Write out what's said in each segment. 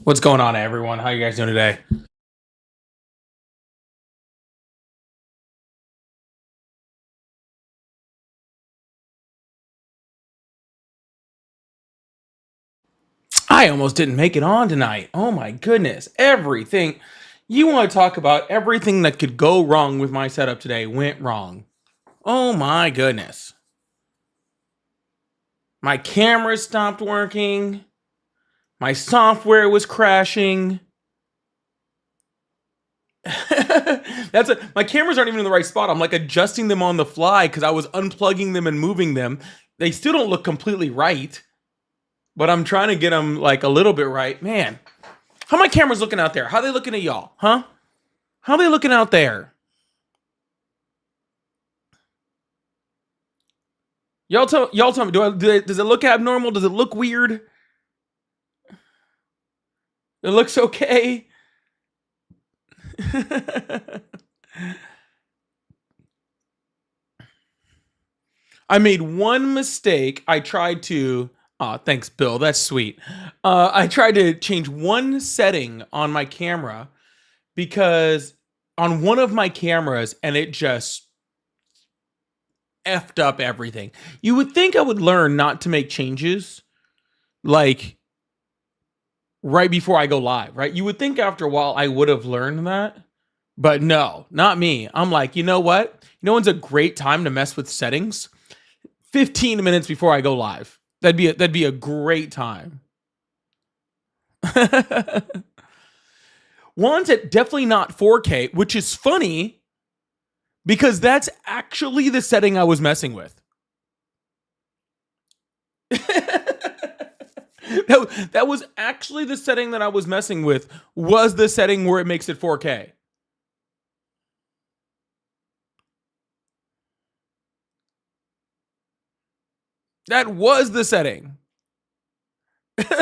What's going on, everyone? How you guys doing today? I almost didn't make it on tonight. Oh my goodness. Everything. You want to talk about everything that could go wrong with my setup today went wrong. Oh my goodness. My camera stopped working. My software was crashing. My cameras aren't even in the right spot. I'm like adjusting them on the fly because I was unplugging them and moving them. They still don't look completely right, but I'm trying to get them like a little bit right. Man, how my cameras looking out there? How they looking at y'all? Huh? How they looking out there? Y'all tell me. Does it look abnormal? Does it look weird? It looks okay. I made one mistake. I tried to. Oh, thanks, Bill. That's sweet. I tried to change one setting on my camera because on one of my cameras, and it just effed up everything. You would think I would learn not to make changes like right before I go live, right? You would think after a while I would have learned that, but no, not me. I'm like, you know what? You know when's a great time to mess with settings? 15 minutes before I go live. That'd be a great time. One's at definitely not 4K, which is funny because that's actually the setting I was messing with. That was actually the setting that I was messing with, was the setting where it makes it 4K. That was the setting. Because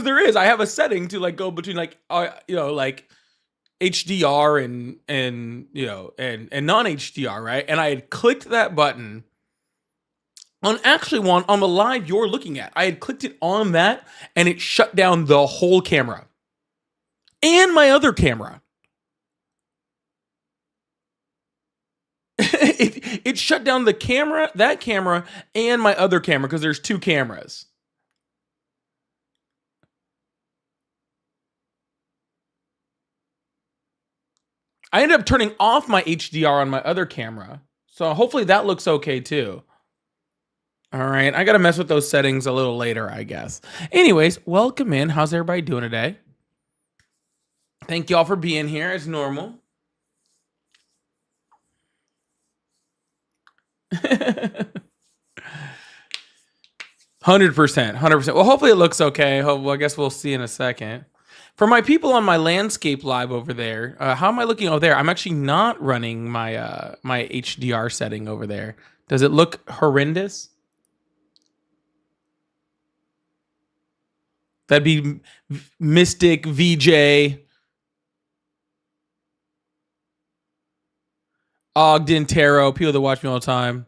there is, I have a setting to like go between like like HDR and and non HDR, right? And I had clicked that button on actually one on the live you're looking at. I had clicked it on that, and it shut down the whole camera and my other camera. It shut down the camera, that camera, and my other camera because there's two cameras. I ended up turning off my HDR on my other camera. So hopefully that looks okay too. All right. I got to mess with those settings a little later, I guess. Anyways, welcome in. How's everybody doing today? Thank y'all for being here as normal. 100%. 100%. Well, hopefully it looks okay. Well, I guess we'll see in a second. For my people on my landscape live over there, how am I looking over there? I'm actually not running my HDR setting over there. Does it look horrendous? That'd be Mystic VJ Ogden Tarot. People that watch me all the time.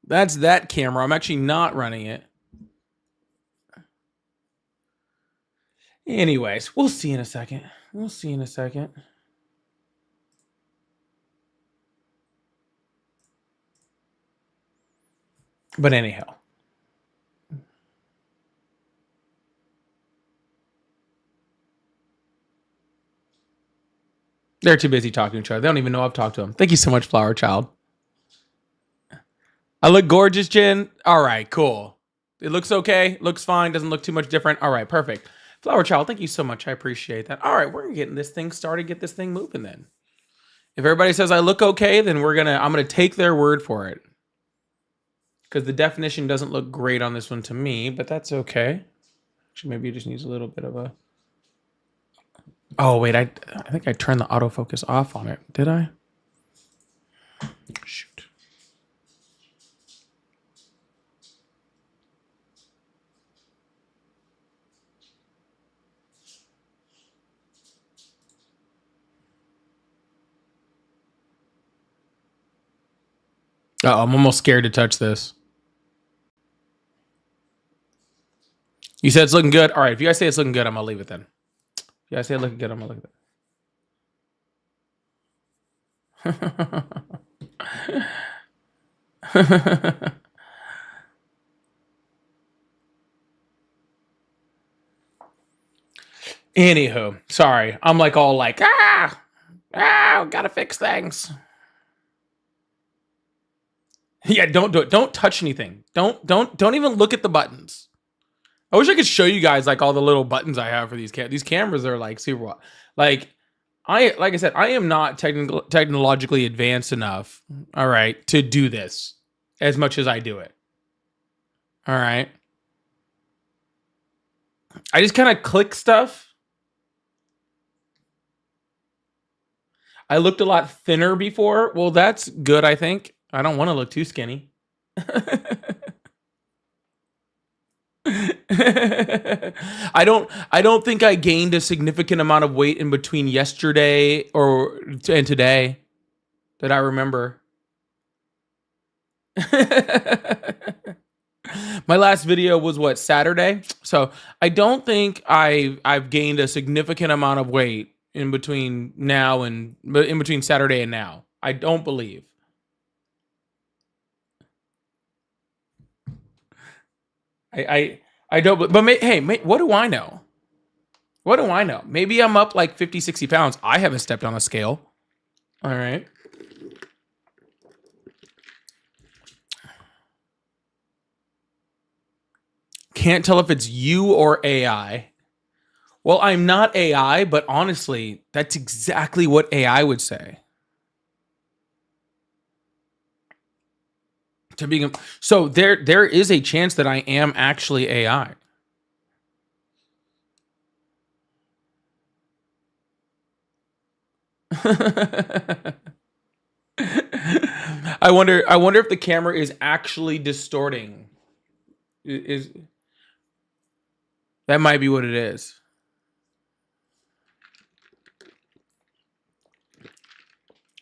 That's that camera. I'm actually not running it. Anyways, we'll see in a second. We'll see in a second. But anyhow. They're too busy talking to each other. They don't even know I've talked to them. Thank you so much, Flower Child. I look gorgeous, Jen. All right, cool. It looks okay. Looks fine. Doesn't look too much different. All right, perfect. Flower Child, thank you so much. I appreciate that. All right, we're getting this thing started. Get this thing moving then. If everybody says I look okay, then I'm gonna take their word for it. Because the definition doesn't look great on this one to me, but that's okay. Actually, maybe it just needs a little bit of a. Oh wait, I think I turned the autofocus off on it. Did I? Shoot. Oh, I'm almost scared to touch this. You said it's looking good. All right, if you guys say it's looking good, I'm gonna leave it then. If you guys say it's looking good, I'm gonna leave it. Anywho, sorry. I'm like all like, gotta fix things. Yeah, don't do it. Don't touch anything. Don't even look at the buttons. I wish I could show you guys like all the little buttons I have for these these cameras are like super like like I said, I am not technologically advanced enough, all right, to do this as much as I do it. All right. I just kind of click stuff. I looked a lot thinner before. Well, that's good, I think. I don't want to look too skinny. I don't think I gained a significant amount of weight in between yesterday and today that I remember. My last video was what, Saturday? So I don't think I've gained a significant amount of weight in between now and in between Saturday and now. I don't believe. I don't, but hey, what do I know? What do I know? Maybe I'm up like 50, 60 pounds. I haven't stepped on a scale. All right. Can't tell if it's you or AI. Well, I'm not AI, but honestly, that's exactly what AI would say. So there is a chance that I am actually AI. I wonder if the camera is actually distorting. Is that might be what it is.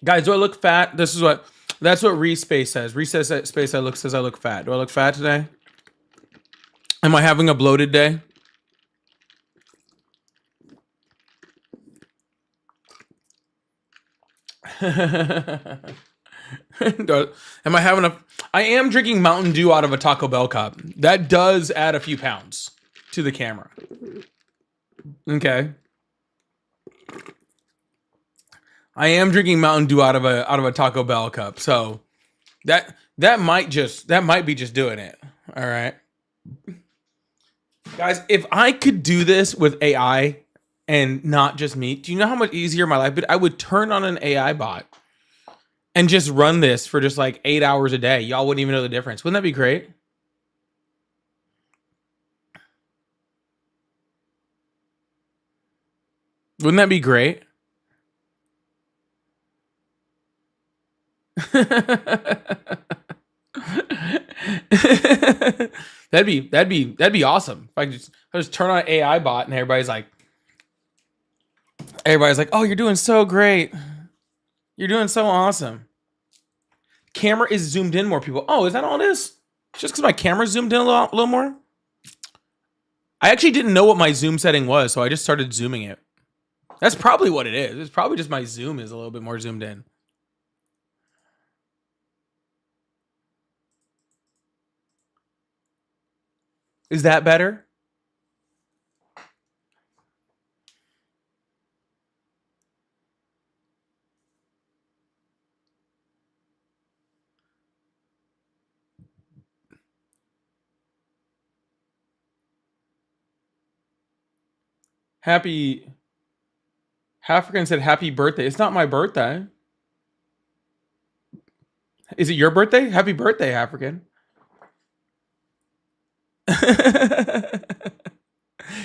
Guys, do I look fat? That's what Respace says. Respace says I look fat. Do I look fat today? Am I having a bloated day? Am I having I am drinking Mountain Dew out of a Taco Bell cup. That does add a few pounds to the camera. Okay. I am drinking Mountain Dew out of a Taco Bell cup. So that might be just doing it. All right. Guys, if I could do this with AI and not just me, do you know how much easier my life would? I would turn on an AI bot and just run this for just like 8 hours a day. Y'all wouldn't even know the difference. Wouldn't that be great? Wouldn't that be great? that'd be awesome. If I just turn on an AI bot and everybody's like, "Oh, you're doing so great. You're doing so awesome." Camera is zoomed in more, people. Oh, is that all it is? Just because my camera's zoomed in a little more? I actually didn't know what my zoom setting was, so I just started zooming it. That's probably what it is. It's probably just my zoom is a little bit more zoomed in. Is that better? Happy African said happy birthday. It's not my birthday. Is it your birthday? Happy birthday, African.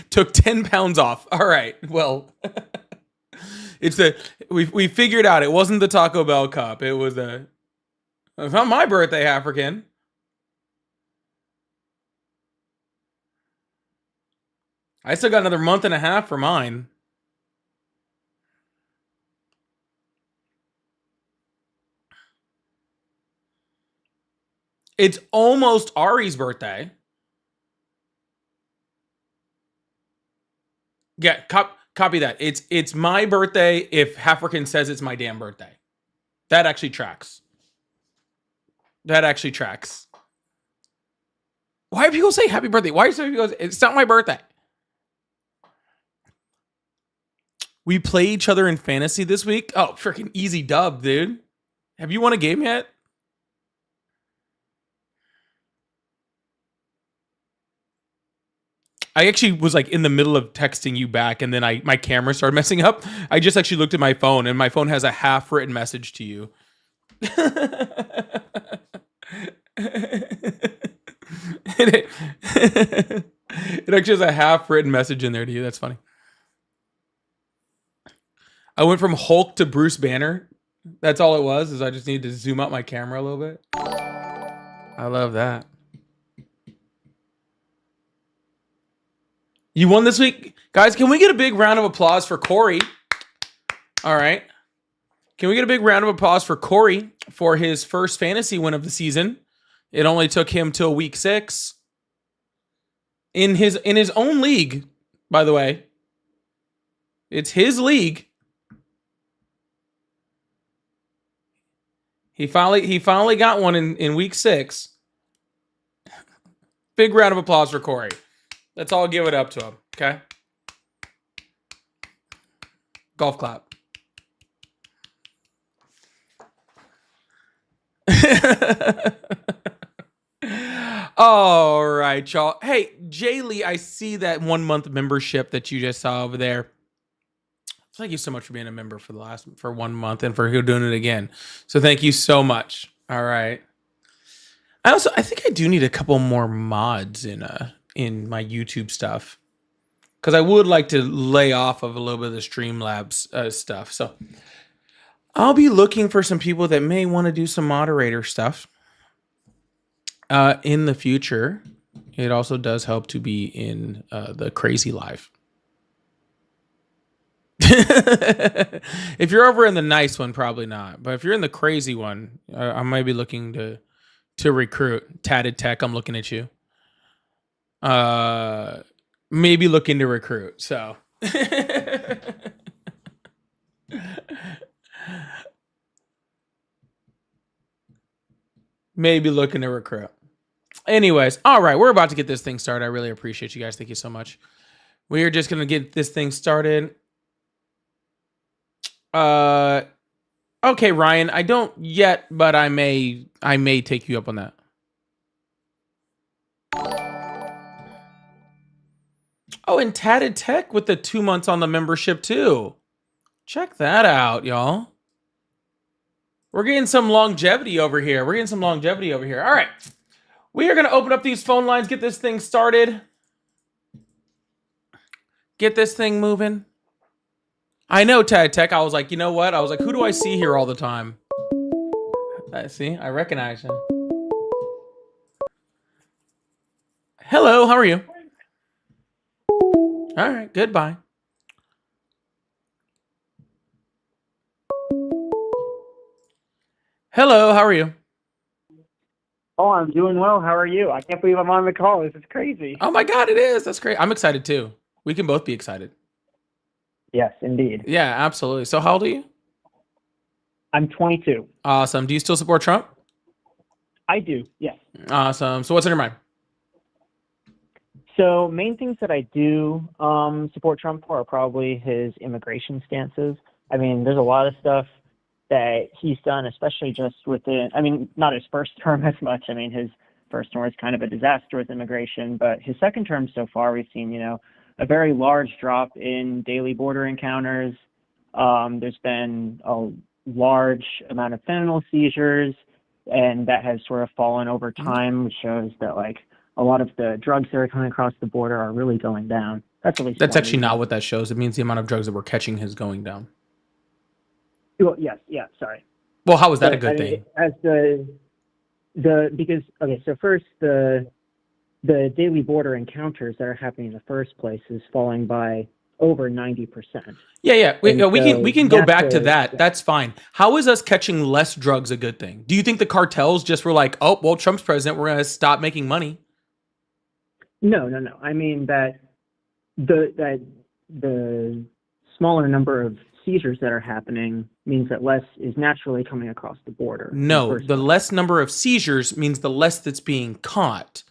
Took 10 pounds off. All right. Well, we figured out it wasn't the Taco Bell cup. It's not my birthday, African. I still got another month and a half for mine. It's almost Ari's birthday. Yeah, copy that. It's my birthday if African says it's my damn birthday. That actually tracks. That actually tracks. Why do people say happy birthday? Why do people say it's not my birthday? We play each other in fantasy this week. Oh, freaking easy dub, dude. Have you won a game yet? I actually was like in the middle of texting you back, and then my camera started messing up. I just actually looked at my phone, and my phone has a half written message to you. it actually has a half written message in there to you. That's funny. I went from Hulk to Bruce Banner. That's all it was, is I just needed to zoom out my camera a little bit. I love that. You won this week. Guys, can we get a big round of applause for Corey? All right. Can we get a big round of applause for Corey for his first fantasy win of the season? It only took him till week 6. In his own league, by the way. It's his league. He finally got one in week 6. Big round of applause for Corey. Let's all give it up to him, okay? Golf clap. All right, y'all. Hey, Jay Lee, I see that 1 month membership that you just saw over there. Thank you so much for being a member for 1 month and for doing it again. So thank you so much. All right. I think I do need a couple more mods in my YouTube stuff, because I would like to lay off of a little bit of the Streamlabs stuff. So I'll be looking for some people that may want to do some moderator stuff in the future. It also does help to be in the Crazy Live. If you're over in the nice one, probably not. But if you're in the crazy one, I might be looking to recruit. Tatted Tech, I'm looking at you. Maybe looking to recruit. So maybe looking to recruit. Anyways, all right, we're about to get this thing started. I really appreciate you guys. Thank you so much. We are just gonna get this thing started. Okay, Ryan, I don't yet, but I may take you up on that. Oh, and Tatted Tech with the 2 months on the membership too. Check that out, y'all. We're getting some longevity over here. All right. We are going to open up these phone lines, get this thing started. Get this thing moving. I know, Tatted Tech. I was like, you know what? I was like, who do I see here all the time? See, I recognize him. Hello, how are you? All right, goodbye. Hello, how are you? Oh, I'm doing well. How are you? I can't believe I'm on the call. This is crazy. Oh my God, it is. That's great. I'm excited too. We can both be excited. Yes, indeed. Yeah, absolutely. So how old are you? I'm 22. Awesome. Do you still support Trump? I do, yes. Awesome. So what's on your mind? So main things that I do support Trump for are probably his immigration stances. I mean, there's a lot of stuff that he's done, especially just within, I mean, not his first term as much. I mean, his first term was kind of a disaster with immigration, but his second term so far, we've seen, a very large drop in daily border encounters. There's been a large amount of fentanyl seizures, and that has sort of fallen over time, which shows that, a lot of the drugs that are coming across the border are really going down. That's actually not what that shows. It means the amount of drugs that we're catching is going down. Well, yes, sorry. Well, how is that a good thing? As so first the daily border encounters that are happening in the first place is falling by over 90%. Yeah. We And we so can go back to naturally, that. That's fine. How is us catching less drugs a good thing? Do you think the cartels just were like, oh, well, Trump's president, we're gonna stop making money? no, no, no. I mean the smaller number of seizures that are happening means that less is naturally coming across the border in the No, first the place. less number of seizures means the less that's being caught.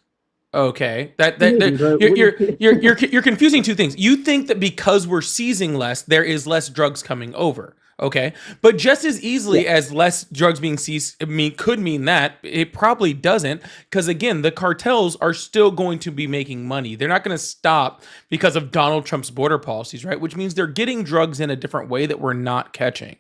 Okay, Maybe, but you're confusing two things. You think that because we're seizing less, there is less drugs coming over. Okay, but just as yeah, easily as less drugs being seized could mean that it probably doesn't, because again, the cartels are still going to be making money. They're not going to stop because of Donald Trump's border policies, right? Which means they're getting drugs in a different way that we're not catching.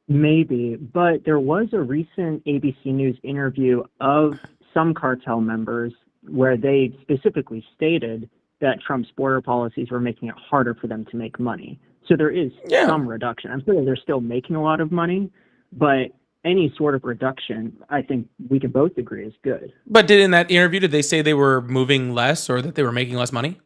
maybe. But there was a recent ABC News interview of some cartel members where they specifically stated that Trump's border policies were making it harder for them to make money. So there is Yeah, some reduction. I'm sure they're still making a lot of money, but any sort of reduction, I think we can both agree is good. but did in that interview did they say they were moving less or that they were making less money?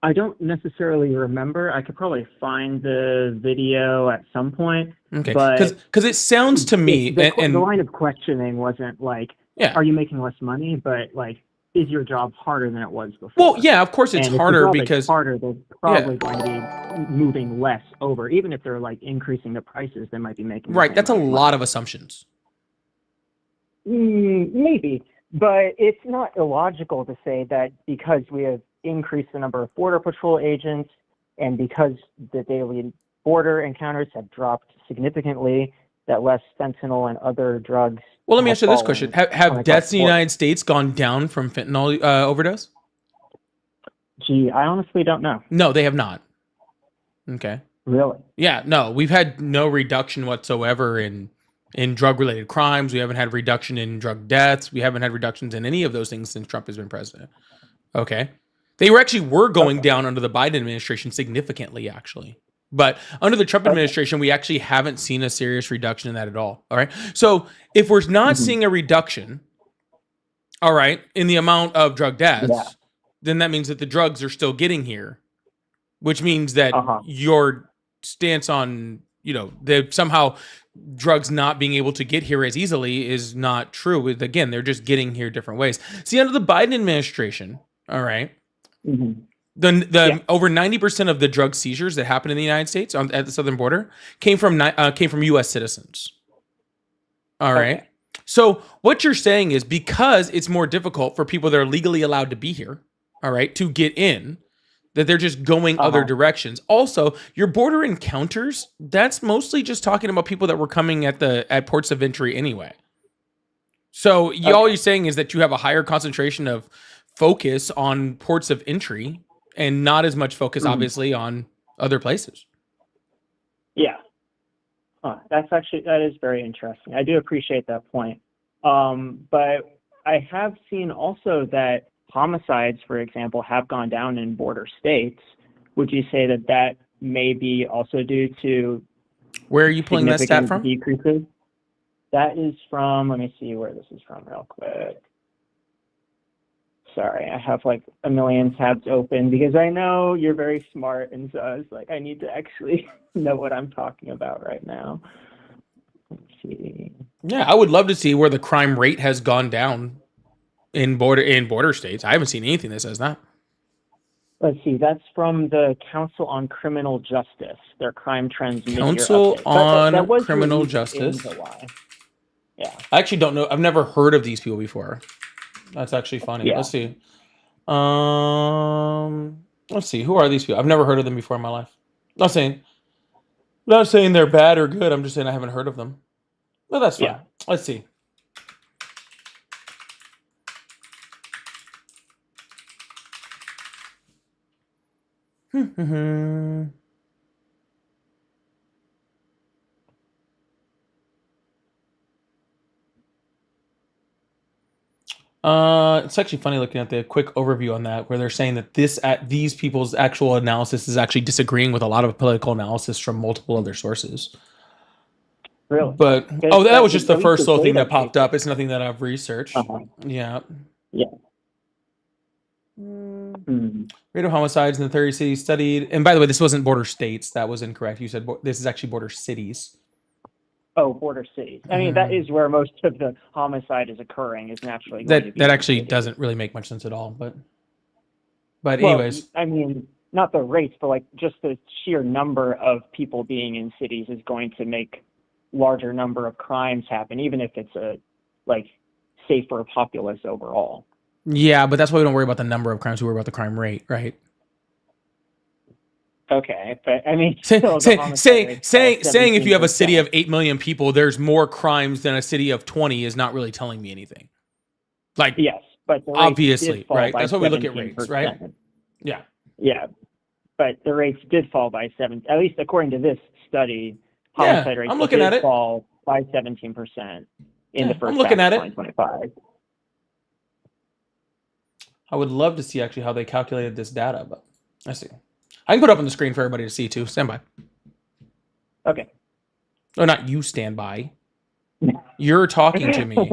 I don't necessarily remember. I could probably find the video at some point, Okay, but because it sounds to me the and line of questioning wasn't like, yeah. "Are you making less money?" But like, "Is your job harder than it was Well, before?" yeah, of course it's And if the harder job is because harder, they're yeah, probably going to be moving less over. Even if they're like increasing the prices, they might be making the right. same That's a amount of lot money. of assumptions. Maybe, but it's not illogical to say that because we have increased the number of Border Patrol agents and because the daily border encounters have dropped significantly, that less fentanyl and other drugs Well, let me have ask you this question: fallen Have across deaths the in the border. United States gone down from fentanyl overdose? Gee, I honestly don't know. No, they have not. Okay. Really? Yeah, no, we've had no reduction whatsoever in drug related crimes. We haven't had reduction in drug deaths. We haven't had reductions in any of those things since Trump has been president. Okay. They were going Okay. down under the Biden administration significantly, actually. But under the Trump Okay. administration, we actually haven't seen a serious reduction in that at all. All right. So if we're not Hmm. seeing a reduction, all right, in the amount of drug Yeah. deaths, then that means that the drugs are still getting here, which means that Uh-huh. your stance on, the somehow drugs not being able to get here as easily is not true. Again, they're just getting here different ways. See, under the Biden administration, all right, Hmm. Yeah. the over 90% of the drug seizures that happen in the United States at the southern border came from U.S. citizens. All right. Okay. So what you're saying is because it's more difficult for people that are legally allowed to be here, all right, to get in, that they're just going other Uh-huh. directions. Also, your border encounters, that's mostly just talking about people that were coming at ports of entry anyway. So all Okay. you're saying is that you have a higher concentration of focus on ports of entry and not as much focus, Mhm. obviously, on other places. Yeah. Huh. That is very interesting. I do appreciate that point. But I have seen also that homicides, for example, have gone down in border states. Would you say that that may be also due to Where are you pulling that stat significant from? decreases? That is from, let me see where this is from real quick. Sorry, I have like a million tabs open because I know you're very smart, and so I was like, I need to actually know what I'm talking about right now. Let's see. Yeah, I would love to see where the crime rate has gone down in border states. I haven't seen anything that says that. Let's see. That's from the Council on Criminal Justice, their crime trends mid-year Council update. But that on was Criminal released in Justice. July. Yeah. I actually don't know. I've never heard of these people before. That's actually funny. Yeah. Let's see. Let's see. Who are these people? I've never heard of them before in my life. Not saying they're bad or good. I'm just saying I haven't heard of them. But that's fine. Yeah. Let's see. It's actually funny looking at the quick overview on that, where they're saying that these people's actual analysis is actually disagreeing with a lot of political analysis from multiple other sources. Really. But Because that was just the at least first the little thing data that popped paper. up. It's nothing that I've researched. Uh-huh. Yeah. Yeah. Hmm. Rate of homicides in the 30 cities studied. And by the way, this wasn't border states. That was incorrect. You said this is actually border cities. Oh, border cities. I mean, that is where most of the homicide is occurring. Is naturally going to be That in actually cities. doesn't really make much sense at all. But Well, anyways, I mean, not the rates, but like just the sheer number of people being in cities is going to make larger number of crimes happen, even if it's a like safer populace overall. yeah, but that's why we don't worry about the number of crimes. We worry about the crime rate, right? Okay, but I mean, Say, still, the say, homicide say, rate's saying if you have a city 17%. of 8 million people, there's more crimes than a city of 20 is not really telling me anything. Like, Yes, but the rates obviously, did fall right? by That's why we look at rates, 17%. right? Yeah. Yeah, but the rates did fall by at least according to this study, Yeah, homicide rates I'm looking at did it. fall by 17% in the Yeah, first I'm looking half at of it. 2025. I would love to see actually how they calculated this data, but I see. I can put it up on the screen for everybody to see too. Stand by. Okay. Oh, not you stand by. You're talking to me.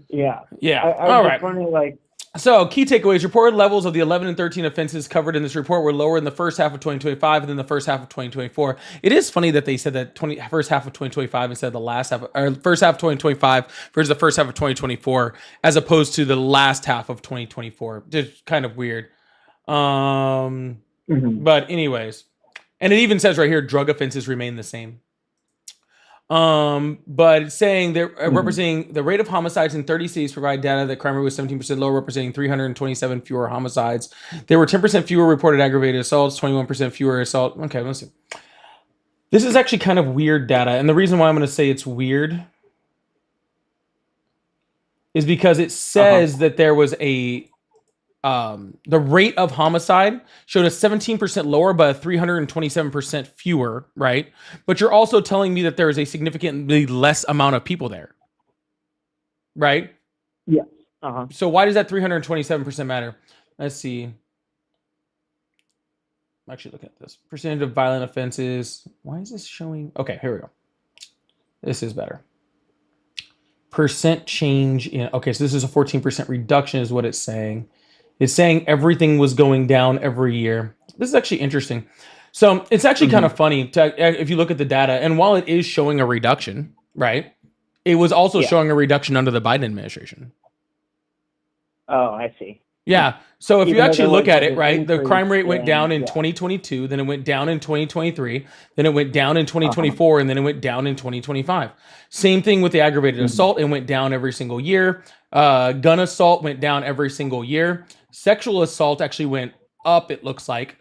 Yeah. Yeah. I All was right. just wondering, like, So, key takeaways. Reported levels of the 11 and 13 offenses covered in this report were lower in the first half of 2025 than the first half of 2024. It is funny that they said that first half of 2025 instead of the last half, or first half of 2025 versus the first half of 2024, as opposed to the last half of 2024. Just kind of weird. But anyways, and it even says right here, drug offenses remain the same. But it's saying they're representing the rate of homicides in 30 cities provide data that crime rate was 17% lower, representing 327 fewer homicides. There were 10% fewer reported aggravated assaults, 21% fewer assault. Okay, let's see. This is actually kind of weird data. And the reason why I'm going to say it's weird is because it says that there was the rate of homicide showed a 17% lower, but a 327% fewer, right? But you're also telling me that there is a significantly less amount of people there, right? Yes. So why does that 327% matter? Let's see. I'm actually looking at this. Percentage of violent offenses. Why is this showing? Okay, here we go. This is better. Percent change in, okay, so this is a 14% reduction is what it's saying. It's saying everything was going down every year. This is actually interesting. So it's actually kind of funny if you look at the data. And while it is showing a reduction, right, it was also showing a reduction under the Biden administration. Oh, I see. Yeah. So if you actually look at it, right, the increase crime rate went in- down in yeah. 2022, then it went down in 2023, then it went down in 2024, and then it went down in 2025. Same thing with the aggravated assault. It went down every single year. Gun assault went down every single year. Sexual assault actually went up, it looks like.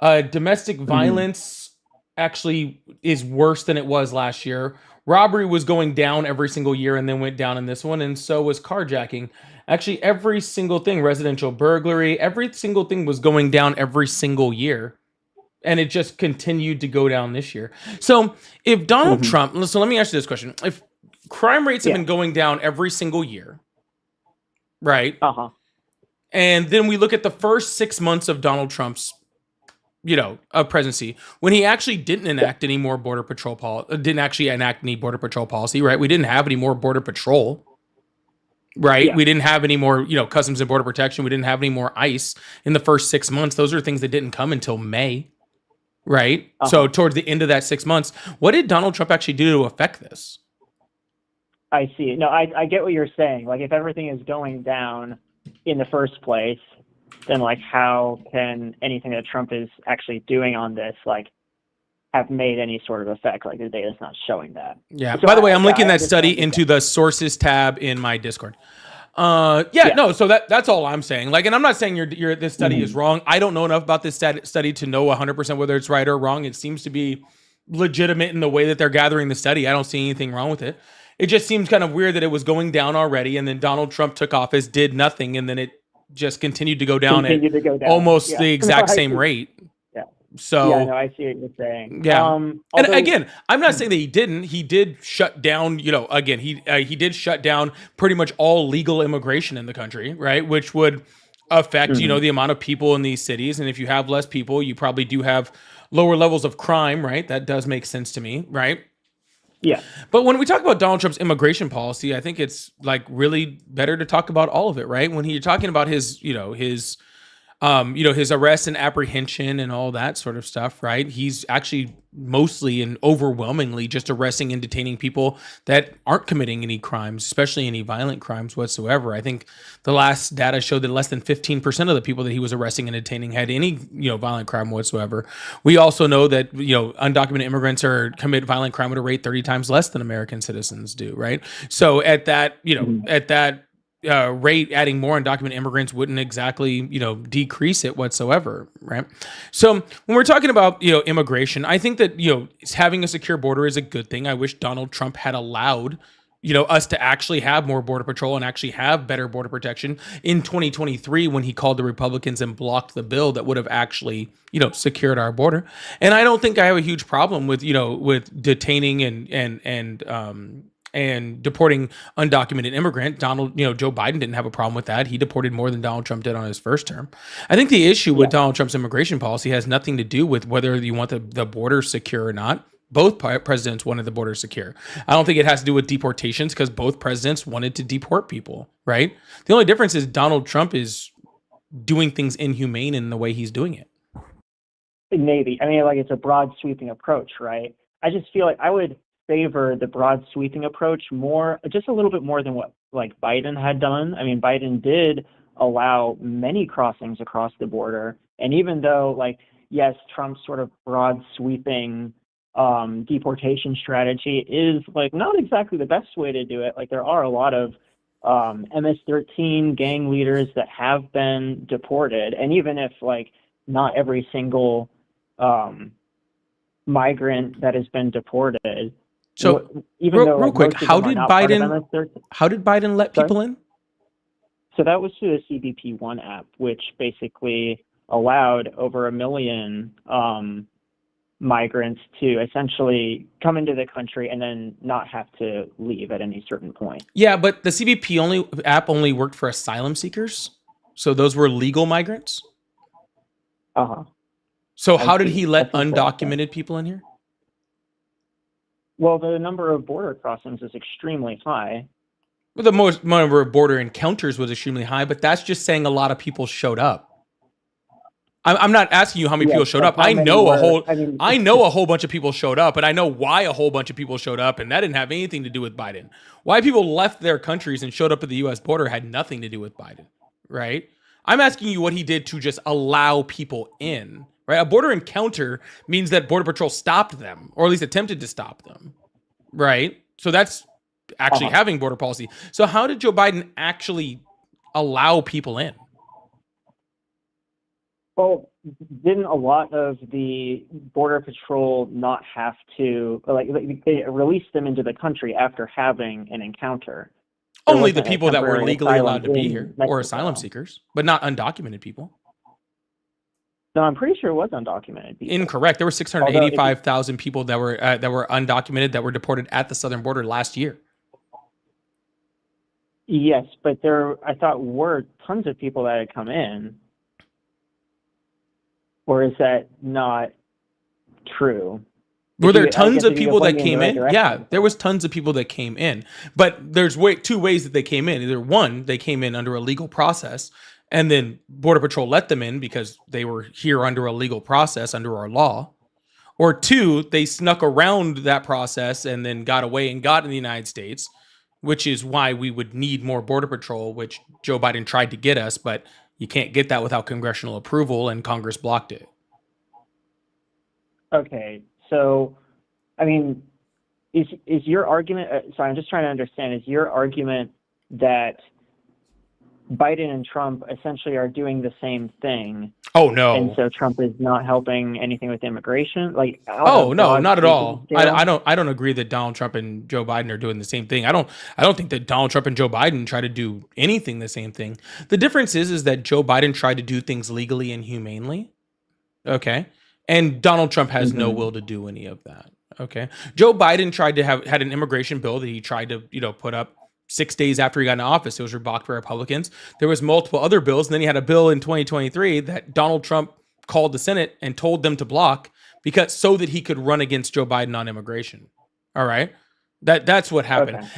Domestic violence actually is worse than it was last year. Robbery was going down every single year and then went down in this one, and so was carjacking. Actually, every single thing, residential burglary, every single thing was going down every single year. And it just continued to go down this year. So if Donald Trump, so let me ask you this question. If crime rates have been going down every single year, right? And then we look at the first 6 months of Donald Trump's, presidency, when he actually didn't enact any more border patrol didn't actually enact any border patrol policy, right? We didn't have any more border patrol, right? Yeah. We didn't have any more, Customs and Border Protection. We didn't have any more ICE in the first 6 months. Those are things that didn't come until May, right? So towards the end of that 6 months, what did Donald Trump actually do to affect this? I see. No, I get what you're saying. Like, if everything is going down in the first place, then like how can anything that Trump is actually doing on this like have made any sort of effect? Like the data's not showing that. Yeah. So By the way, I'm I linking that understand study the into the sources tab in my Discord. No, so that's all I'm saying. Like, and I'm not saying this study is wrong. I don't know enough about this study to know 100% whether it's right or wrong. It seems to be legitimate in the way that they're gathering the study. I don't see anything wrong with it. It just seems kind of weird that it was going down already, and then Donald Trump took office, did nothing, and then it just continued to go down almost the exact same rate. Yeah. So yeah, no, I see what you're saying. Yeah. And again, I'm not saying that he didn't. He did shut down, again, he did shut down pretty much all legal immigration in the country, right? Which would affect, the amount of people in these cities. And if you have less people, you probably do have lower levels of crime, right? That does make sense to me, right? Yeah. But when we talk about Donald Trump's immigration policy, I think it's like really better to talk about all of it, right? When you're talking about his, his arrest and apprehension and all that sort of stuff, right? He's actually mostly and overwhelmingly just arresting and detaining people that aren't committing any crimes, especially any violent crimes whatsoever. I think the last data showed that less than 15% of the people that he was arresting and detaining had any, violent crime whatsoever. We also know that, undocumented immigrants commit violent crime at a rate 30 times less than American citizens do, right? So at that, rate, adding more undocumented immigrants wouldn't exactly, decrease it whatsoever, right? So when we're talking about, immigration, I think that, having a secure border is a good thing. I wish Donald Trump had allowed, us to actually have more border patrol and actually have better border protection in 2023 when he called the Republicans and blocked the bill that would have actually, secured our border. And I don't think I have a huge problem with, with detaining and deporting undocumented immigrant. Joe Biden didn't have a problem with that. He deported more than Donald Trump did on his first term. I think the issue with Donald Trump's immigration policy has nothing to do with whether you want the border secure or not. Both presidents wanted the border secure. I don't think it has to do with deportations because both presidents wanted to deport people, right? The only difference is Donald Trump is doing things inhumane in the way he's doing it. Maybe. I mean, like, it's a broad sweeping approach, right? I just feel like I would favor the broad sweeping approach just a little bit more than what like Biden had done. I mean, Biden did allow many crossings across the border. And even though, like, yes, Trump's sort of broad sweeping deportation strategy is like not exactly the best way to do it. Like, there are a lot of MS-13 gang leaders that have been deported. And even if like not every single migrant that has been deported. So real quick, how did Biden let people in? So that was through the CBP One app, which basically allowed over 1 million migrants to essentially come into the country and then not have to leave at any certain point. Yeah, but the CBP app only worked for asylum seekers. So those were legal migrants. So how did he let undocumented people in here? Well, the number of border crossings is extremely high. Well, the most number of border encounters was extremely high, but that's just saying a lot of people showed up. I'm not asking you how many people showed up. I know a whole bunch of people showed up, and I know why a whole bunch of people showed up, and that didn't have anything to do with Biden. Why people left their countries and showed up at the U.S. border had nothing to do with Biden, right? I'm asking you what he did to just allow people in, right? A border encounter means that Border Patrol stopped them, or at least attempted to stop them, right? So that's actually having border policy. So how did Joe Biden actually allow people in? Well, didn't a lot of the Border Patrol not have to, like they released them into the country after having an encounter? Only the people that were legally allowed to be here, or asylum seekers, but not undocumented people. No, I'm pretty sure it was undocumented people. Incorrect. There were 685,000 people that were undocumented that were deported at the southern border last year. Yes, but I thought were tons of people that had come in. Or is that not true? Were there tons of people that came in? Yeah, there was tons of people that came in. But there's two ways that they came in. Either one, they came in under a legal process, and then Border Patrol let them in because they were here under a legal process, under our law. Or two, they snuck around that process and then got away and got in the United States, which is why we would need more Border Patrol, which Joe Biden tried to get us, but you can't get that without congressional approval, and Congress blocked it. Okay, so, I mean, is your argument, sorry, I'm just trying to understand, is your argument that Biden and Trump essentially are doing the same thing? Oh, no. And so Trump is not helping anything with immigration? Like, oh, no, not at all. I don't agree that Donald Trump and Joe Biden are doing the same thing. I don't think that Donald Trump and Joe Biden try to do anything the same thing. The difference is that Joe Biden tried to do things legally and humanely. Okay. And Donald Trump has no will to do any of that. Okay. Joe Biden had an immigration bill that he tried to, put up 6 days after he got in office. It was blocked by Republicans. There was multiple other bills, and then he had a bill in 2023 that Donald Trump called the Senate and told them to block so that he could run against Joe Biden on immigration. All right. That's what happened. Okay.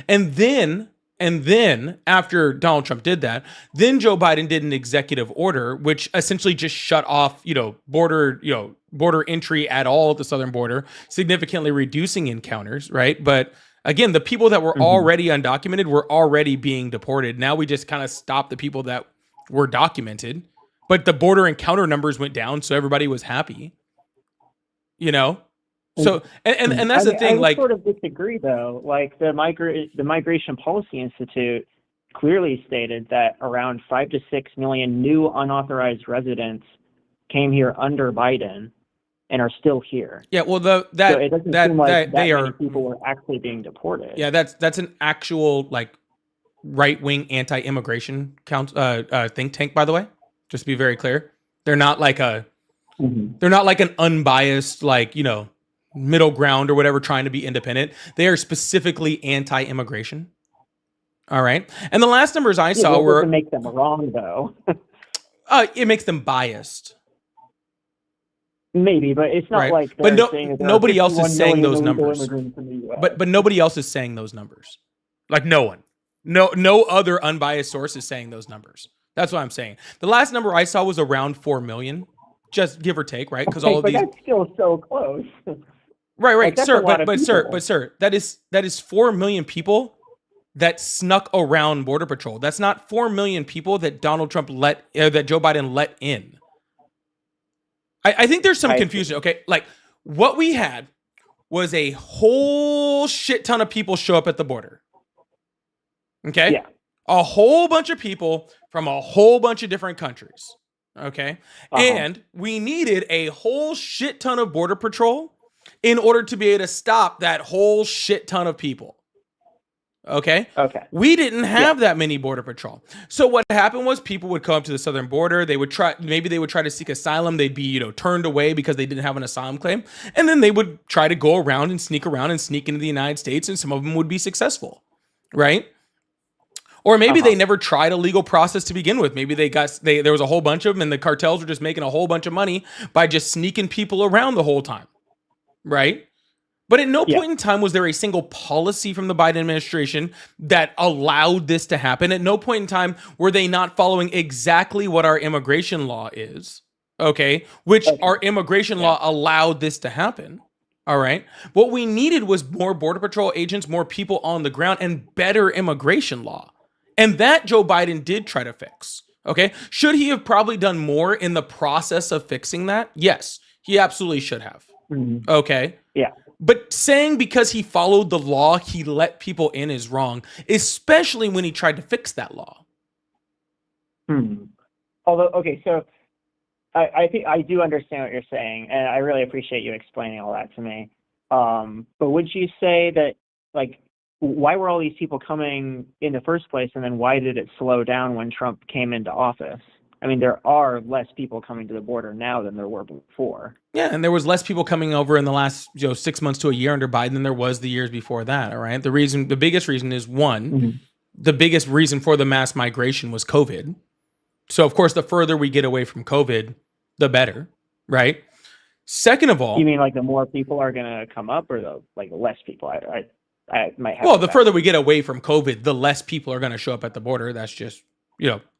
And then after Donald Trump did that, then Joe Biden did an executive order which essentially just shut off, border entry at all at the southern border, significantly reducing encounters, right? But again, the people that were Mhm. already undocumented were already being deported. Now we just kind of stopped the people that were documented, but the border encounter numbers went down, so everybody was happy, you know? So and that's the I thing, would like, sort of disagree, though. Like the Migration Policy Institute clearly stated that around 5 to 6 million new unauthorized residents came here under Biden and are still here. yeah, well, So it doesn't seem like that they many are, people were actually being deported. yeah, that's an actual like right wing anti immigration think tank, by the way. Just to be very clear, they're not like Mhm. they're not like an unbiased middle ground or whatever trying to be independent. They are specifically anti immigration. All right, and the last numbers I Yeah, saw that doesn't were make them wrong, though. it makes them biased. Maybe, but it's not Right. like But they're saying that there nobody are else is 51 saying million those illegal numbers. immigrants in the U.S. But nobody else is saying those numbers. Like no one. No other unbiased source is saying those numbers. That's what I'm saying. The last number I saw was around 4 million, just give or take, right? Because all of but these, that's still so close. right, Like, that's sir, a lot of sir, people. sir, that is 4 million people that snuck around Border Patrol. That's not 4 million people that Donald Trump that Joe Biden let in. I think there's some I see. confusion. Okay, like what we had was a whole shit ton of people show up at the border. Okay, Yeah. a whole bunch of people from a whole bunch of different countries. Okay, Uh-huh. and we needed a whole shit ton of Border Patrol in order to be able to stop that whole shit ton of people. Okay. Okay. We didn't have that many Border Patrol. So what happened was people would come up to the southern border. They would try to seek asylum. They'd be, turned away because they didn't have an asylum claim. And then they would try to go around and sneak into the United States, and some of them would be successful. Right? Or maybe they never tried a legal process to begin with. Maybe there was a whole bunch of them and the cartels were just making a whole bunch of money by just sneaking people around the whole time. Right? But at no point in time was there a single policy from the Biden administration that allowed this to happen. At no point in time were they not following exactly what our immigration law is, okay? Which our immigration law allowed this to happen, all right? What we needed was more Border Patrol agents, more people on the ground, and better immigration law. And that Joe Biden did try to fix, okay? Should he have probably done more in the process of fixing that? Yes, he absolutely should have, okay? Yeah. But saying because he followed the law, he let people in is wrong, especially when he tried to fix that law. Although, okay, so I think I do understand what you're saying, and I really appreciate you explaining all that to me. But would you say that, like, why were all these people coming in the first place, and then why did it slow down when Trump came into office? I mean, there are less people coming to the border now than there were before. Yeah, and there was less people coming over in the last 6 months to a year under Biden than there was the years before that. All right, the biggest reason is the biggest reason for the mass migration was COVID. So of course, the further we get away from COVID, the better, right? Second of all, You mean like the more people are going to come up, or the less people? I might have. well, the further we get away from COVID, the less people are going to show up at the border. That's just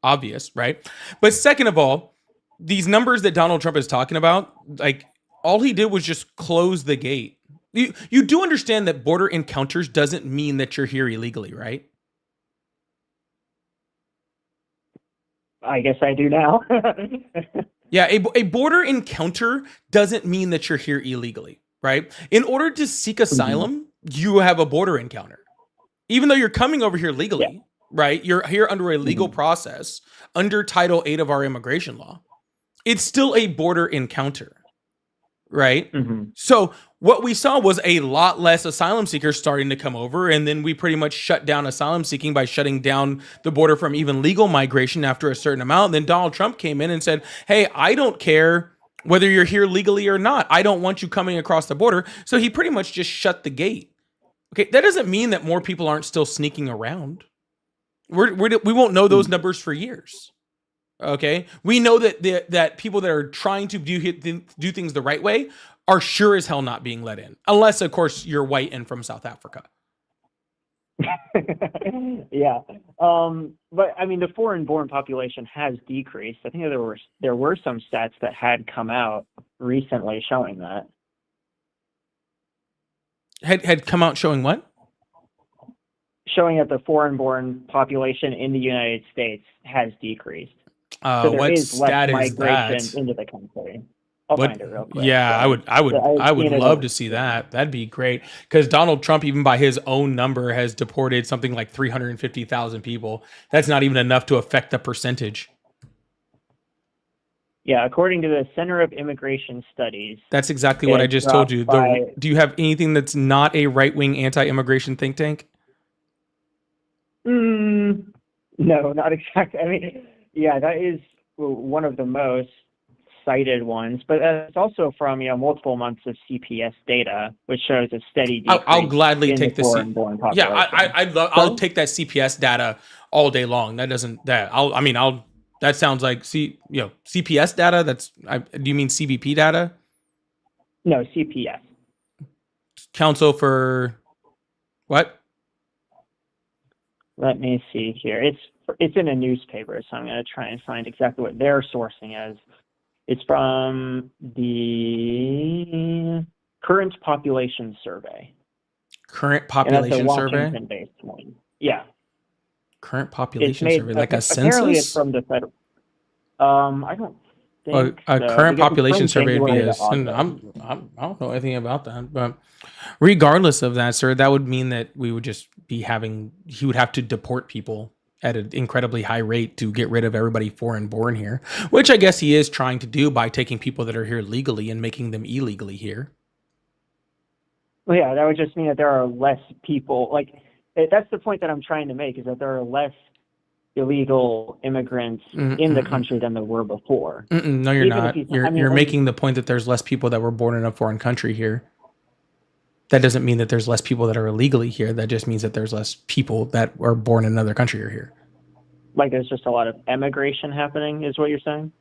obvious, right? But second of all, these numbers that Donald Trump is talking about, like all he did was just close the gate. You do understand that border encounters doesn't mean that you're here illegally, right? I guess I do now. Yeah, a border encounter doesn't mean that you're here illegally, right? In order to seek asylum, you have a border encounter. Even though you're coming over here legally, right? You're here under a legal process, under Title 8 of our immigration law. It's still a border encounter, right? So what we saw was a lot less asylum seekers starting to come over, and then we pretty much shut down asylum seeking by shutting down the border from even legal migration after a certain amount. And then Donald Trump came in and said, hey, I don't care whether you're here legally or not. I don't want you coming across the border. So he pretty much just shut the gate. Okay, that doesn't mean that more people aren't still sneaking around. We won't know those numbers for years. Okay, we know that people that are trying to do things the right way are sure as hell not being let in, unless of course you're white and from South Africa. Yeah. But I mean, the foreign-born population has decreased. I think there were some stats that had come out recently showing that. Had come out showing what? Showing that the foreign-born population in the United States has decreased. So there What is less stat is migration that? into the country. I'll What? find it real quick. Yeah, Sorry. But I've I would seen it love over. to see Yeah. that. That'd be great because Donald Trump, even by his own number, has deported something like 350,000 people. That's not even enough to affect the percentage. Yeah, according to the Center of Immigration Studies, That's exactly what I it just told dropped you. by. Do you have anything that's not a right wing anti immigration think tank? Mm, no, not exactly. I mean, yeah, that is one of the most cited ones, but it's also from multiple months of CPS data, which shows a steady I'll decrease gladly in the take the C. foreign-born Yeah, population. I'll Sorry? take that CPS data all day long. That doesn't that I mean I'll that sounds like CPS data. Do you mean CBP data? No, CPS. Council for what? Let me see here. It's in a newspaper, so I'm going to try and find exactly what their sourcing is. It's from the Current Population Survey, Current and that's a population survey? Washington-based one. Yeah, Current it's population made. survey, like a Apparently, it's census? from the federal. I don't think A so current because it's population from survey would be January to a. August. I don't know anything about that, but regardless of that, sir, that would mean that we would just be having. He would have to deport people at an incredibly high rate to get rid of everybody foreign born here, which I guess he is trying to do by taking people that are here legally and making them illegally here. Well, yeah, that would just mean that there are less people. Like that's the point that I'm trying to make is that there are less illegal immigrants in the Mm-mm-mm. country than there were before. No, you're Even if not. he's, I mean, You're and making the point that there's less people that were born in a foreign country here. That doesn't mean that there's less people that are illegally here. That just means that there's less people that are born in another country are here. like there's just a lot of emigration happening, is what you're saying?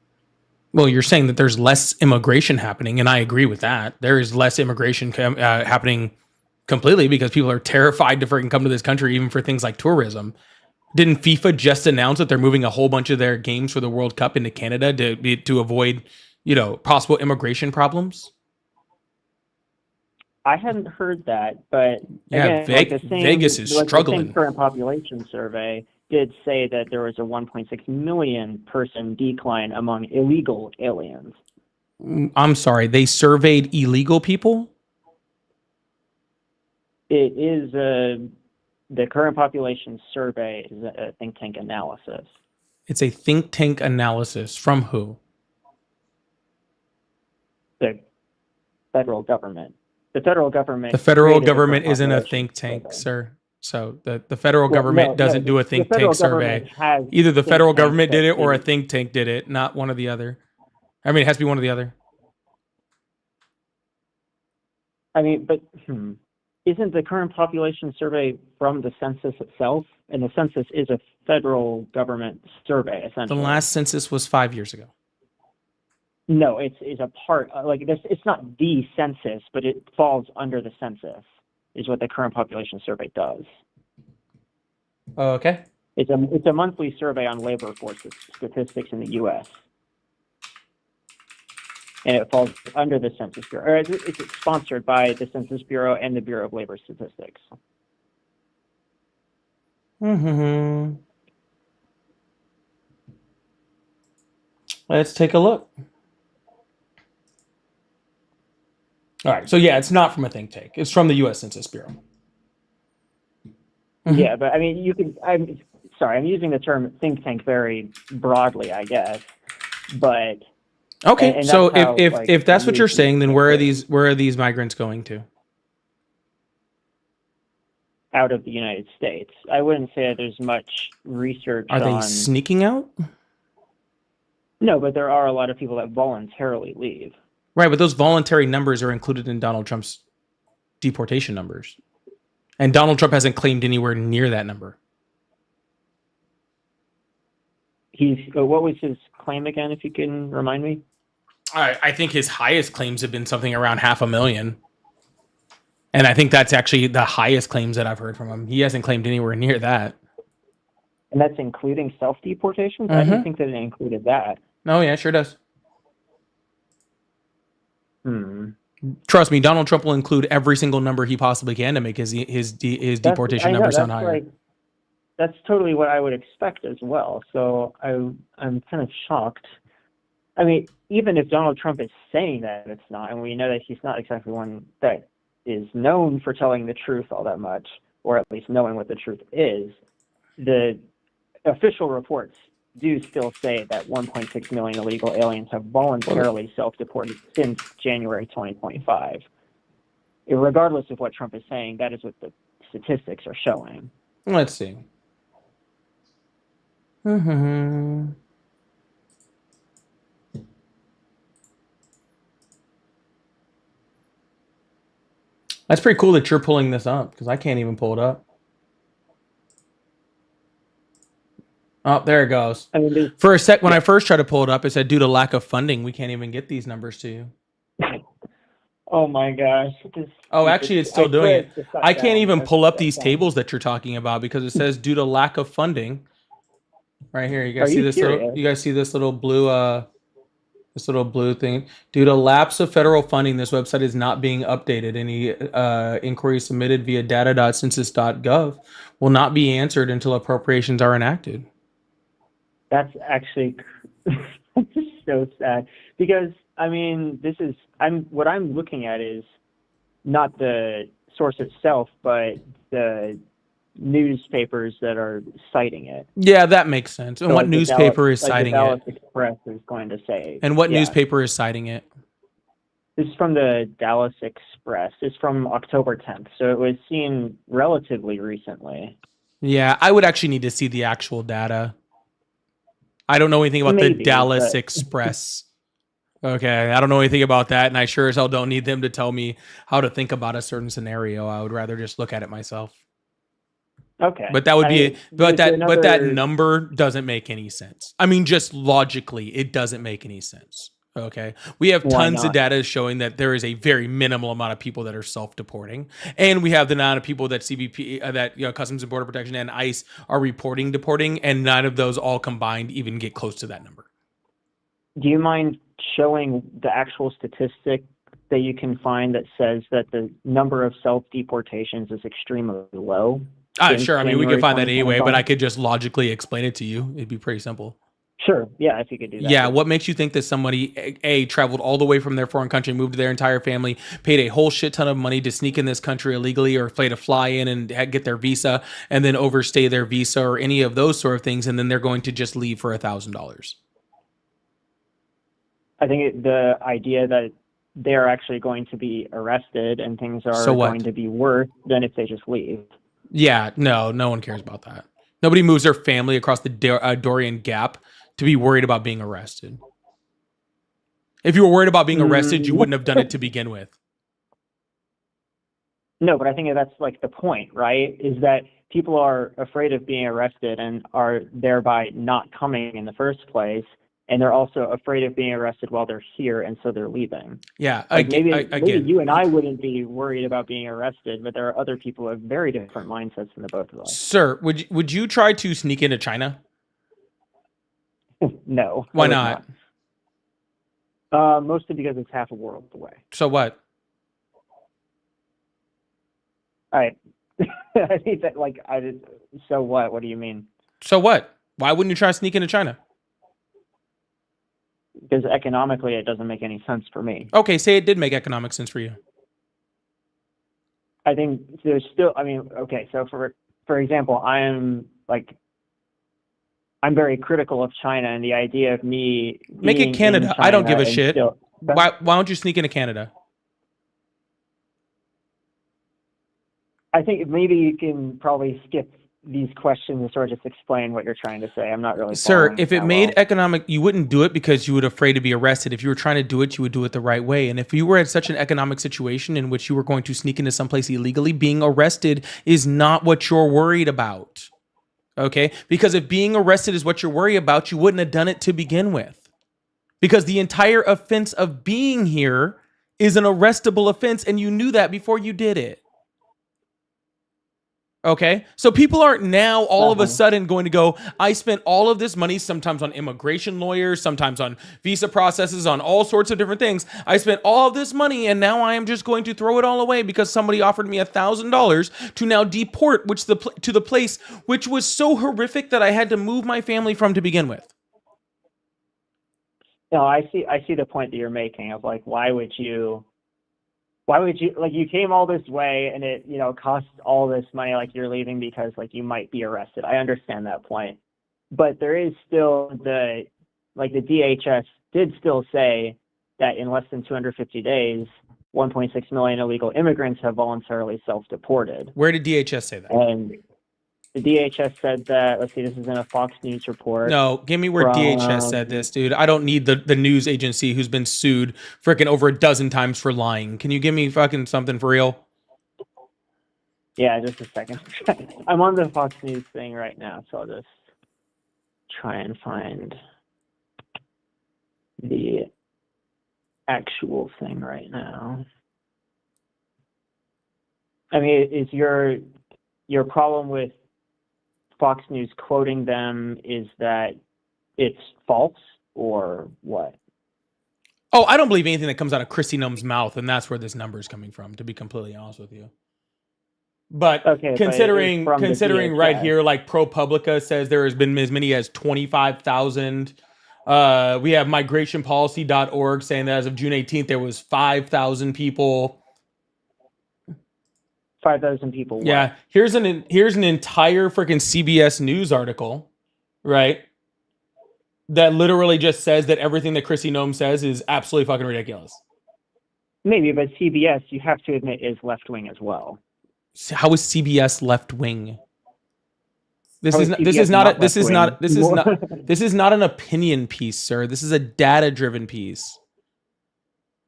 Well, you're saying that there's less immigration happening, and I agree with that. There is less immigration happening completely because people are terrified to freaking come to this country, even for things like tourism. Didn't FIFA just announce that they're moving a whole bunch of their games for the World Cup into Canada to avoid, possible immigration problems? I hadn't heard that, but Yeah, again, Vegas is like the same struggling. current population survey did say that there was a 1.6 million person decline among illegal aliens. I'm sorry, they surveyed illegal people? It is the current population survey is a think tank analysis. It's a think tank analysis from who? The federal government. The federal government. The federal created the current government isn't a population think tank, survey. sir. So the federal Well, no, government doesn't do a the think tank federal survey. government has Either the think federal tanks government did that it or a do. think tank did it, not one or the other. I mean, it has to be one or the other. I mean, but isn't the current population survey from the census itself? And the census is a federal government survey, The essentially. last census was 5 years ago. No, it's a part like this. It's not the census, but it falls under the census. Is what the current population survey does. Okay. It's a monthly survey on labor force statistics in the U.S. and it falls under the Census Bureau. Or it's sponsored by the Census Bureau and the Bureau of Labor Statistics. Mm-hmm. Let's take a look. All right. So yeah, it's not from a think tank. It's from the U.S. Census Bureau. Mm-hmm. Yeah, but I mean, you can. I'm sorry, I'm using the term think tank very broadly, I guess. But okay, and so how, if that's what you're saying, then where are these migrants going to? Out of the United States, I wouldn't say that there's much research. Are they sneaking out? No, but there are a lot of people that voluntarily leave. Right, but those voluntary numbers are included in Donald Trump's deportation numbers. And Donald Trump hasn't claimed anywhere near that number. What was his claim again, if you can remind me? I think his highest claims have been something around 500,000. And I think that's actually the highest claims that I've heard from him. He hasn't claimed anywhere near that. And that's including self-deportations? I didn't think that it included that. No, yeah, sure does. Hmm. Trust me, Donald Trump will include every single number he possibly can to make his deportation number sound higher. Like, that's totally what I would expect as well. So I'm kind of shocked. I mean, even if Donald Trump is saying that it's not, and we know that he's not exactly one that is known for telling the truth all that much, or at least knowing what the truth is, the official reports do still say that 1.6 million illegal aliens have voluntarily self-deported since January 2025. Regardless of what Trump is saying, that is what the statistics are showing. Let's see. That's pretty cool that you're pulling this up, because I can't even pull it up. Oh, there it goes. I mean, for a sec, when I first tried to pull it up, it said due to lack of funding, we can't even get these numbers to you. Oh my gosh. Oh, actually, it's still doing it. I can't even pull up these tables that you're talking about because it says due to lack of funding. Right here, you guys see this little. You guys see this little blue. This little blue thing. Due to lapse of federal funding, this website is not being updated. Any inquiries submitted via data.census.gov will not be answered until appropriations are enacted. That's actually so sad, because I mean, what I'm looking at is not the source itself, but the newspapers that are citing it. Yeah, that makes sense. And so what newspaper is citing it? The Dallas Express is going to say. And what newspaper is citing it? This is from the Dallas Express. It's from October 10th, so it was seen relatively recently. Yeah, I would actually need to see the actual data. I don't know anything about the Dallas Express. Okay, I don't know anything about that, and I sure as hell don't need them to tell me how to think about a certain scenario. I would rather just look at it myself. Okay. But that would but that number doesn't make any sense. I mean, just logically, it doesn't make any sense. Okay. We have tons of data showing that there is a very minimal amount of people that are self-deporting. And we have the amount of people that CBP, Customs and Border Protection and ICE are reporting deporting, and none of those all combined even get close to that number. Do you mind showing the actual statistic that you can find that says that the number of self-deportations is extremely low? Sure. I mean, we can find that anyway, but I could just logically explain it to you. It'd be pretty simple. Sure. Yeah, if you could do that. Yeah. What makes you think that somebody, traveled all the way from their foreign country, moved their entire family, paid a whole shit ton of money to sneak in this country illegally, or to fly in and get their visa and then overstay their visa or any of those sort of things, and then they're going to just leave for $1,000? I think the idea that they're actually going to be arrested and things are going to be worse than if they just leave. Yeah, no one cares about that. Nobody moves their family across the Darien Gap to be worried about being arrested. If you were worried about being arrested, you wouldn't have done it to begin with. No, but I think that's like the point, right? Is that people are afraid of being arrested and are thereby not coming in the first place. And they're also afraid of being arrested while they're here, and so they're leaving. Yeah, maybe you and I wouldn't be worried about being arrested, but there are other people who have very different mindsets than the both of us. Sir, would you try to sneak into China? No. Why not? Mostly because it's half a world away. So what? I think that so what? What do you mean? So what? Why wouldn't you try to sneak into China? Because economically, it doesn't make any sense for me. Okay, say it did make economic sense for you. I think there's still, okay, so for example, I'm very critical of China and the idea of me make it Canada. I don't give a shit. Why don't you sneak into Canada? I think maybe you can probably skip these questions and sort of just explain what you're trying to say. I'm not really. Sir, if it made economic, you wouldn't do it because you would afraid to be arrested. If you were trying to do it, you would do it the right way. And if you were at such an economic situation in which you were going to sneak into someplace illegally, being arrested is not what you're worried about. Okay? Because if being arrested is what you're worried about, you wouldn't have done it to begin with. Because the entire offense of being here is an arrestable offense, and you knew that before you did it. Okay. So people aren't now all of a Uh-huh. sudden going to go, I spent all of this money, sometimes on immigration lawyers, sometimes on visa processes, on all sorts of different things. I spent all of this money and now I am just going to throw it all away because somebody offered me $1,000 to now deport to the place which was so horrific that I had to move my family from to begin with. No, I see the point that you're making of like, why would you like, you came all this way and it, costs all this money, like you're leaving because like you might be arrested. I understand that point. But there is still the DHS did still say that in less than 250 days, 1.6 million illegal immigrants have voluntarily self-deported. Where did DHS say that? And the DHS said that, let's see, this is in a Fox News report. No, give me where DHS said this, dude. I don't need the news agency who's been sued freaking over a dozen times for lying. Can you give me fucking something for real? Yeah, just a second. I'm on the Fox News thing right now, so I'll just try and find the actual thing right now. I mean, is your problem with Fox News quoting them is that it's false or what? Oh, I don't believe anything that comes out of Kristi Noem's mouth, and that's where this number is coming from, to be completely honest with you. But okay, considering but right here, like ProPublica says there has been as many as 25,000. We have migrationpolicy.org saying that as of June 18th, there was 5,000 people. 5,000 people. What? Yeah, here's an entire freaking CBS News article, right? That literally just says that everything that Kristi Noem says is absolutely fucking ridiculous. Maybe, but CBS, you have to admit, is left wing as well. How is CBS left wing? This is not an opinion piece, sir. This is a data driven piece.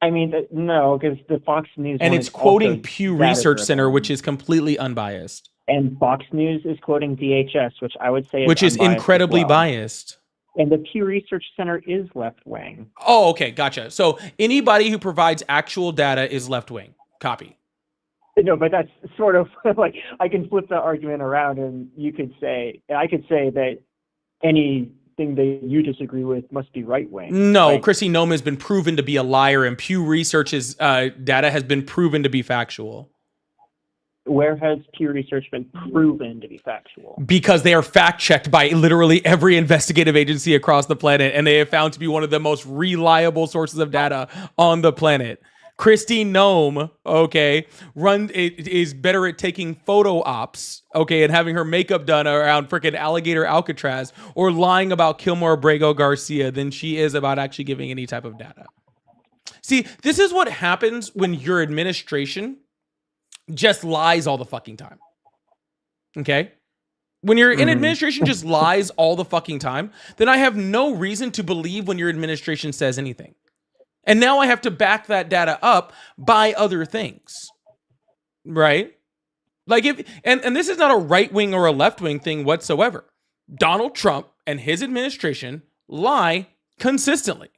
I mean, no, because the Fox News and it's quoting Pew Research Center, which is completely unbiased. And Fox News is quoting DHS, which I would say is incredibly biased. And the Pew Research Center is left wing. Oh, okay, gotcha. So anybody who provides actual data is left wing. Copy. No, but that's sort of like, I can flip the argument around, and I could say that anything that you disagree with must be right wing. No, Kristi Noem has been proven to be a liar, and Pew Research's data has been proven to be factual. Where has Pew Research been proven to be factual? Because they are fact-checked by literally every investigative agency across the planet, and they have found to be one of the most reliable sources of data on the planet. Kristi Noem, okay, is better at taking photo ops, okay, and having her makeup done around freaking Alligator Alcatraz or lying about Kilmore Abrego Garcia than she is about actually giving any type of data. See, this is what happens when your administration just lies all the fucking time. Okay? When your administration just lies all the fucking time, then I have no reason to believe when your administration says anything. And now I have to back that data up by other things. Right? Like and this is not a right wing or a left wing thing whatsoever. Donald Trump and his administration lie consistently.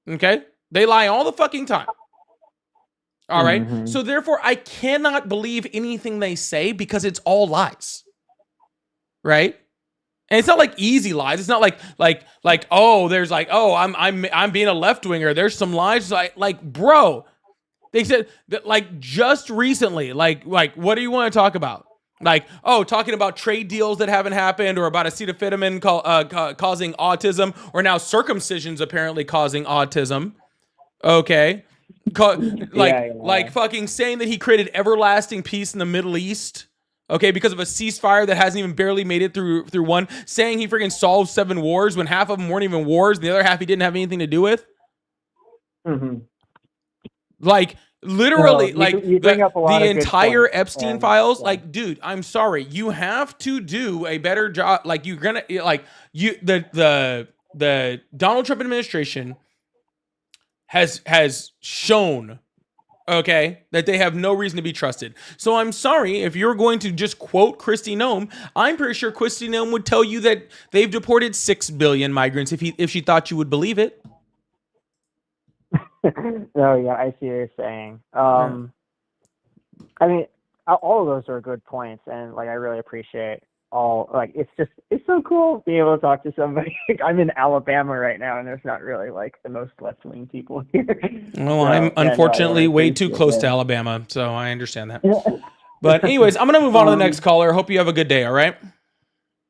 Okay? They lie all the fucking time. All right. Mm-hmm. So therefore, I cannot believe anything they say because it's all lies. Right. And it's not like easy lies. It's not like oh, there's like, oh, I'm being a left winger. There's some lies like bro. They said that like just recently, like what do you want to talk about? Like, oh, talking about trade deals that haven't happened, or about acetaminophen causing autism, or now circumcisions apparently causing autism. Okay. Like fucking saying that he created everlasting peace in the Middle East, okay, because of a ceasefire that hasn't even barely made it through one. Saying he freaking solved 7 wars when half of them weren't even wars, and the other half he didn't have anything to do with. Mm-hmm. Like literally, you bring up a lot the of entire Epstein files. Yeah. Like, dude, I'm sorry, you have to do a better job. Like, you're gonna the Donald Trump administration has shown, okay, that they have no reason to be trusted. So I'm sorry if you're going to just quote Kristi Noem. I'm pretty sure Kristi Noem would tell you that they've deported 6 billion migrants if she thought you would believe it. Oh yeah, I see what you're saying. I mean, all of those are good points, and like I really appreciate all. Like it's so cool being able to talk to somebody. I'm in Alabama right now, and there's not really like the most left wing people here. Well, So, I'm yeah, no, I unfortunately really way too appreciate close to that. Alabama, so I understand that. But anyways, I'm gonna move on to the next caller. Hope you have a good day. All right.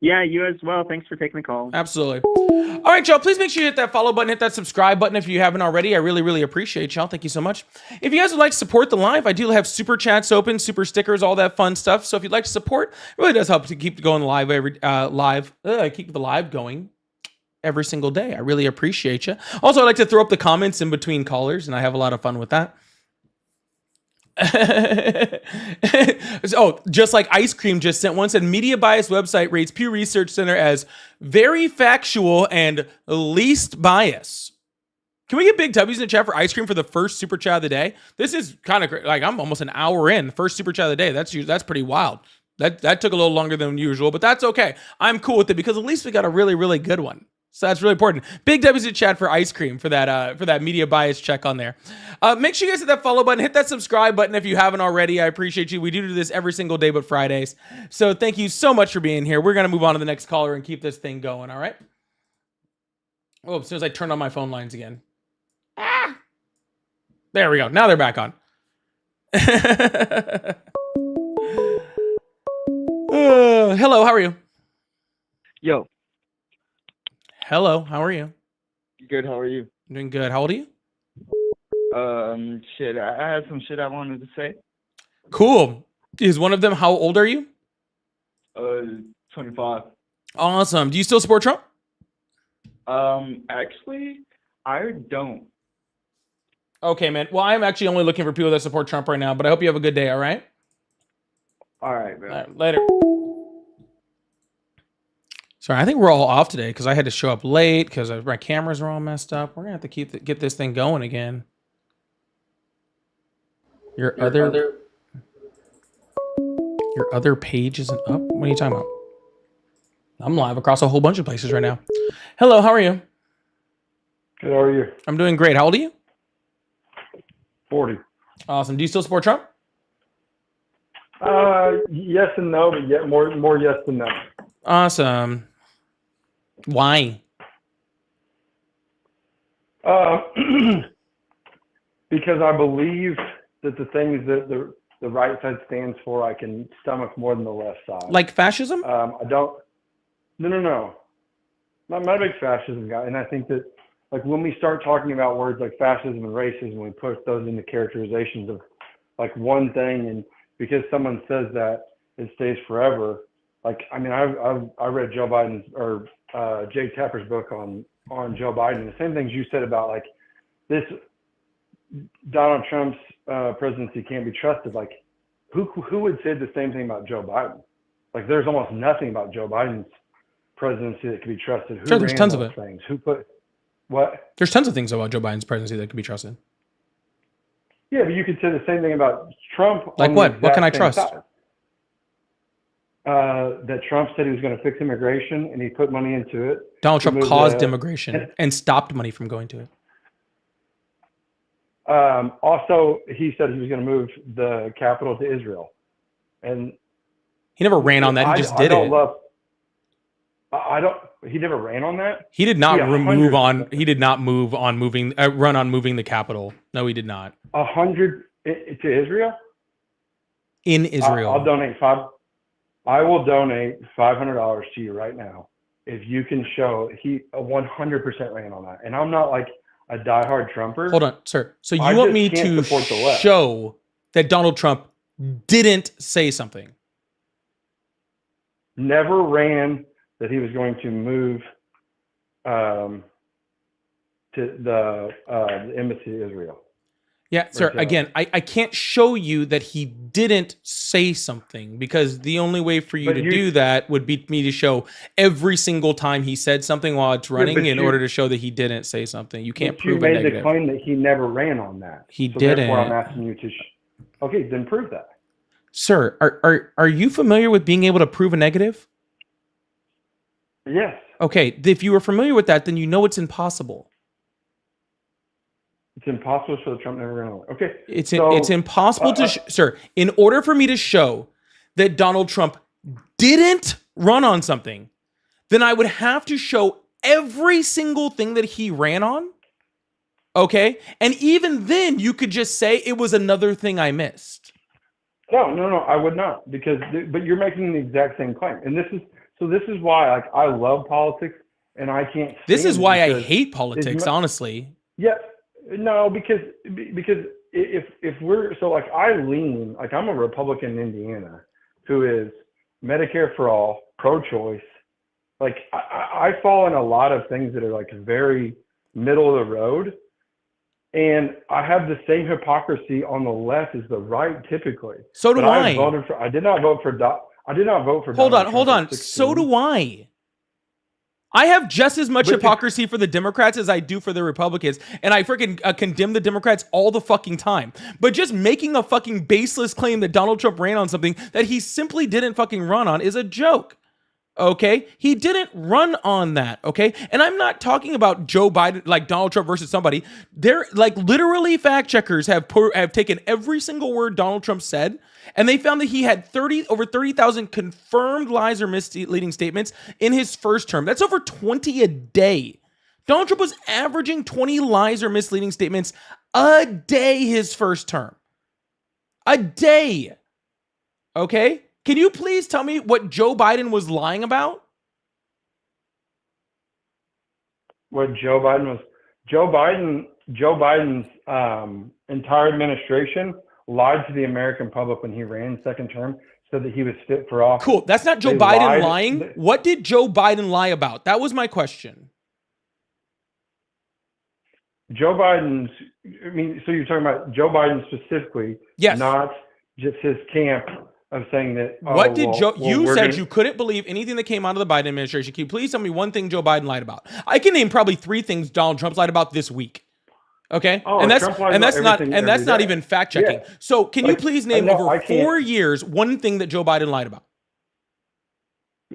Yeah, you as well. Thanks for taking the call. Absolutely. All right, y'all. Please make sure you hit that follow button, hit that subscribe button if you haven't already. I really, really appreciate y'all. Thank you so much. If you guys would like to support the live, I do have super chats open, super stickers, all that fun stuff. So if you'd like to support, it really does help to keep going live keep the live going every single day. I really appreciate you. Also, I like to throw up the comments in between callers, and I have a lot of fun with that. Oh, just like Ice Cream just sent one, said Media Bias website rates Pew Research Center as very factual and least bias. Can we get big W's in the chat for Ice Cream for the first super chat of the day? This is kind of like I'm almost an hour in. First super chat of the day. That's pretty wild. That took a little longer than usual, but that's okay. I'm cool with it because at least we got a really, really good one. So that's really important. Big W's in chat for Ice Cream for that media bias check on there. Make sure you guys hit that follow button, hit that subscribe button if you haven't already. I appreciate you. We do this every single day but Fridays. So thank you so much for being here. We're gonna move on to the next caller and keep this thing going. All right. Oh, as soon as I turn on my phone lines again. There we go. Now they're back on. Hello, how are you? Yo, Hello, how are you? good. How are you? I'm doing good. How old are you? Shit. I had some shit I wanted to say. Cool. Is one of them, how old are you? 25. Awesome. Do you still support Trump? Actually, I don't. Okay, man. Well, I'm actually only looking for people that support Trump right now, but I hope you have a good day, all right? All right, man. All right, later. Sorry, I think we're all off today because I had to show up late because my cameras are all messed up. We're going to have to get this thing going again. Your other page isn't up? What are you talking about? I'm live across a whole bunch of places right now. Hello, how are you? Good, how are you? I'm doing great. How old are you? 40. Awesome. Do you still support Trump? Yes and no, but yet more yes than no. Awesome. Why? Because I believe that the things that the right side stands for, I can stomach more than the left side. Like fascism? I don't. No. Not a big fascism guy, and I think that like when we start talking about words like fascism and racism, we put those into characterizations of like one thing, and because someone says that, it stays forever. Like I mean, I read Joe Biden's or Jay Tapper's book on Joe Biden. The same things you said about like this Donald Trump's presidency can't be trusted. Like who would say the same thing about Joe Biden? Like there's almost nothing about Joe Biden's presidency that can be trusted. Who Sure, there's ran tons of those it. things? Who put what? There's tons of things about Joe Biden's presidency that can be trusted. Yeah, but you could say the same thing about Trump. Like on what? the What can I exact trust? same side. That Trump said he was going to fix immigration, and he put money into it. Donald Trump moved, caused immigration and stopped money from going to it. Also, he said he was going to move the capital to Israel, and He never ran on that. He just did it. He never ran on that. He did not Yeah, move on. 100%. He did not move on moving. Run on moving the capital. No, he did not. 100 to Israel. In Israel. I'll donate five. I will donate $500 to you right now if you can show he 100% ran on that. And I'm not like a diehard Trumper. Hold on, sir. So you I want just me can't to support the left. show that Donald Trump didn't say something? Never ran that he was going to move to the embassy to Israel. Yeah, sir. Israel. Again, I can't show you that he didn't say something because the only way for you But to you- do that would be me to show every single time he said something while it's running but in you- order to show that he didn't say something. You can't But you prove a made the negative. claim that he never ran on that. He so Therefore, didn't. I'm asking you to. Okay, then prove that. Sir, are you familiar with being able to prove a negative? Yes. Okay, if you were familiar with that, then you know it's impossible. It's impossible to show that Trump never ran away. Okay. It's so, it's impossible sir, in order for me to show that Donald Trump didn't run on something, then I would have to show every single thing that he ran on. Okay? And even then you could just say it was another thing I missed. No, I would not, but you're making the exact same claim. And this is why, like, I love politics and I can't. This is why I hate it's politics, honestly. Yeah, no, because if we're, so like, I lean, like, I'm a Republican in Indiana who is Medicare for all, pro-choice. Like, I fall in a lot of things that are like very middle of the road. And I have the same hypocrisy on the left as the right, typically. So do but I. I did not vote for. I did not vote for. Hold Donald on. Trump So do I. I have just as much But hypocrisy for the Democrats as I do for the Republicans, and I freaking condemn the Democrats all the fucking time. But just making a fucking baseless claim that Donald Trump ran on something that he simply didn't fucking run on is a joke. Okay, he didn't run on that. Okay, and I'm not talking about Joe Biden, like Donald Trump versus somebody. They're like, literally, fact checkers have taken every single word Donald Trump said, and they found that he had over 30,000 confirmed lies or misleading statements in his first term. That's over 20 a day. Donald Trump was averaging 20 lies or misleading statements a day his first term. A day. Okay? Can you please tell me what Joe Biden was lying about? What Joe Biden's entire administration lied to the American public when he ran second term, said that he was fit for office. Cool. That's not Joe They Biden lied. lying. What did Joe Biden lie about? That was my question. Joe Biden's, I mean, so you're talking about Joe Biden specifically, Yes. not just his camp of saying that. What did Joe? You we're said gonna- you couldn't believe anything that came out of the Biden administration. Can you please tell me one thing Joe Biden lied about? I can name probably 3 things Donald Trump's lied about this week. Okay, Oh, and that's Trump lies and that's about not everything and that's every not day. even fact checking. Yeah. So can you Like, please name no, over I can't. 4 years one thing that Joe Biden lied about?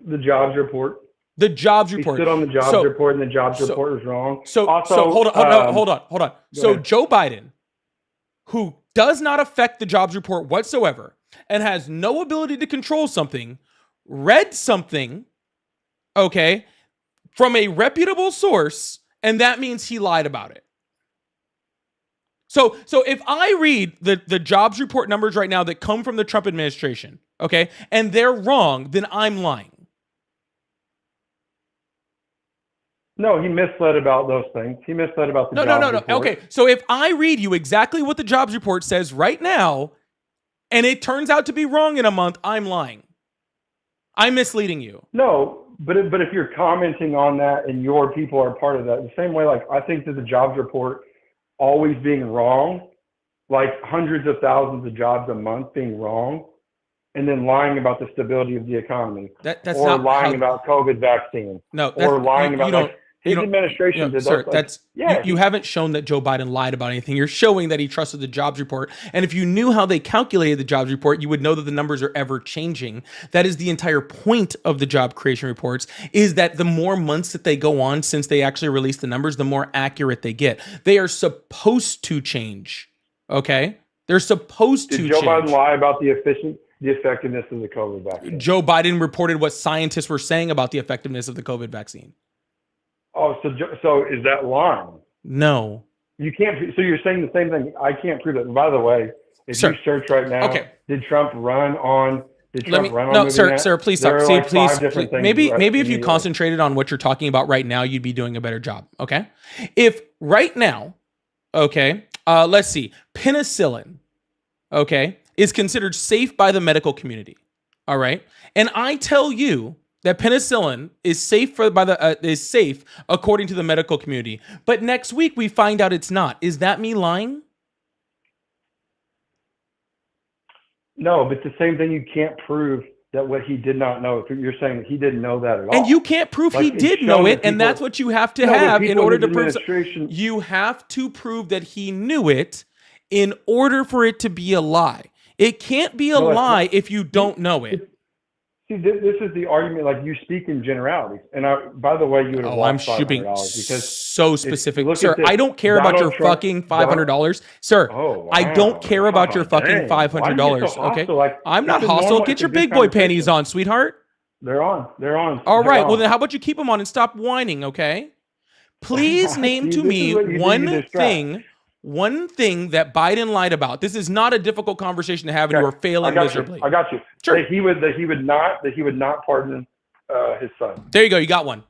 The jobs report. The jobs He report. stood on the jobs So- report, and the jobs so- report was wrong. So Also, hold on. go So ahead. Joe Biden, who does not affect the jobs report whatsoever and has no ability to control something, read something, okay, from a reputable source, and that means he lied about it. So if I read the jobs report numbers right now that come from the Trump administration, okay, and they're wrong, then I'm lying. No, he misled about those things. He misled about the No. jobs report. Okay, so if I read you exactly what the jobs report says right now, and it turns out to be wrong in a month, I'm lying. I'm misleading you. No, but if you're commenting on that and your people are part of that, the same way, like, I think that the jobs report always being wrong, like hundreds of thousands of jobs a month being wrong, and then lying about the stability of the economy, That's or not lying how, about COVID vaccine, no, or lying you about, don't. like, his don't- administration No, did sir, those. Like, that's yeah, you haven't shown that Joe Biden lied about anything. You're showing that he trusted the jobs report. And if you knew how they calculated the jobs report, you would know that the numbers are ever changing. That is the entire point of the job creation reports, is that the more months that they go on since they actually release the numbers, the more accurate they get. They are supposed to change. Okay? They're supposed to did Joe change. Biden lie about the effectiveness of the COVID vaccine? Joe Biden reported what scientists were saying about the effectiveness of the COVID vaccine. Oh, so is that lying? No. You can't. So you're saying the same thing. I can't prove it. And by the way, if Sir. you search right now, Okay. did Trump run on? Did Let Trump me run on? no, moving sir, that? sir. Please There stop. are See, like please, 5 different things maybe right if you immediately. concentrated on what you're talking about right now, you'd be doing a better job. Okay, if right now, okay, let's see, penicillin, okay, is considered safe by the medical community. All right, and I tell you that penicillin is safe is safe according to the medical community, but next week we find out it's not. Is that me lying? No, but the same thing. You can't prove that what he did not know. You're saying that he didn't know that at all. And you can't prove Like, he it's did shown know that it, and people- that's what you have to No, but have in people order in to his prove. administration- You have to prove that he knew it in order for it to be a lie. It can't be a No, it's lie not. if you don't know it. See, this is the argument. Like, you speak in generalities, and by the way, you would have Oh, I'm lost shooting $500 because so specific, look sir. at this. I don't care about your Donald Trump- fucking $500, sir. Oh, wow. I don't care about your fucking Dang. Why do you get $500. so Okay, hostile? Like, I'm not this is hostile. normal. Get It's your a good big boy panties conversation. on, sweetheart. They're on. They're on. All They're right. on. Well, then how about you keep them on and stop whining? Okay. Please name See, to this me is what you do, one you distract. thing that Biden lied about. This is not a difficult conversation to have, and you are failing I got miserably. You. I got you. Sure. That he would not pardon his son. There you go. You got one.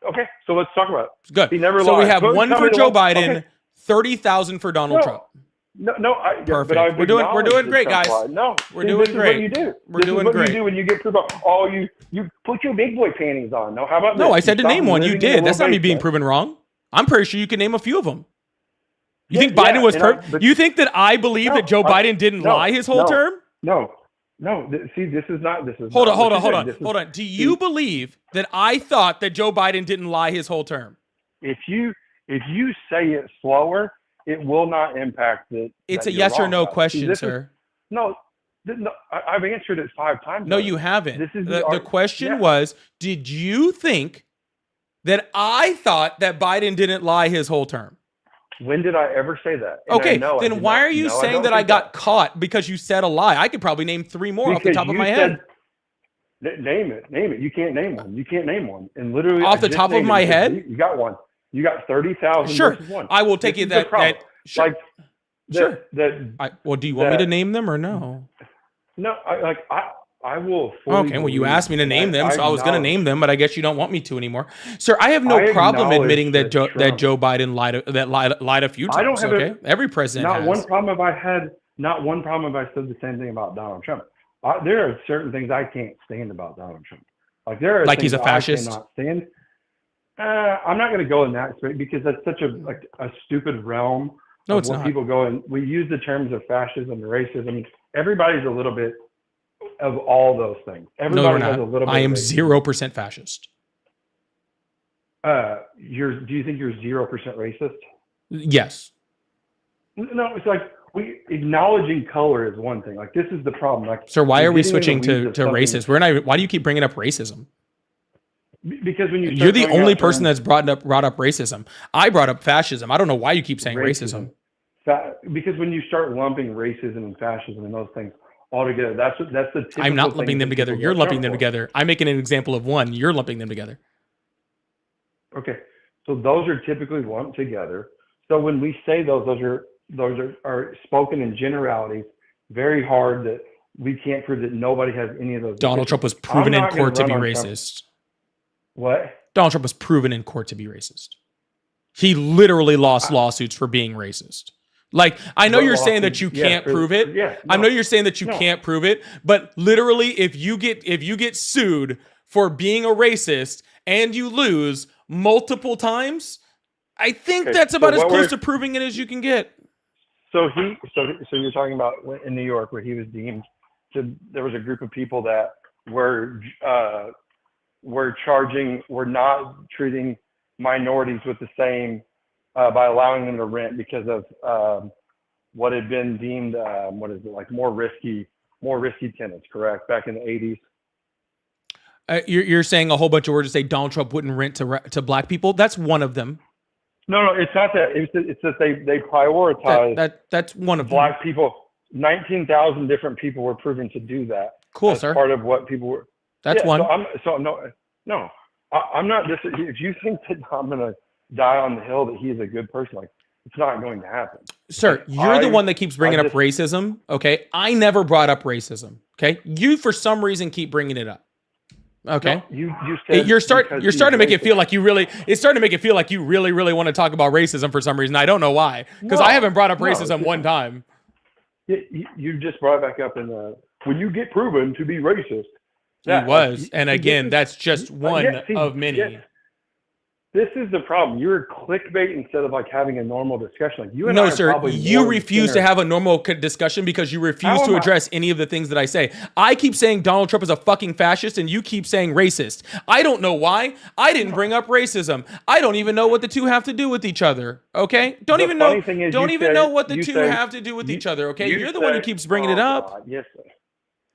Okay, so let's talk about it. Good. He never So lied. we have Tell one me for the Joe one- Biden, okay. 30,000 for Donald No. Trump. No, Perfect. But I've We're doing acknowledged great, that Trump guys. lied. No, We're see, doing this is great. What you do. We're This doing is what great. You do when you get proved wrong. Oh, you put your big boy panties on. No, how about No, this? I said to Stop name one. You living in a did. That's not little me being basement. proven wrong. I'm pretty sure you can name a few of them. You Yeah, think Biden was and perfect? You think that I believe No, that Joe Biden didn't no, lie his whole no. term? No. See, this is not. Hold not on. what you're saying. This is- Do you believe that I thought that Joe Biden didn't lie his whole term? If you say it slower, it will not impact it. It's a yes or no question, sir. No, I've answered it 5 times. No, already. you haven't. This is The question yeah. was, did you think that I thought that Biden didn't lie his whole term? When did I ever say that? And Okay, I then why are you saying that I got caught because you said a lie? I could probably name 3 more off the top of my head. Name it. You can't name one. And literally, Off I the just top of named my it. head? You got one. You got 30,000 Sure, versus one. I will take This it is the that problem. sure. Like, Sure. Well, do you want me to that- name them or no? No, I will. Fully Okay, well, you believe asked me to name them, so I was going to acknowledge- name them, but I guess you don't want me to anymore, sir. I have no I problem acknowledge admitting that that Joe Biden lied a few times. I don't have a- okay, every president Not has. one problem have I had. Not one problem have I said the same thing about Donald Trump. There are certain things I can't stand about Donald Trump. Like, there are Like things he's a that fascist? I cannot stand. I'm not going to go in that space because that's such a stupid realm. No, of it's where not. People go and we use the terms of fascism and racism. Everybody's a little bit of all those things. No, Everybody we're has a not. little bit. I am of 0% fascist. Do you think you're 0% racist? Yes. No, it's like acknowledging color is one thing. Like, this is the problem. Like, Sir, why you're are we getting in switching the to weeds of something- racist? We're not. Why do you keep bringing up racism? Because when You're the start only throwing out person terms- that's brought up racism. I brought up fascism. I don't know why you keep saying racism. Because when you start lumping racism and fascism and those things all together, that's the. I'm not typical lumping thing them that together. people You're get lumping in them trouble for. together. I'm making an example of one. You're lumping them together. Okay, so those are typically lumped together. So when we say those are spoken in generalities. Very hard that we can't prove that nobody has any of those. Donald Trump was proven I'm in not gonna court to run be on Trump. racist. What? Donald Trump was proven in court to be racist. He literally lost lawsuits for being racist. Like, I know What you're saying that lawsuits? you can't prove it. Yeah, I no. know you're saying that you No. can't prove it, but literally, if you get sued for being a racist and you lose multiple times, I think Okay, that's so about as what close we're- to proving it as you can get. So you're talking about in New York where he was deemed to. There was a group of people that were not treating minorities with the same by allowing them to rent because of what had been deemed like more risky tenants. Correct, back in the 80s. You're saying a whole bunch of words to say Donald Trump wouldn't rent to black people. That's one of them. No, it's not that. It's that they prioritize That's one of them. black people. 19,000 different people were proven to do that. Cool, as sir. part of what people were. That's Yeah, one. I'm not. If you think that I'm gonna die on the hill that he is a good person, like, it's not going to happen. Sir, you're the one that keeps bringing up racism. Okay, I never brought up racism. Okay, you for some reason keep bringing it up. Okay, No, you said you're starting because to he's make it racist. feel like you really. It's starting to make it feel like you really, really want to talk about racism for some reason. I don't know why, because No, I haven't brought up no, racism it's- one time. You just brought it back up in when you get proven to be racist. He was, and again, that's just one yeah, see, of many. yes. This is the problem. You're clickbait instead of like having a normal discussion. Like, you and I No, are sir, probably you more refuse to thinner. have a normal discussion because you refuse How to am I- address any of the things that I say. I keep saying Donald Trump is a fucking fascist and you keep saying racist. I don't know why. I didn't bring up racism. I don't even know what the two have to do with each other. Okay? Don't The even know. funny thing is Don't you even said- know what the you two said- have to do with you- each other. Okay? you You're the one who said- keeps bringing oh, it up. God, yes, sir.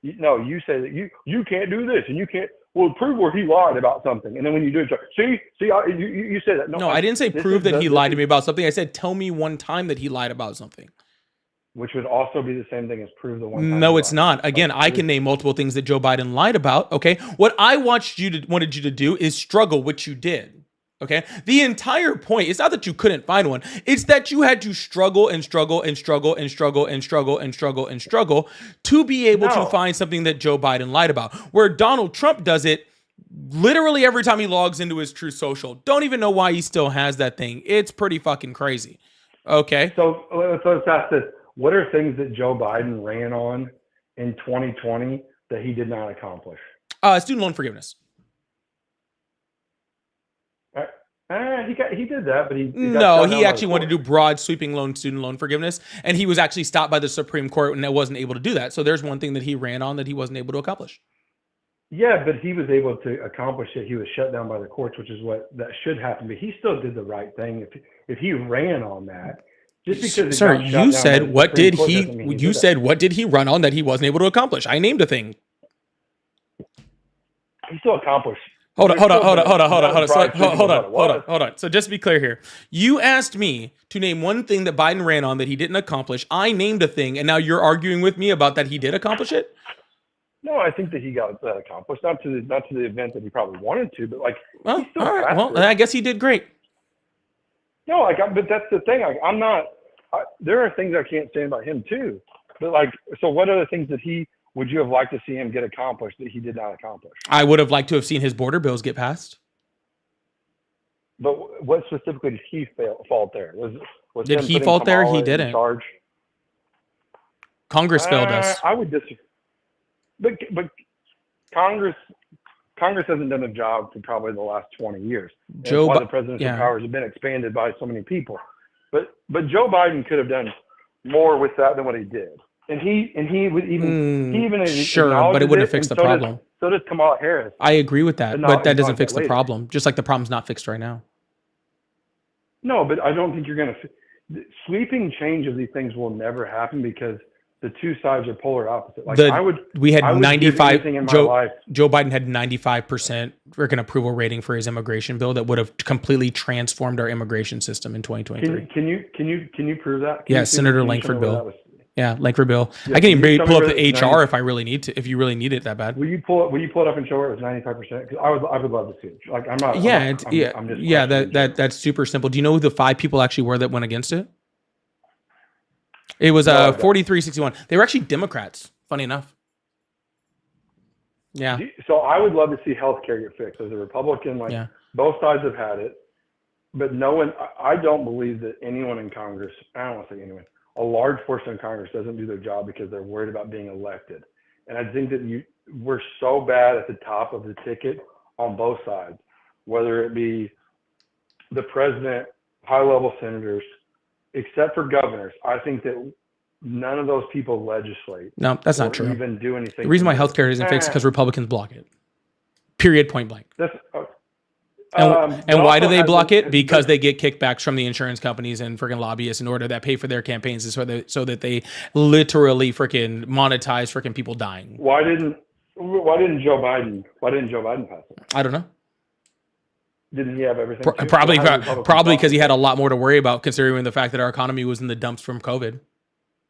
No, you say that you can't do this and you can't. Well, prove where he lied about something, and then when you do it, you say that. No, I didn't say prove that he lied to me about something. I said tell me one time that he lied about something. Which would also be the same thing as prove the one time. No, it's not. Again, I can name multiple things that Joe Biden lied about. Okay, what I wanted you to do is struggle, which you did. Okay, the entire point is not that you couldn't find one; it's that you had to struggle and struggle and struggle and struggle and struggle and struggle and struggle to be able to find something that Joe Biden lied about. Where Donald Trump does it literally every time he logs into his Truth Social. Don't even know why he still has that thing. It's pretty fucking crazy. Okay. So let's ask this. What are things that Joe Biden ran on in 2020 that he did not accomplish? Student loan forgiveness. He did that, but he actually wanted to do broad sweeping student loan forgiveness, and he was actually stopped by the Supreme Court and wasn't able to do that. So there's one thing that he ran on that he wasn't able to accomplish. Yeah, but he was able to accomplish it. He was shut down by the courts, which is what that should happen. But he still did the right thing. If he ran on that. Just because Sir, you said what did he? You said what did he run on that he wasn't able to accomplish? I named a thing. He still accomplished. Hold on. So just to be clear here, you asked me to name one thing that Biden ran on that he didn't accomplish. I named a thing, and now you're arguing with me about that he did accomplish it. No, I think that he got that accomplished. Not to the event that he probably wanted to, but like. Well, all right. Well, I guess he did great. No, but that's the thing. I'm not. There are things I can't say about him too. But so what are the things that would you have liked to see him get accomplished that he did not accomplish? I would have liked to have seen his border bills get passed. But what specifically did he fault there? Did he fault there? He didn't. Congress failed us. I would disagree. But Congress hasn't done a job for probably the last 20 years. The presidential powers have been expanded by so many people. But Joe Biden could have done more with that than what he did. And he would even sure, but it wouldn't have fixed the problem. So does Kamala Harris. I agree with that, but that doesn't fix the problem. Just like the problem's not fixed right now. No, but I don't think you're going to sweeping change of these things will never happen because the two sides are polar opposite. We had 95. Joe Biden had 95% freaking approval rating for his immigration bill that would have completely transformed our immigration system in 2023. Can you prove that? Senator Langford bill. Yeah, Langford bill. Yeah, I can even pull up the HR if I really need to. If you really need it that bad. Will you pull it up and show where it was 95%? Because I would love to see it. Like I'm not. That's super simple. Do you know who the 5 people actually were that went against it? It was 43-61. They were actually Democrats. Funny enough. Yeah. So I would love to see healthcare get fixed. As a Republican, both sides have had it, but no one. I don't believe that anyone in Congress. I don't want to say anyone. A large portion of Congress doesn't do their job because they're worried about being elected. And I think that we're so bad at the top of the ticket on both sides, whether it be the president, high-level senators, except for governors. I think that none of those people legislate. No, that's not true. Even do anything. The reason why healthcare isn't fixed is because Republicans block it. Period. Point blank. And why do they block it? Because they get kickbacks from the insurance companies and freaking lobbyists in order that pay for their campaigns, so that they literally freaking monetize freaking people dying. Why didn't Joe Biden pass it? I don't know. Didn't he have everything? Probably because he had a lot more to worry about, considering the fact that our economy was in the dumps from COVID.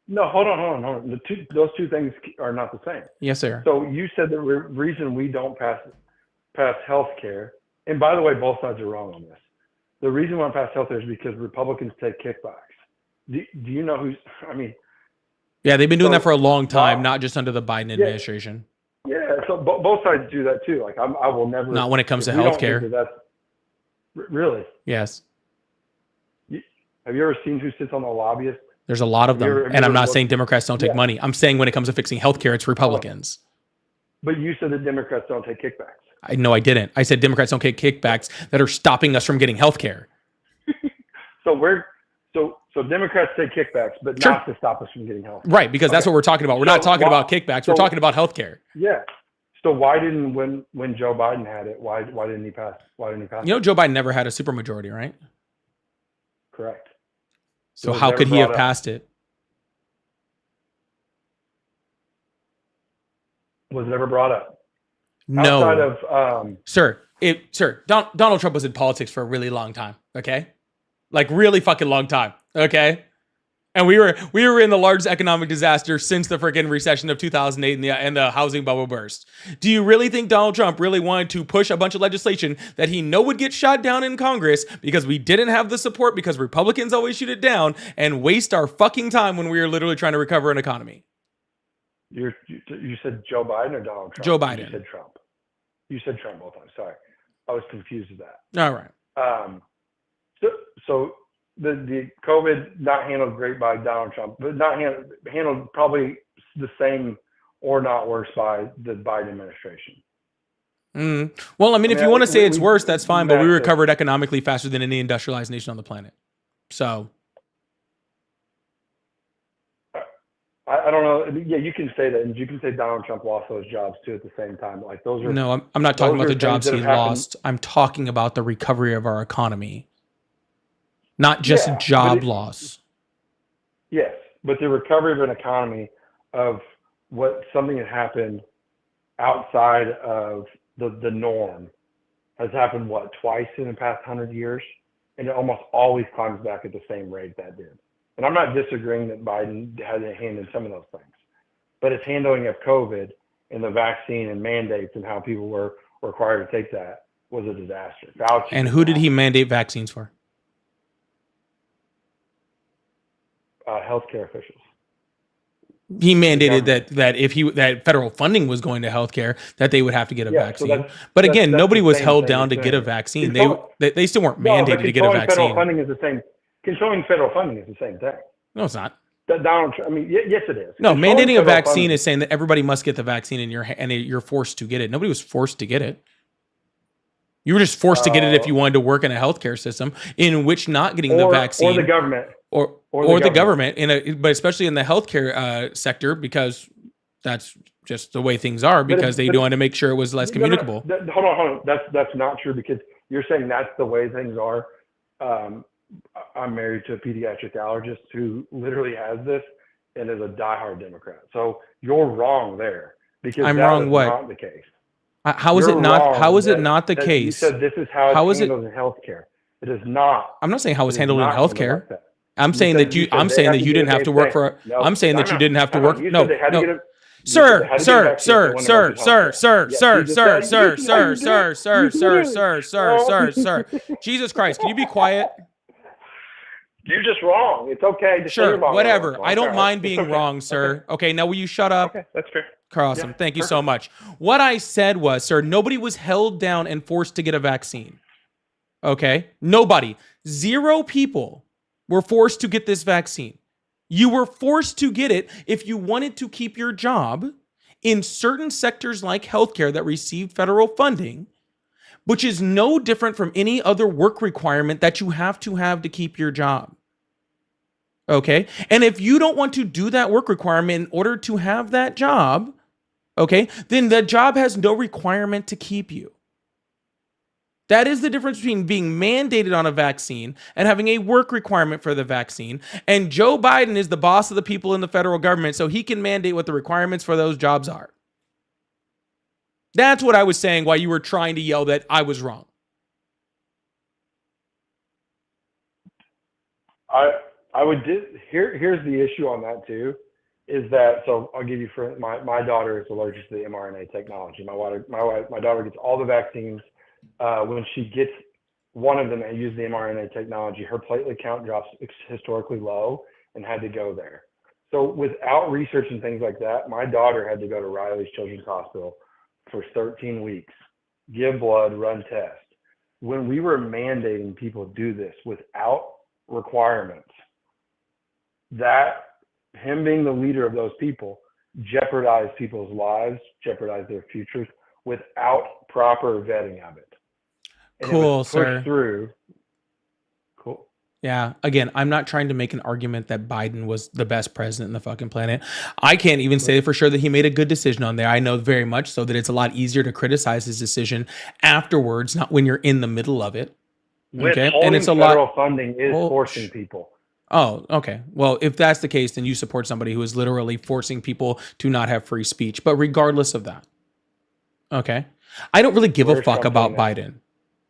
No, hold on. Those two things are not the same. Yes, sir. So you said the reason we don't pass health care, and by the way, both sides are wrong on this. The reason we don't pass health care is because Republicans take kickbacks. Do you know who's? I mean. Yeah, they've been doing that for a long time, not just under the Biden administration. Yeah, so both sides do that too. Like I will never. Not when it comes to health care. Really? Yes. Have you ever seen who sits on the lobbyist? There's a lot of them. And I'm not saying Democrats don't take money. I'm saying when it comes to fixing healthcare, it's Republicans. But you said that Democrats don't take kickbacks. No, I didn't. I said Democrats don't take kickbacks that are stopping us from getting healthcare. So Democrats take kickbacks, but not to stop us from getting health. Right, because that's what we're talking about. We're not talking about kickbacks. We're talking about healthcare. Yeah. So why didn't when Joe Biden had it? Why didn't he pass? You know, Joe Biden never had a supermajority, right? Correct. So how could he have passed it? Was it ever brought up? No, Outside of sir, Donald Trump was in politics for a really long time. Okay, like really fucking long time. Okay, and we were in the largest economic disaster since the freaking recession of 2008 and the housing bubble burst. Do you really think Donald Trump really wanted to push a bunch of legislation that he know would get shot down in Congress because we didn't have the support because Republicans always shoot it down and waste our fucking time when we are literally trying to recover an economy? you said Joe Biden or Donald Trump? Joe Biden. You said Trump. You said Trump both times. Sorry, I was confused with that. All right. So the COVID not handled great by Donald Trump, but not handled probably the same or not worse by the Biden administration. Well, I mean, if you want to say it's worse, that's fine. But we massive. recovered economically faster than any industrialized nation on the planet. So I don't know. Yeah, you can say that, and you can say Donald Trump lost those jobs too at the same time. Like those are no, I'm not talking those about the are jobs things he that have happened. lost. I'm talking about the recovery of our economy, not just Yeah, job loss. Yes, but the recovery of an economy of something that happened outside of the norm has happened twice in the past 100 years, and it almost always climbs back at the same rate that did. And I'm not disagreeing that Biden had a hand in some of those things, but his handling of COVID and the vaccine and mandates and how people were required to take that was a disaster. Fauci And who did he mandate vaccines for? Healthcare officials. He mandated that federal funding was going to healthcare, that they would have to get a vaccine. But again, nobody was held down to get a vaccine. They still weren't mandated to get a vaccine. Federal funding is the same. Controlling federal funding is the same thing. No, it's not. Donald Trump. I mean, yes, it is. No, Controlling mandating a federal vaccine funding is saying that everybody must get the vaccine and you're forced to get it. Nobody was forced to get it. You were just forced to get it if you wanted to work in a healthcare system in which not getting the vaccine or the government or the government but especially in the healthcare sector, because that's just the way things are, because they wanted to make sure it was less communicable. Hold on. That's not true, because you're saying that's the way things are. I'm married to a pediatric allergist who literally has this and is a diehard Democrat. So you're wrong there, because I'm that wrong. is What? not the case. How is it not? How is it not the You case? said this is how How it's is it? handled in healthcare. It is not. I'm not saying how it's It is handled in not handled healthcare. like that. I'm saying that you. I'm saying that you didn't have to work for. I'm saying that you didn't have to work. No, no. Sir, Jesus Christ, can you be quiet? You're just wrong. It's okay. Sure, whatever. I don't mind being wrong, sir. Okay, now will you shut up? Okay, that's fair. Carlson, thank you so much. What I said was, sir, nobody was held down and forced to get a vaccine. Okay? Nobody. 0 people were forced to get this vaccine. You were forced to get it if you wanted to keep your job in certain sectors like healthcare that receive federal funding, which is no different from any other work requirement that you have to keep your job. Okay? And if you don't want to do that work requirement in order to have that job, okay, then the job has no requirement to keep you. That is the difference between being mandated on a vaccine and having a work requirement for the vaccine. And Joe Biden is the boss of the people in the federal government, so he can mandate what the requirements for those jobs are. That's what I was saying while you were trying to yell that I was wrong. I would here's the issue on that too, is that, so I'll give you, for my daughter is allergic to the mRNA technology. My daughter gets all the vaccines. When she gets one of them and uses the mRNA technology, her platelet count drops historically low and had to go there. So without research and things like that, my daughter had to go to Riley's Children's Hospital for 13 weeks, give blood, run tests. When we were mandating people do this without requirements, that him being the leader of those people jeopardized people's lives, jeopardized their futures without proper vetting of it. And cool, it was pushed sir. Through. Cool. Yeah. Again, I'm not trying to make an argument that Biden was the best president in the fucking planet. I can't even say for sure that he made a good decision on there. I know very much so that it's a lot easier to criticize his decision afterwards, not when you're in the middle of it. Okay. And it's a federal lot. funding is forcing people. Oh, okay. Well, if that's the case, then you support somebody who is literally forcing people to not have free speech. But regardless of that, okay, I don't really give a Where's fuck Trump about doing that? Biden.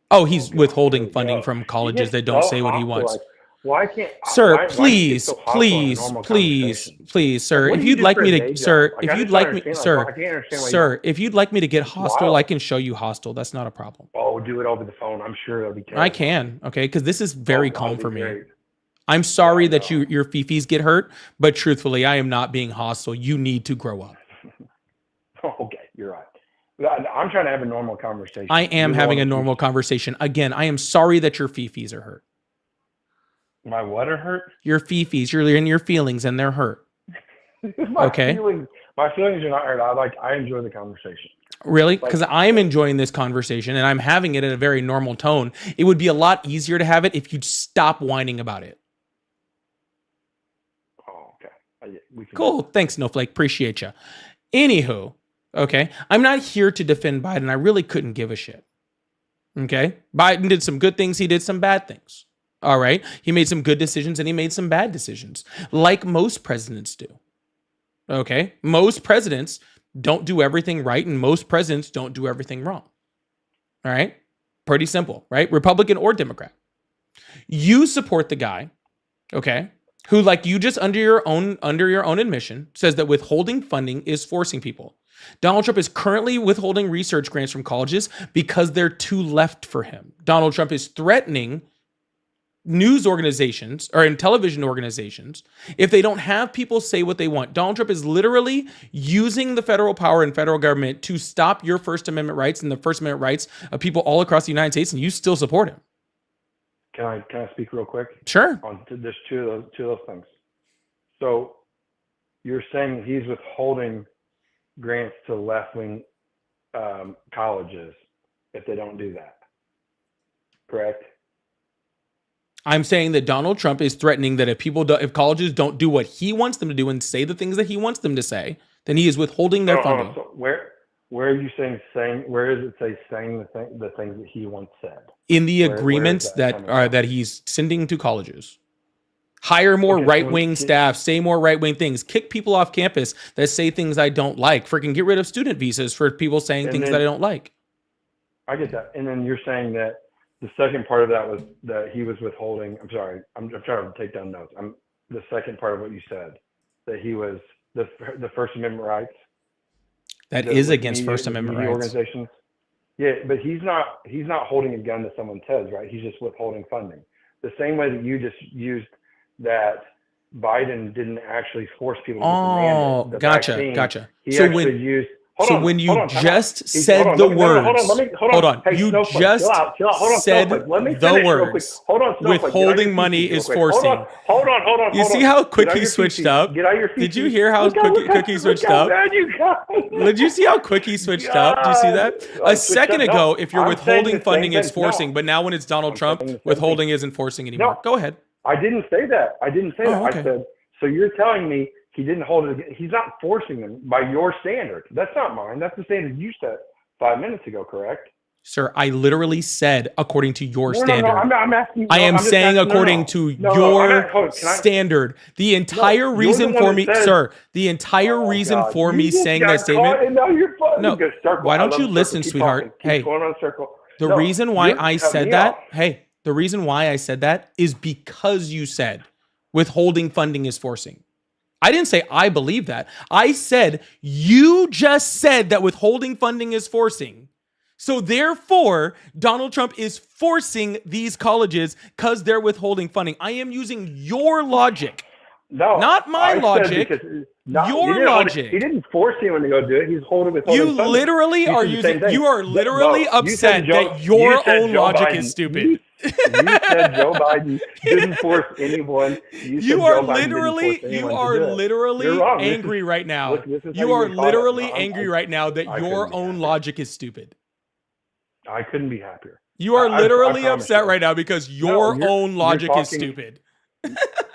Oh, he's God, withholding here we funding go. from You colleges get that don't so say what he hostile, wants. like, why can't Sir, why do you get please, so hostile in a please, normal please, conversation? please, Like, sir, what if do you you'd do like for a me day to, job? sir, Like, if I you'd just don't like me, understand. Like, sir, I can't understand why you sir, don't. if you'd like me to get It's hostile, wild. I can show you hostile. That's not a problem. Oh, do it over the phone. I'm sure it'll be terrible. I can, okay, because this is very Oh, calm that'd be for me. great. I'm sorry I that know. your fifis get hurt, but truthfully, I am not being hostile. You need to grow up. Oh, okay, you're right. I'm trying to have a normal conversation. I am You're the having one a that normal keeps- conversation. Again, I am sorry that your fifis are hurt. My what are hurt? Your fifis, you're in your feelings and they're hurt. my Okay. my feelings are not hurt. I enjoy the conversation. Really? Like- Because I'm enjoying this conversation and I'm having it in a very normal tone. It would be a lot easier to have it if you'd stop whining about it. Oh, okay. We can Cool. Thanks, Snowflake. Appreciate you. Anywho, okay. I'm not here to defend Biden. I really couldn't give a shit. Okay. Biden did some good things. He did some bad things. All right. He made some good decisions and he made some bad decisions, like most presidents do. Okay. Most presidents don't do everything right, and most presidents don't do everything wrong. All right. Pretty simple, right? Republican or Democrat. You support the guy, okay, who, like you just under your own admission, says that withholding funding is forcing people. Donald Trump is currently withholding research grants from colleges because they're too left for him. Donald Trump is threatening news organizations or in television organizations if they don't have people say what they want. Donald Trump is literally using the federal power and federal government to stop your First Amendment rights and the First Amendment rights of people all across the United States, and you still support him. Can I speak real quick Sure. on just two of those things? So you're saying he's withholding grants to left-wing colleges if they don't do that, correct? I'm saying that Donald Trump is threatening that if colleges don't do what he wants them to do and say the things that he wants them to say, then he is withholding their funding. So where are you saying where does it say saying the things that he once said? In the where is agreements that coming from? that he's sending to colleges. Hire more Okay, so right-wing staff, say more right-wing things, kick people off campus that say things I don't like, freaking get rid of student visas for people saying And things then- that I don't like. I get that. And then you're saying that the second part of that was that he was withholding. I'm sorry. I'm trying to take down notes. The second part of what you said, that he was the First Amendment rights. That the- is with against media- First Amendment media rights. organizations. Yeah, but he's not holding a gun to someone's head, right? He's just withholding funding. The same way that you just used that Biden didn't actually force people to get the Oh, mandate, the gotcha, vaccine. gotcha. He So actually when used. when you time out. just He's- said hold on, the let me- no, no, words, hold on. Hey, you Snowflake, just chill out. Hold on, said Snowflake. Let me the finish real quick. words. Hold on, Snowflake. Get out Withholding your money feces is real quick. forcing. Hold on. You see how quick Get out he your switched feces. up? Get out your Did you feces. hear how Look quick he switched how up? bad you got. Did you see how quick he switched up? Did you see that? I A switched second up. No, ago, if you're I'm saying withholding the funding, same it's thing. No. forcing. But now when it's Donald I'm Trump, saying the same withholding isn't forcing anymore. No. Go ahead. I didn't say that. I Oh, okay. said, so you're telling me he didn't hold it against, he's not forcing them by your standard. That's not mine. That's the standard you set 5 minutes ago, correct? Sir, I literally said according to your standard. I'm asking. I am I'm just saying asking- according to I'm your not- hold on, can I- standard. The entire you're the reason one for that me, says- sir, the entire Oh, reason God. for You me just saying got that caught statement. and now you're fucking No, gonna circle. why I don't love you circle. listen, Keep sweetheart? talking. Keep Hey, going on a circle. the No, reason why you're I cutting said me that, off. hey, the reason why I said that is because you said withholding funding is forcing. I didn't say I believe that. I said you just said that withholding funding is forcing. So therefore, Donald Trump is forcing these colleges because they're withholding funding. I am using your logic. No, Not my I said logic, because- your he didn't hold it- logic. He didn't force anyone to go do it. He's holding with. You literally are using. You are literally upset that your own logic is stupid. You said Joe Biden didn't force anyone. You said are Joe Biden didn't literally, force you anyone to are do it. literally You're wrong. This angry is- right now. look, this is how You you are get caught up. literally No, angry right now that I your couldn't be own happy. logic is stupid. I couldn't be happier. You are I literally promise upset you. right now because your you're- own you're logic is talking- stupid.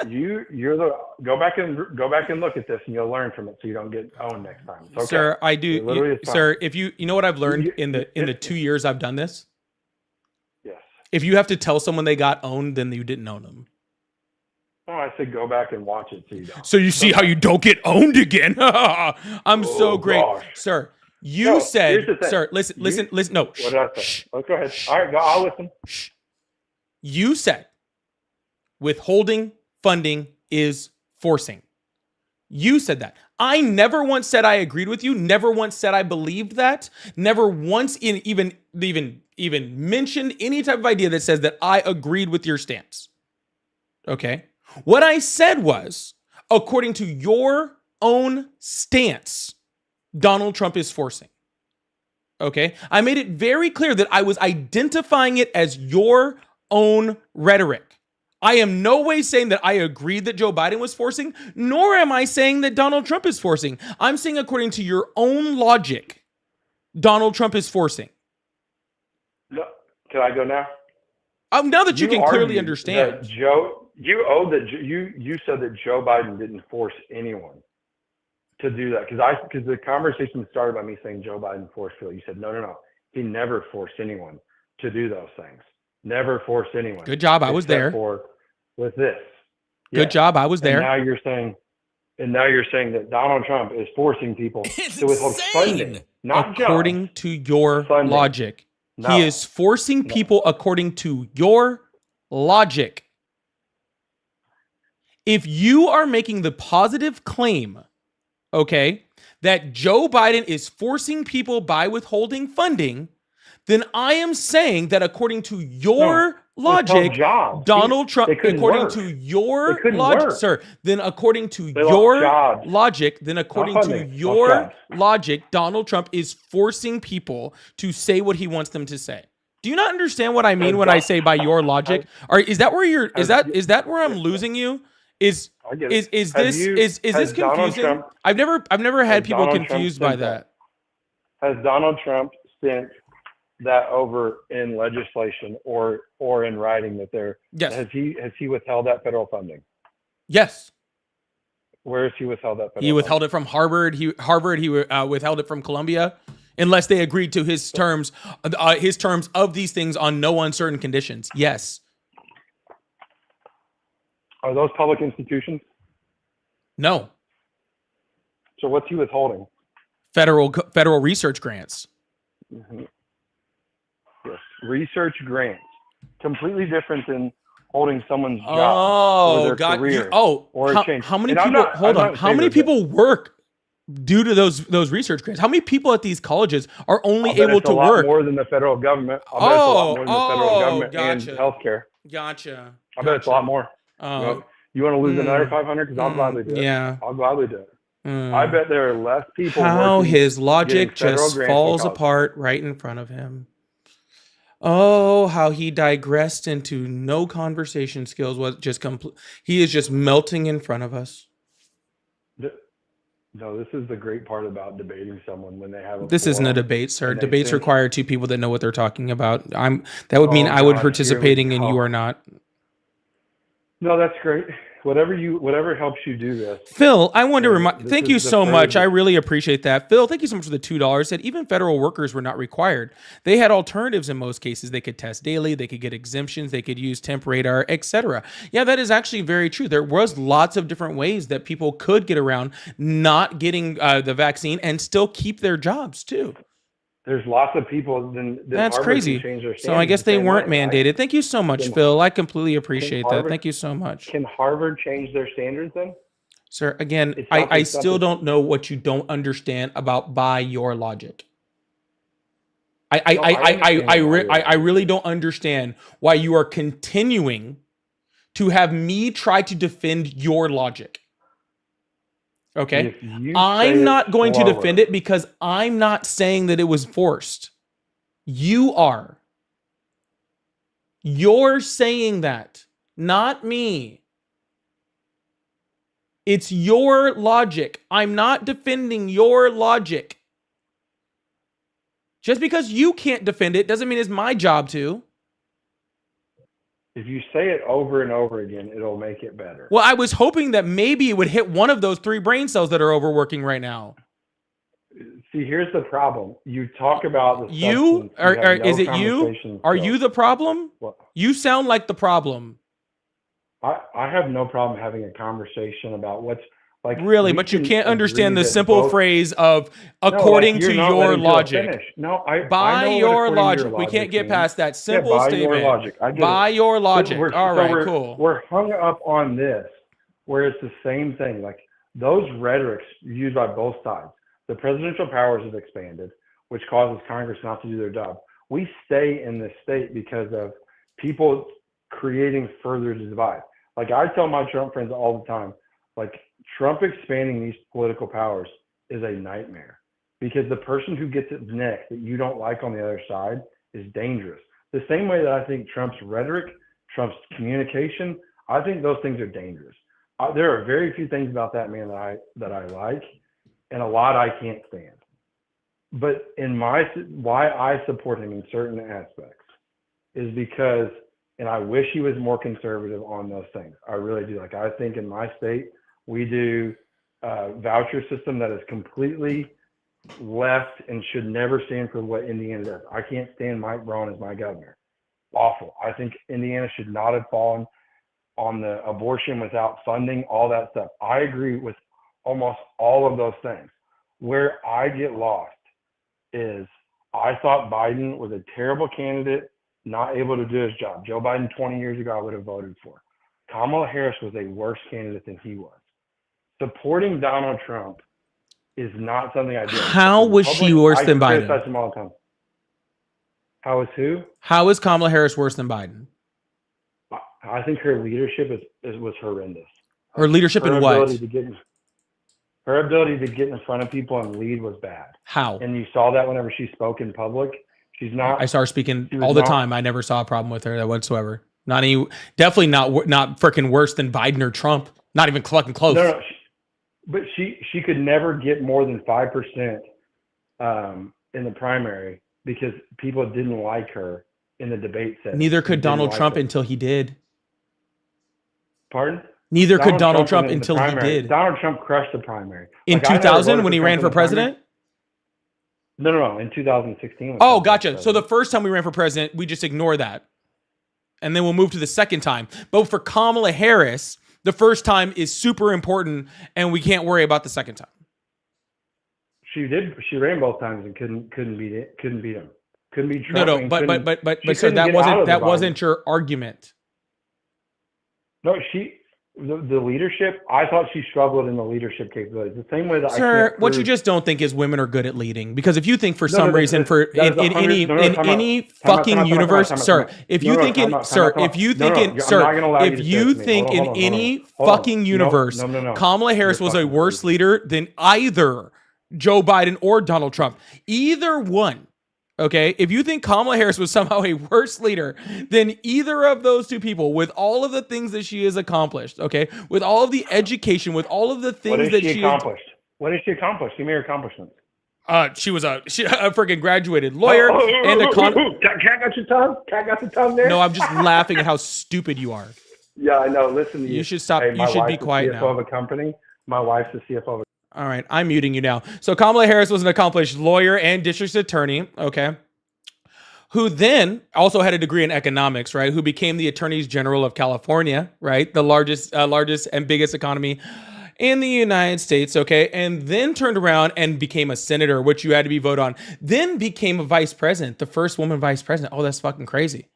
You're the go back and look at this and you'll learn from it so you don't get owned next time. It's okay. Sir, I do. It literally is fine. Sir, if you know what I've learned You- in the 2 years I've done this, Yes. if you have to tell someone they got owned, then you didn't own them. Oh, I said go back and watch it so you don't. So you see how you don't get owned again. I'm so Oh, great, gosh. sir. You No, said, here's the thing. sir, listen. No, What did I say? shh. Let's go ahead. All right, go. I'll listen. You said withholding funding is forcing. You said that. I never once said I agreed with you. Never once said I believed that. Never once even mentioned any type of idea that says that I agreed with your stance. Okay. What I said was, according to your own stance, Donald Trump is forcing. Okay. I made it very clear that I was identifying it as your own rhetoric. I am no way saying that I agreed that Joe Biden was forcing, nor am I saying that Donald Trump is forcing. I'm saying according to your own logic, Donald Trump is forcing. No, can I go now? Now that you can clearly argued understand. that you said that Joe Biden didn't force anyone to do that because the conversation started by me saying Joe Biden forced Phil. You said no, he never forced anyone to do those things. Never forced anyone. Good job, I was there. With this. Good job, I was there. And now you're saying that Donald Trump is forcing people to withhold funding, not according to your funding. logic. No. He is forcing people according to your logic. If you are making the positive claim, okay, that Joe Biden is forcing people by withholding funding, then I am saying that according to your logic, Donald Trump, according to your logic, sir, then according to your logic, Donald Trump is forcing people to say what he wants them to say. Do you not understand what I mean when I say by your logic? Or is that where you're? Is that where I'm losing you? Is this confusing? I've never had people confused by that. Has Donald Trump sent that over in legislation or in writing that there? Yes. Has he withheld that federal funding? Yes. Where has he withheld that federal He withheld funding? it from Harvard. He withheld it from Columbia, unless they agreed to his terms of these things on no uncertain conditions. Yes. Are those public institutions? No. So what's he withholding? Federal research grants. Mm-hmm. Yes, research grants. Completely different than holding someone's job or their career or a change. How many people? Hold on. How many people work due to those research grants? How many people at these colleges are only able to work? More than the federal government. I bet it's a lot more than the federal government and healthcare. Gotcha. I bet it's a lot more. You want to lose another 500? Because I'll gladly do it. Yeah. I'll gladly do it. I bet there are less people. How his logic just falls apart right in front of him. Oh, how he digressed into no conversation skills. Was just he is just melting in front of us. No, this is the great part about debating someone when they have. This isn't a debate, sir. Debates require two people that know what they're talking about. That would mean I would participating and you are not. No, that's great. Whatever helps you do this. Phil, I want to remind. Thank you so much. I really appreciate that. Phil, thank you so much for the $2. Said even federal workers were not required. They had alternatives in most cases. They could test daily. They could get exemptions. They could use temp radar, etc. Yeah, that is actually very true. There was lots of different ways that people could get around not getting the vaccine and still keep their jobs too. There's lots of people. That's crazy. So I guess they weren't mandated. Right? Thank you so much, Phil. I completely appreciate that. Thank you so much. Can Harvard change their standards then? Sir, again, I still don't know what you don't understand about by your logic. I really don't understand why you are continuing to have me try to defend your logic. Okay, I'm not going to defend it because I'm not saying that it was forced. You are. You're saying that, not me. It's your logic. I'm not defending your logic. Just because you can't defend it doesn't mean it's my job to. If you say it over and over again, it'll make it better. Well, I was hoping that maybe it would hit one of those 3 brain cells that are overworking right now. See, here's the problem. You talk about the you is it you? Are you the problem? What? You sound like the problem. I have no problem having a conversation about what's like. Really, We but you can can't understand agree the that simple both. phrase of No, like according you're to not your letting Joe logic. finish. No, I By know what your according to logic. your We can't logic get means. past that Yeah, simple by your statement. logic. I get By it. your But logic. All right, cool. we're hung up on this, where it's the same thing. Like those rhetorics used by both sides. The presidential powers have expanded, which causes Congress not to do their job. We stay in this state because of people creating further divide. Like I tell my Trump friends all the time, like Trump expanding these political powers is a nightmare because the person who gets it next that you don't like on the other side is dangerous. The same way that I think Trump's rhetoric, Trump's communication, I think those things are dangerous. There are very few things about that man that I like, and a lot I can't stand. But why I support him in certain aspects is because, and I wish he was more conservative on those things. I really do. Like I think in my state we do a voucher system that is completely left and should never stand for what Indiana does. I can't stand Mike Braun as my governor. Awful. I think Indiana should not have fallen on the abortion without funding, all that stuff. I agree with almost all of those things. Where I get lost is I thought Biden was a terrible candidate, not able to do his job. Joe Biden 20 years ago I would have voted for. Kamala Harris was a worse candidate than he was. Supporting Donald Trump is not something I do. How was she worse than I Biden? criticize him all the time. How is who? How is Kamala Harris worse than Biden? I think her leadership was horrendous. Her leadership in what? Her ability to get in front of people and lead was bad. How? And you saw that whenever she spoke in public. She's not. I saw her speaking all the time. I never saw a problem with her whatsoever. Definitely not freaking worse than Biden or Trump. Not even fucking close. No, but she could never get more than 5% in the primary because people didn't like her in the debate set. Neither could Donald Trump until he did. Pardon? Neither could Donald Trump until he did. Donald Trump crushed the primary. In 2000 when he ran for president? No. In 2016. Oh, gotcha. So the first time we ran for president, we just ignore that. And then we'll move to the second time. But for Kamala Harris, the first time is super important and we can't worry about the second time. She ran both times and couldn't beat him. Couldn't beat Trump. No, but sir, that wasn't your argument. No, the leadership, I thought she struggled in the leadership capabilities. The same way that Sir, what you just don't think is women are good at leading. Because if you think for some reason in any fucking universe, sir, if you think in any fucking universe, Kamala Harris was a worse leader than either Joe Biden or Donald Trump. Either one. Okay, if you think Kamala Harris was somehow a worse leader than either of those two people, with all of the things that she has accomplished, okay, with all of the education, with all of the things that she accomplished, what did she accomplish? Give me her accomplishments. She was a freaking graduated lawyer and a Cat got your tongue? Cat got the tongue there? No, I'm just laughing at how stupid you are. Yeah, I know. Listen to you. You should stop. Hey, you should be quiet now. Of a company. My wife's the CFO of a All right, I'm muting you now. So Kamala Harris was an accomplished lawyer and district attorney, okay, who then also had a degree in economics, right? Who became the Attorney General of California, right? The largest and biggest economy in the United States, okay? And then turned around and became a senator, which you had to be voted on. Then became a vice president, the first woman vice president. Oh, that's fucking crazy.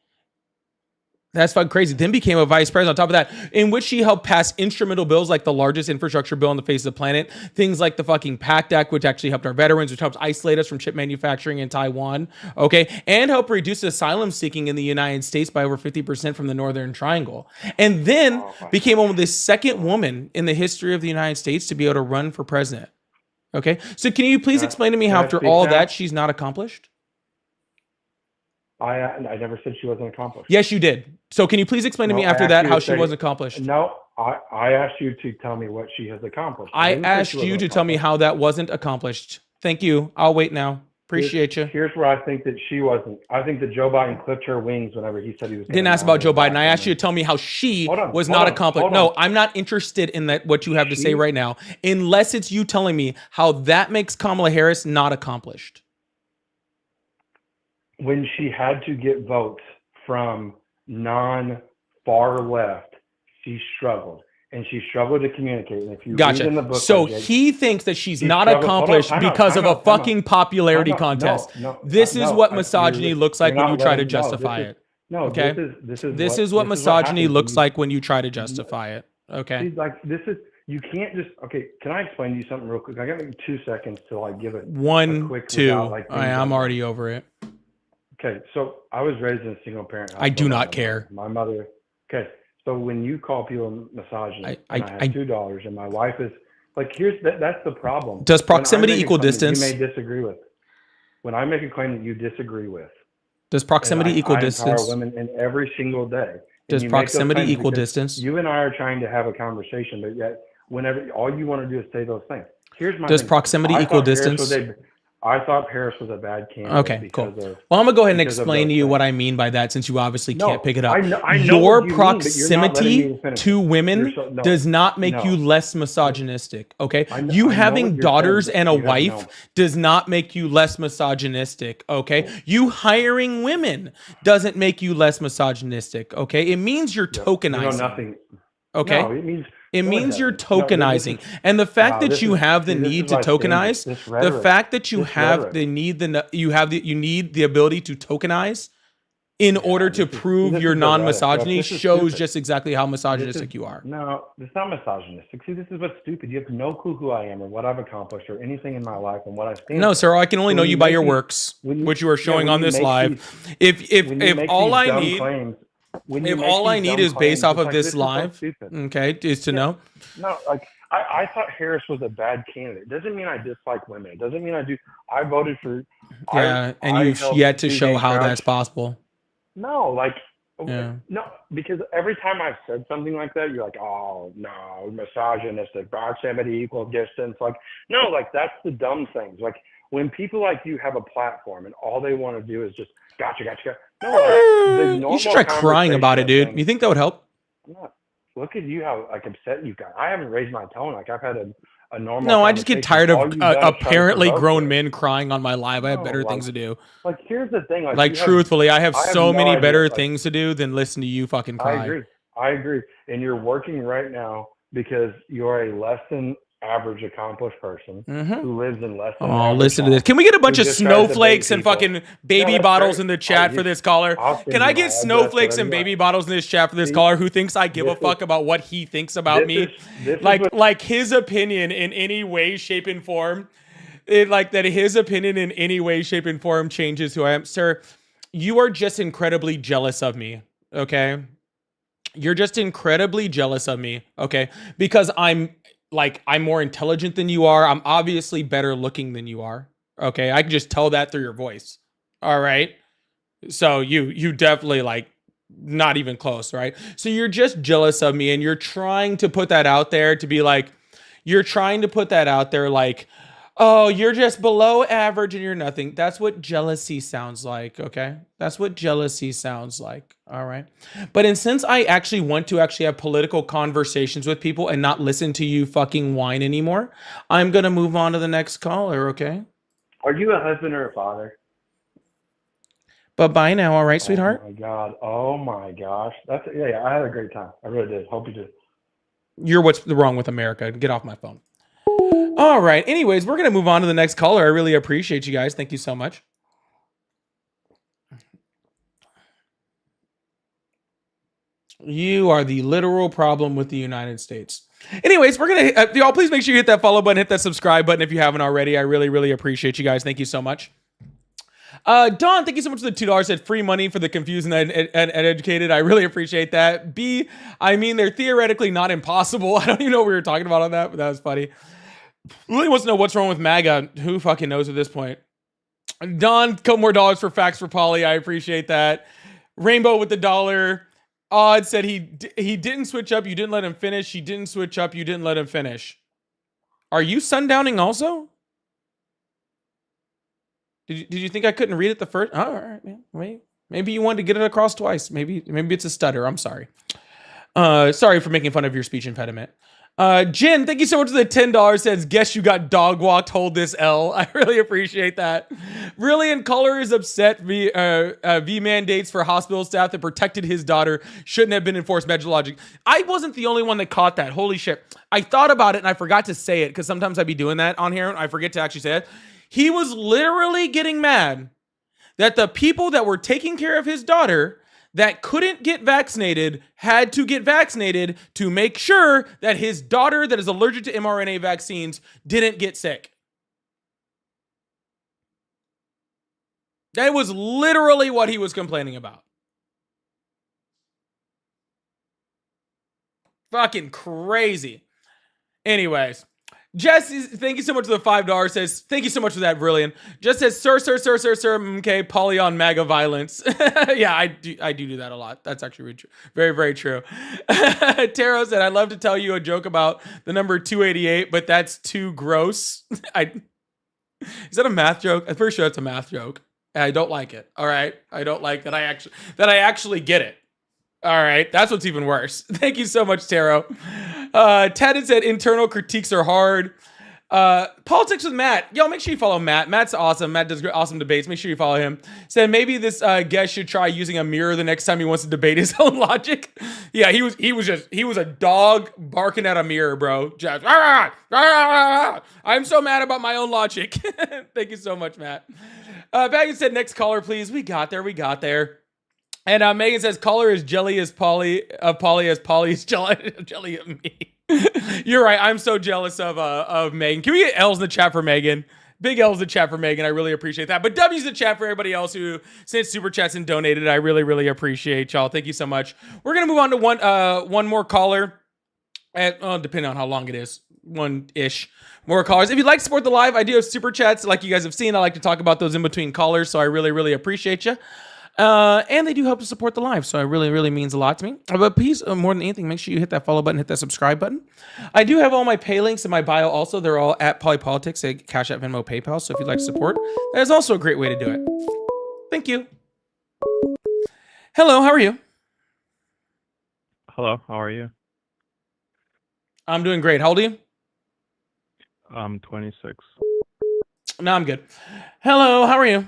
That's fucking crazy. Then became a vice president on top of that, in which she helped pass instrumental bills like the largest infrastructure bill on the face of the planet. Things like the fucking PACT Act, which actually helped our veterans, which helps isolate us from chip manufacturing in Taiwan, okay? And helped reduce asylum seeking in the United States by over 50% from the Northern Triangle. And then became only the second woman in the history of the United States to be able to run for president. Okay? So can you please explain to me how after all that she's not accomplished? I never said she wasn't accomplished. Yes, you did. So can you please explain to me after that how she wasn't accomplished? No, I asked you to tell me what she has accomplished. I asked you to tell me how that wasn't accomplished. Thank you. I'll wait now. Appreciate you. Here's where I think that she wasn't. I think that Joe Biden clipped her wings whenever he said he was. Didn't ask about Joe Biden. I asked you to tell me how she was not accomplished. No, I'm not interested in that. What you have to say right now, unless it's you telling me how that makes Kamala Harris not accomplished. When she had to get votes from non-far left she struggled. And she struggled to communicate. And if you read Gotcha. in the book, So by Jake, he thinks that she's she not struggled- hold on, accomplished time out, because time of out, a time out. fucking popularity No, contest. no, This is what you're- misogyny looks like you're when you not try to letting- no, justify this is- it. No, Okay? this is what misogyny happens looks when you- like when you try to justify it. Okay. See, like you can't just okay. Can I explain to you something real quick? I got maybe 2 seconds to like give it. One, quick two. without, like, things I'm going already over it. Okay, so I was raised in a single parent house. I do with not my care. My mother. Okay, so when you call people misogynist, and I have $2, and my wife is like, that's the problem. Does When I proximity make a equal claim that distance? You may disagree with. When I make a claim that you disagree with. Does proximity and equal I distance? empower women in every single day. And Does you make those proximity claims equal because distance? You and I are trying to have a conversation, but yet whenever all you want to do is say those things. Here's my Does thing. proximity I equal thought Harris distance? was I thought Harris was a bad candidate. Okay, cool. because of- Well, I'm gonna go ahead and because of explain to those you things. what I mean by that, since you obviously No, can't pick it up. I know Your what you mean, but you're not letting proximity me finish to it. women You're so- no, does not make no. you less misogynistic. Okay, I know- you I know having what you're daughters saying, and but a you have wife no- does not make you less misogynistic. Okay, you hiring women doesn't make you less misogynistic. Okay, it means you're You tokenizing. know nothing. Okay. No, it means It no, means you're doesn't. No, tokenizing. this is- And the fact Wow, that this you is- have the see, this need is to why it's dangerous. tokenize, This the rhetoric. fact that you This have rhetoric. the need, you need the ability to tokenize in order to this is- prove this your is the rhetoric. non-misogyny This is shows stupid. just exactly how This misogynistic is- you are. No, it's not misogynistic. See, this is what's stupid. You have no clue who I am or what I've accomplished or anything in my life and what I stand No, for. sir, I can only So know when you you by make your these- works, when you- which you are yeah, showing when on you this make live. these- If when you make all these I dumb need, claims, when you if make all I these need dumb is based claims, off it's of like, this is so live, stupid. okay, is to know. No, like I thought Harris was a bad candidate. Doesn't mean I dislike women. It doesn't mean I do. I voted for. Yeah, and I you've helped yet to show Susan how Crouch. that's possible. No, like Yeah. no, because every time I've said something like that, you're like, oh no, misogynistic, proximity equal distance. Like no, like that's the dumb things. Like when people like you have a platform and all they want to do is just gotcha. No, like, the You should normal try crying about it, conversation dude. of things- You think that would help? No, look at you, how like upset you got. I haven't raised my tone. Like I've had a normal. No, I just get conversation. tired All of you've done is try to apparently provoke grown it. men crying on my live. I have No, better like- things to do. Like here's the thing. Like you have- truthfully, I have I have so no many idea, better like- things to do than listen to you fucking cry. I agree. And you're working right now because you're a less than average accomplished person Mm-hmm. who lives in less than Oh, average listen to this. house. Can we get a bunch who of just tries to bait snowflakes and people. fucking baby that's bottles great. in the chat Oh, for this caller? I'll send Can you I my get address, snowflakes whatever and you baby want. bottles in this chat for this See, caller who thinks I give a this is- fuck about what he thinks about me? This is Like what- his opinion in any way, shape, and form. Like that his opinion in any way, shape, and form changes who I am. Sir, you are just incredibly jealous of me. Okay. You're just incredibly jealous of me. Okay. Because I'm more intelligent than you are. I'm obviously better looking than you are. Okay. I can just tell that through your voice. All right. So you definitely not even close. Right. So you're just jealous of me and you're trying to put that out there to be like, oh, you're just below average and you're nothing. That's what jealousy sounds like, okay? That's what jealousy sounds like, all right? But since I actually want to actually have political conversations with people and not listen to you fucking whine anymore, I'm going to move on to the next caller, okay? Are you a husband or a father? But bye now, all right, sweetheart? Oh my god. Oh my gosh. That's yeah. I had a great time. I really did. Hope you did. You're what's wrong with America. Get off my phone. All right. Anyways, we're going to move on to the next caller. I really appreciate you guys. Thank you so much. You are the literal problem with the United States. Anyways, we're going to, y'all please make sure you hit that follow button, hit that subscribe button if you haven't already. I really, really appreciate you guys. Thank you so much. Don, thank you so much for the $2. Said free money for the confused and educated. I really appreciate that. B, I mean, they're theoretically not impossible. I don't even know what we were talking about on that, but that was funny. Really wants to know what's wrong with MAGA. Who fucking knows at this point? Don, couple more dollars for facts for Polly. I appreciate that. Rainbow with the $1. Odd said he didn't switch up. You didn't let him finish. He didn't switch up. You didn't let him finish. Are you sundowning also? Did you think I couldn't read it the first? Oh, all right, man. Maybe you wanted to get it across twice. Maybe it's a stutter. I'm sorry. Sorry for making fun of your speech impediment. Jin, thank you so much for the $10. Says, guess you got dog walked. Hold this L. I really appreciate that. Brilliant Color is upset. V mandates for hospital staff that protected his daughter shouldn't have been enforced. Magic logic. I wasn't the only one that caught that. Holy shit. I thought about it and I forgot to say it because sometimes I'd be doing that on here and I forget to actually say it. He was literally getting mad that the people that were taking care of his daughter that couldn't get vaccinated had to get vaccinated to make sure that his daughter that is allergic to mRNA vaccines didn't get sick. That was literally what he was complaining about. Fucking crazy. Anyways, Jess, thank you so much for the $5. Says, thank you so much for that, Brilliant. Just says, sir, okay, Polly on MAGA violence. Yeah, I do that a lot. That's actually very, very true. Taro said, I'd love to tell you a joke about the number 288, but that's too gross. Is that a math joke? I'm pretty sure it's a math joke. I don't like it. All right. I don't like that I actually get it. All right, that's what's even worse. Thank you so much, Taro. Ted said internal critiques are hard. Politics with Matt. Yo, make sure you follow Matt. Matt's awesome. Matt does awesome debates. Make sure you follow him. Said maybe this guest should try using a mirror the next time he wants to debate his own logic. Yeah, he was a dog barking at a mirror, bro. Just, I'm so mad about my own logic. Thank you so much, Matt. Baggins said next caller, please. We got there. And Megan says, caller is jelly as Polly, Polly as Polly is jelly of me. You're right. I'm so jealous of Megan. Can we get L's in the chat for Megan? Big L's in the chat for Megan. I really appreciate that. But W's in the chat for everybody else who sent super chats and donated. I really, really appreciate y'all. Thank you so much. We're going to move on to one more caller. Depending on how long it is. One-ish. More callers. If you'd like to support the live, I do have super chats. Like you guys have seen, I like to talk about those in between callers. So I really, really appreciate you. And they do help to support the live, so it really, really means a lot to me. But please, more than anything, make sure you hit that follow button, hit that subscribe button. I do have all my pay links in my bio also. They're all at Polypolitics, at Cash App, Venmo, PayPal. So if you'd like to support, that is also a great way to do it. Thank you. Hello, how are you? Hello, how are you? I'm doing great. How old are you? I'm 26. No, I'm good. Hello, how are you?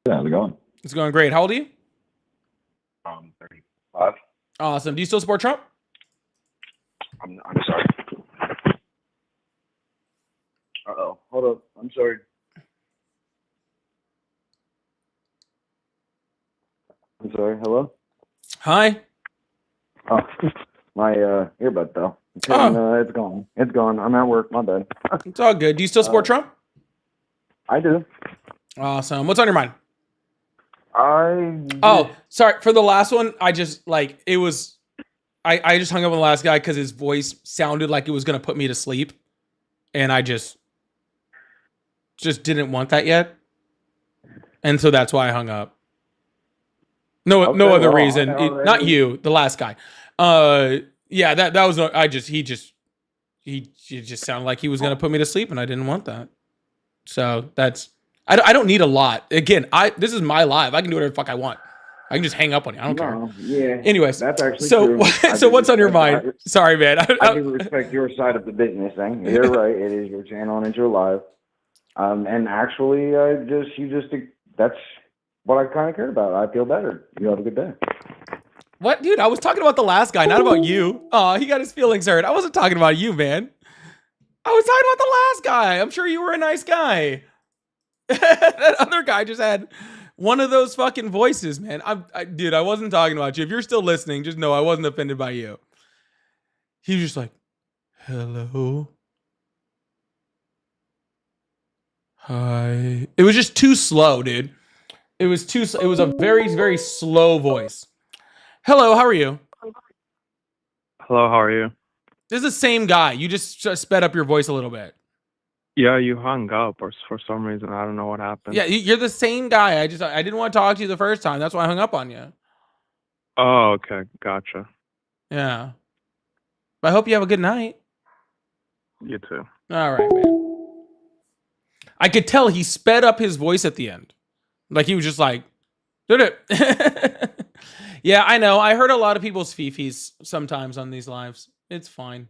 How's it going? It's going great. How old are you? 35. Awesome. Do you still support Trump? I'm sorry. Uh-oh. Hold up. I'm sorry. I'm sorry. Hello? Hi. Oh, my earbud fell. It's gone. It's gone. I'm at work. My bad. It's all good. Do you still support Trump? I do. Awesome. What's on your mind? I Sorry. For the last one, I just I just hung up on the last guy because his voice sounded like it was going to put me to sleep. And I just didn't want that yet. And so that's why I hung up. No other reason. Not you, the last guy. Yeah, that was, he just sounded like he was going to put me to sleep and I didn't want that. So that's, I don't need a lot. Again, this is my live. I can do whatever the fuck I want. I can just hang up on you. I don't care. Yeah. Anyways, that's actually true. So what's on your mind? Sorry, man. I do respect your side of the business thing. You're right. It is your channel and it's your live. And actually, that's what I kind of care about. I feel better. You have a good day. What, dude? I was talking about the last guy, not about you. Oh, he got his feelings hurt. I wasn't talking about you, man. I was talking about the last guy. I'm sure you were a nice guy. That other guy just had one of those fucking voices, man. Dude, I wasn't talking about you. If you're still listening, just know I wasn't offended by you. He was just like, hello. Hi. It was just too slow, dude. It was a very, very slow voice. Hello, how are you? Hello, how are you? This is the same guy. You just sped up your voice a little bit. Yeah, you hung up or for some reason. I don't know what happened. Yeah, you're the same guy. I didn't want to talk to you the first time. That's why I hung up on you. Oh, okay. Gotcha. Yeah. But I hope you have a good night. You too. All right, man. I could tell he sped up his voice at the end. Like he was just like, did it. Yeah, I know. I heard a lot of people's fifis sometimes on these lives. It's fine.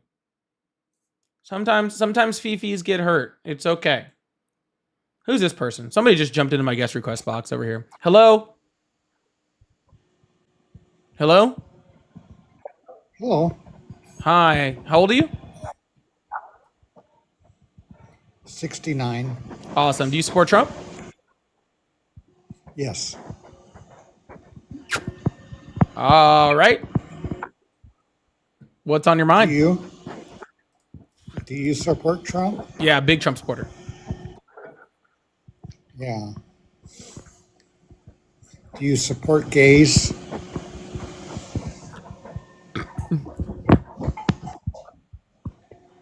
Sometimes fifis get hurt. It's okay. Who's this person? Somebody just jumped into my guest request box over here. Hello? Hello? Hello, Hi. How old are you? 69. Awesome. Do you support Trump? Yes. All right. What's on your Do mind? you support Trump? Yeah, big Trump supporter. Yeah. Do you support gays?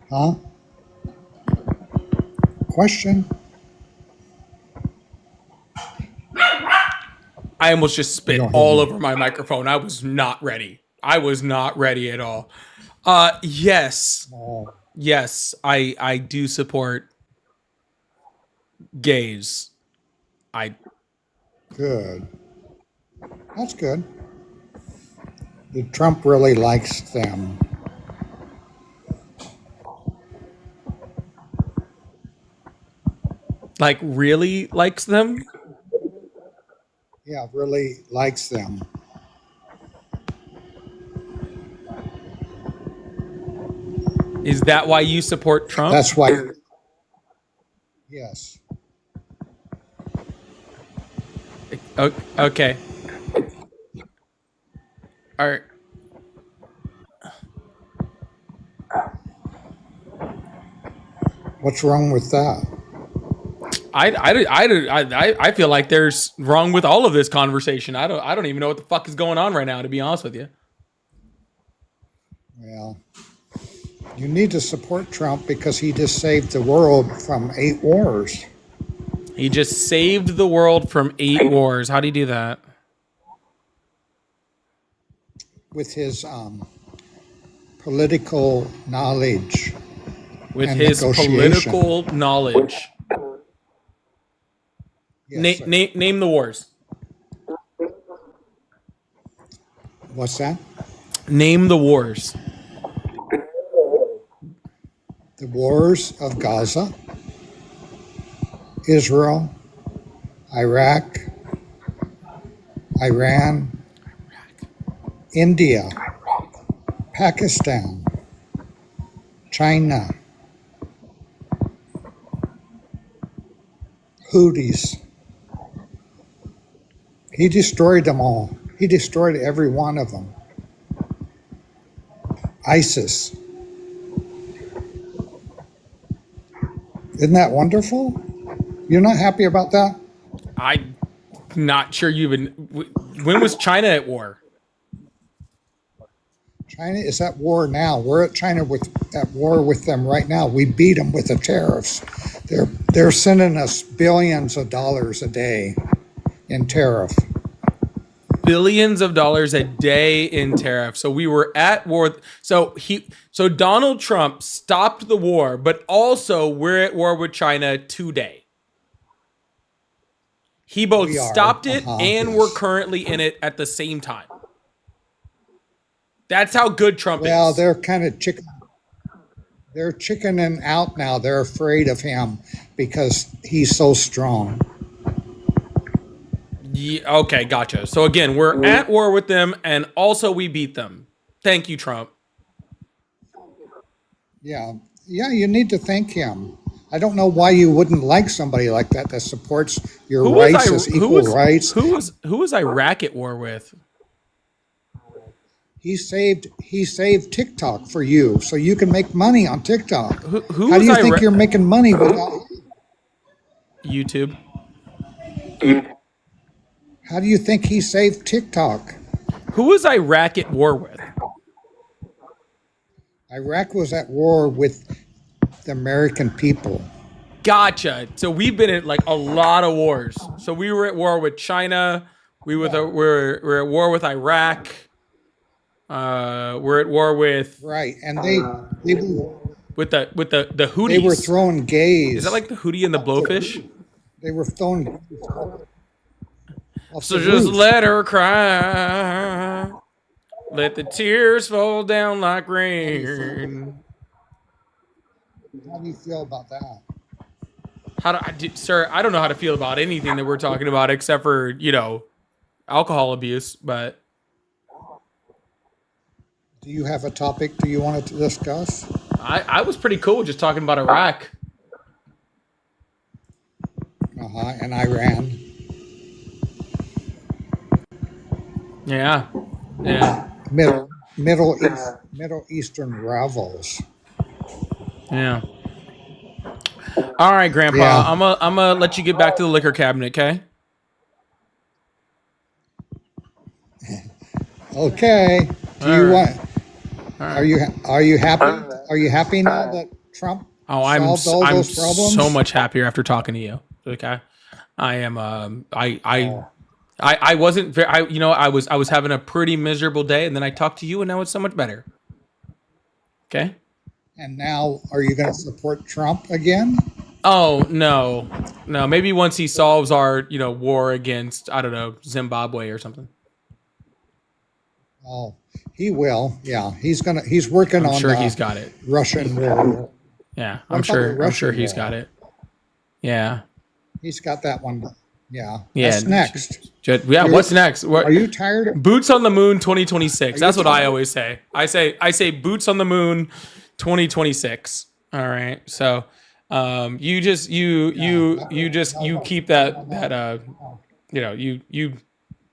Huh? Question? I almost just spit don't hear all me. over my microphone. I was not ready. I was not ready at all. Yes. Oh, Yes, I do support gays. I good. That's good. Trump really likes them. like really likes them. Yeah, really likes them. Is that why you support Trump? That's why. Yes. Okay. All right. What's wrong with that? I feel like there's wrong with all of this conversation. I don't even know what the fuck is going on right now, to be honest with you. Well, you need to support Trump because he just saved the world from 8 wars. He just saved the world from 8 wars. How do you do that? With his political knowledge. With and his negotiation. political knowledge. Yes, sir. Name the wars. What's that? Name the wars. The wars of Gaza, Israel, Iraq, Iran, India, Pakistan, China, Houthis. He destroyed them all. He destroyed every one of them. ISIS. Isn't that wonderful? You're not happy about that? I'm not sure you even. When was China at war? China is at war now. We're at China at war with them right now. We beat them with the tariffs. They're sending us billions of dollars a day in tariff. Billions of dollars a day in tariff. So we were at war. So Donald Trump stopped the war, but also we're at war with China today. He both We are. stopped it and Yes. we're currently in it at the same time. That's how good Trump Well, is. they're kind of chicken. They're chickening out now. They're afraid of him because he's so strong. Yeah, okay, gotcha. So again, we're at war with them and also we beat them. Thank you, Trump. Yeah, you need to thank him. I don't know why you wouldn't like somebody like that supports your rights as equal rights. Who was Iraq at war with? He saved TikTok for you, so you can make money on TikTok. Who How do was you think Ira- you're making money without? YouTube. How do you think he saved TikTok? Who was Iraq at war with? Iraq was at war with the American people. Gotcha. So we've been in like a lot of wars. So we were at war with China. We're at war with Iraq. We're at war with Right, and they were Houthis. they were throwing gays. Is that like the Houthi and the Blowfish? They were throwing. off So the just roof. let her cry. Let the tears fall down like rain. How do you feel about that? Sir, I don't know how to feel about anything that we're talking about except for, alcohol abuse, but Do you have a topic do you want to discuss? I was pretty cool with just talking about Iraq. And Iran. Yeah. Middle Eastern revels. Yeah. All right, Grandpa. Yeah. I'm gonna let you get back to the liquor cabinet, okay? Okay. Do All you right. want? All Are right. you happy? Are you happy now that Trump Oh, I'm solved all I'm those problems? so much happier after talking to you. Okay, I am. I wasn't very. I was having a pretty miserable day, and then I talked to you, and now it's so much better. Okay. And now, are you going to support Trump again? Oh no. Maybe once he solves our war against, I don't know, Zimbabwe or something. Oh, he will. Yeah, he's working I'm on. sure he's got it. Russian war. Yeah, What I'm about sure. the I'm Russian sure he's war? got it. Yeah. He's got that one. Yeah. Yeah. That's next. Yeah. What's next? Are you tired of? Boots on the Moon 2026. Are That's you what I tired? always say. I say Boots on the Moon 2026. All right. So you keep that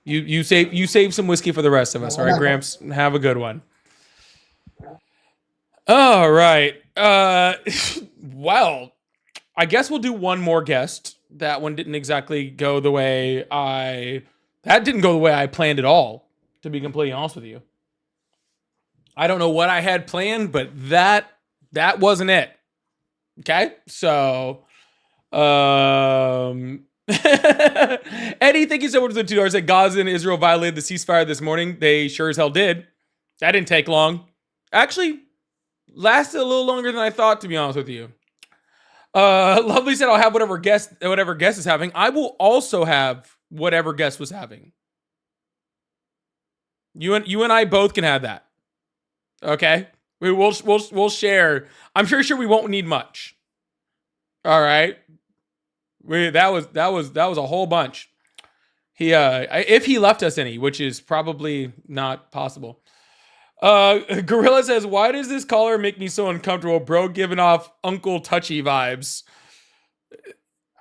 you save some whiskey for the rest of us, all right, Gramps? Have a good one. All right. Well, I guess we'll do one more guest. That one didn't exactly go the way I planned at all, to be completely honest with you. I don't know what I had planned, but that wasn't it. Okay? So Eddie, thank you so much for the $2. Said Gaza and Israel violated the ceasefire this morning. They sure as hell did. That didn't take long. Actually, lasted a little longer than I thought, to be honest with you. Lovely said I'll have whatever guest is having. I will also have whatever guest was having. You and I both can have that. Okay? We'll share. I'm sure we won't need much. All right? That was a whole bunch. If he left us any, which is probably not possible. Gorilla says, why does this caller make me so uncomfortable, bro? Giving off Uncle Touchy vibes.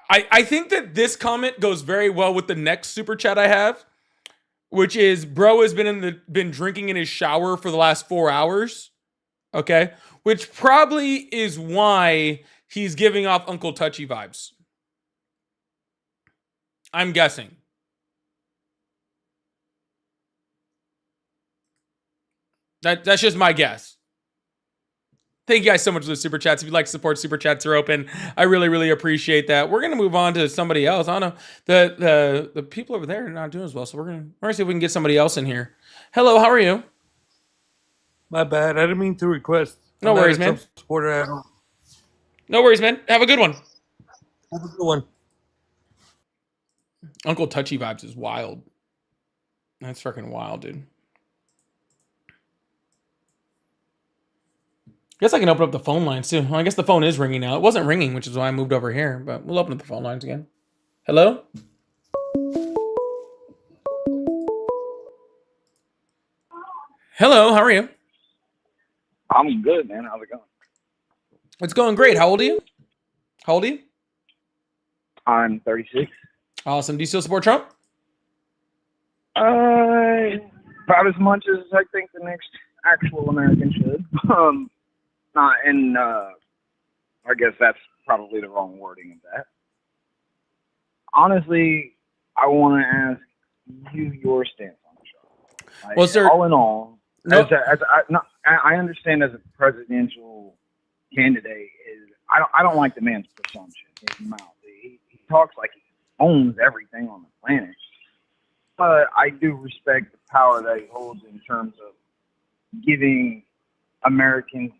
I think that this comment goes very well with the next super chat I have, which is bro has been drinking in his shower for the last 4 hours. Okay, which probably is why he's giving off Uncle Touchy vibes. I'm guessing. That's just my guess. Thank you guys so much for the super chats. If you'd like to support, super chats are open. I really, really appreciate that. We're gonna move on to somebody else. I don't know. The people over there are not doing as well, so we're gonna see if we can get somebody else in here. Hello, how are you? My bad. I didn't mean to request. No worries, man. Supporter at all. No worries, man. Have a good one. Have a good one. Uncle Touchy vibes is wild. That's freaking wild, dude. Guess I can open up the phone lines too. Well, I guess the phone is ringing now. It wasn't ringing, which is why I moved over here, but we'll open up the phone lines again. Hello? Hello, how are you? I'm good, man. How's it going? It's going great. How old are you? How old are you? I'm 36. Awesome. Do you still support Trump? About as much as I think the next actual American should. I guess that's probably the wrong wording of that. Honestly, I want to ask you your stance on the show. Like, Well, sir, all in all, no, I understand as a presidential candidate, I don't like the man's presumption, his mouth. He talks like he owns everything on the planet. But I do respect the power that he holds in terms of giving Americans,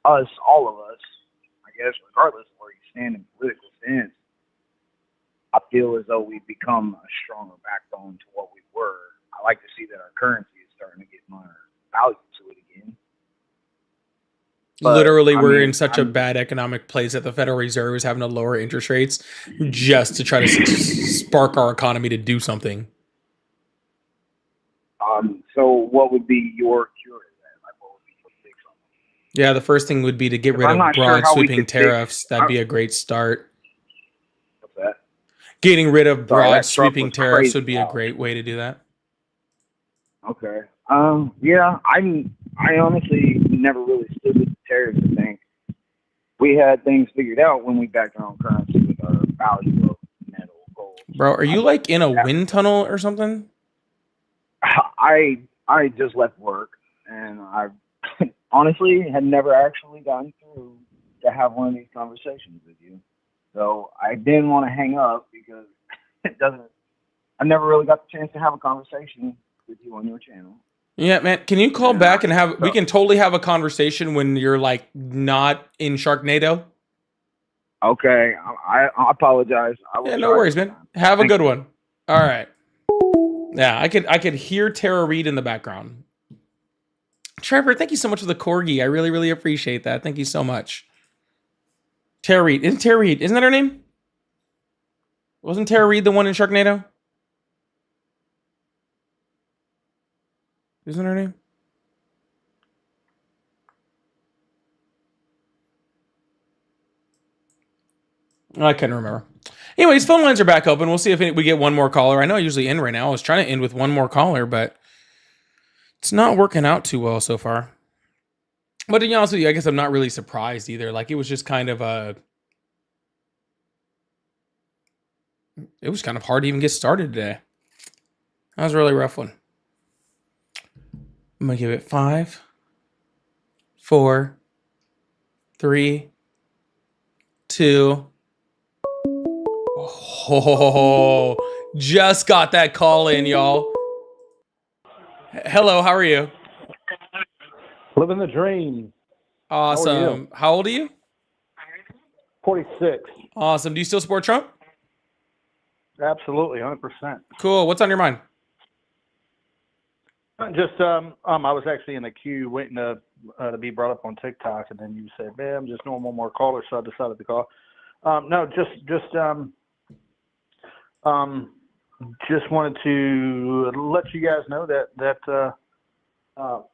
us, all of us, I guess, regardless of where you stand in political stance, I feel as though we've become a stronger backbone to what we were. I like to see that our currency is starting to get more value to it again. But, Literally, I we're mean, in such a bad economic place that the Federal Reserve is having to lower interest rates just to try to spark our economy to do something. So what would be your cure to that? Like, what would be your fix on it? Yeah, the first thing would be to get rid I'm of not sure broad how we sweeping could fix- tariffs. That'd be a great start. What's that? Getting rid of Sorry, broad that truck sweeping was tariffs crazy would be a loud. great way to do that. Okay. Yeah, I honestly never really stood with the tariffs. I think we had things figured out when we backed our own currency with our value of metal, gold. Bro, are you like in a wind tunnel or something? I just left work, and I honestly had never actually gotten through to have one of these conversations with you. So I didn't want to hang up because it doesn't. I never really got the chance to have a conversation with you on your channel. Yeah, man. Can you call Yeah, back and have? We so- can totally have a conversation when you're like not in Sharknado. Okay, I apologize. I will Yeah, no try worries, next man. time. Have a Thank good you. one. All right. Yeah, I could hear Tara Reid in the background. Trevor, thank you so much for the corgi. I really, really appreciate that. Thank you so much. Tara Reid. Isn't Tara Reid? Isn't that her name? Wasn't Tara Reid the one in Sharknado? Isn't her name? I can't remember. Anyways, phone lines are back open. We'll see if we get one more caller. I know I usually end right now. I was trying to end with one more caller, but it's not working out too well so far. But to be honest with you, I guess I'm not really surprised either. Like, it was just kind of it was kind of hard to even get started today. That was a really rough one. I'm going to give it 5, 4, 3, 2. Oh, just got that call in, y'all. Hello, how are you? Living the dream. Awesome. How old are you? 46. Awesome. Do you still support Trump? Absolutely, 100%. Cool. What's on your mind? Just I was actually in the queue waiting to be brought up on TikTok, and then you said, "Man, I'm just normal more callers," so I decided to call. No, just wanted to let you guys know that well,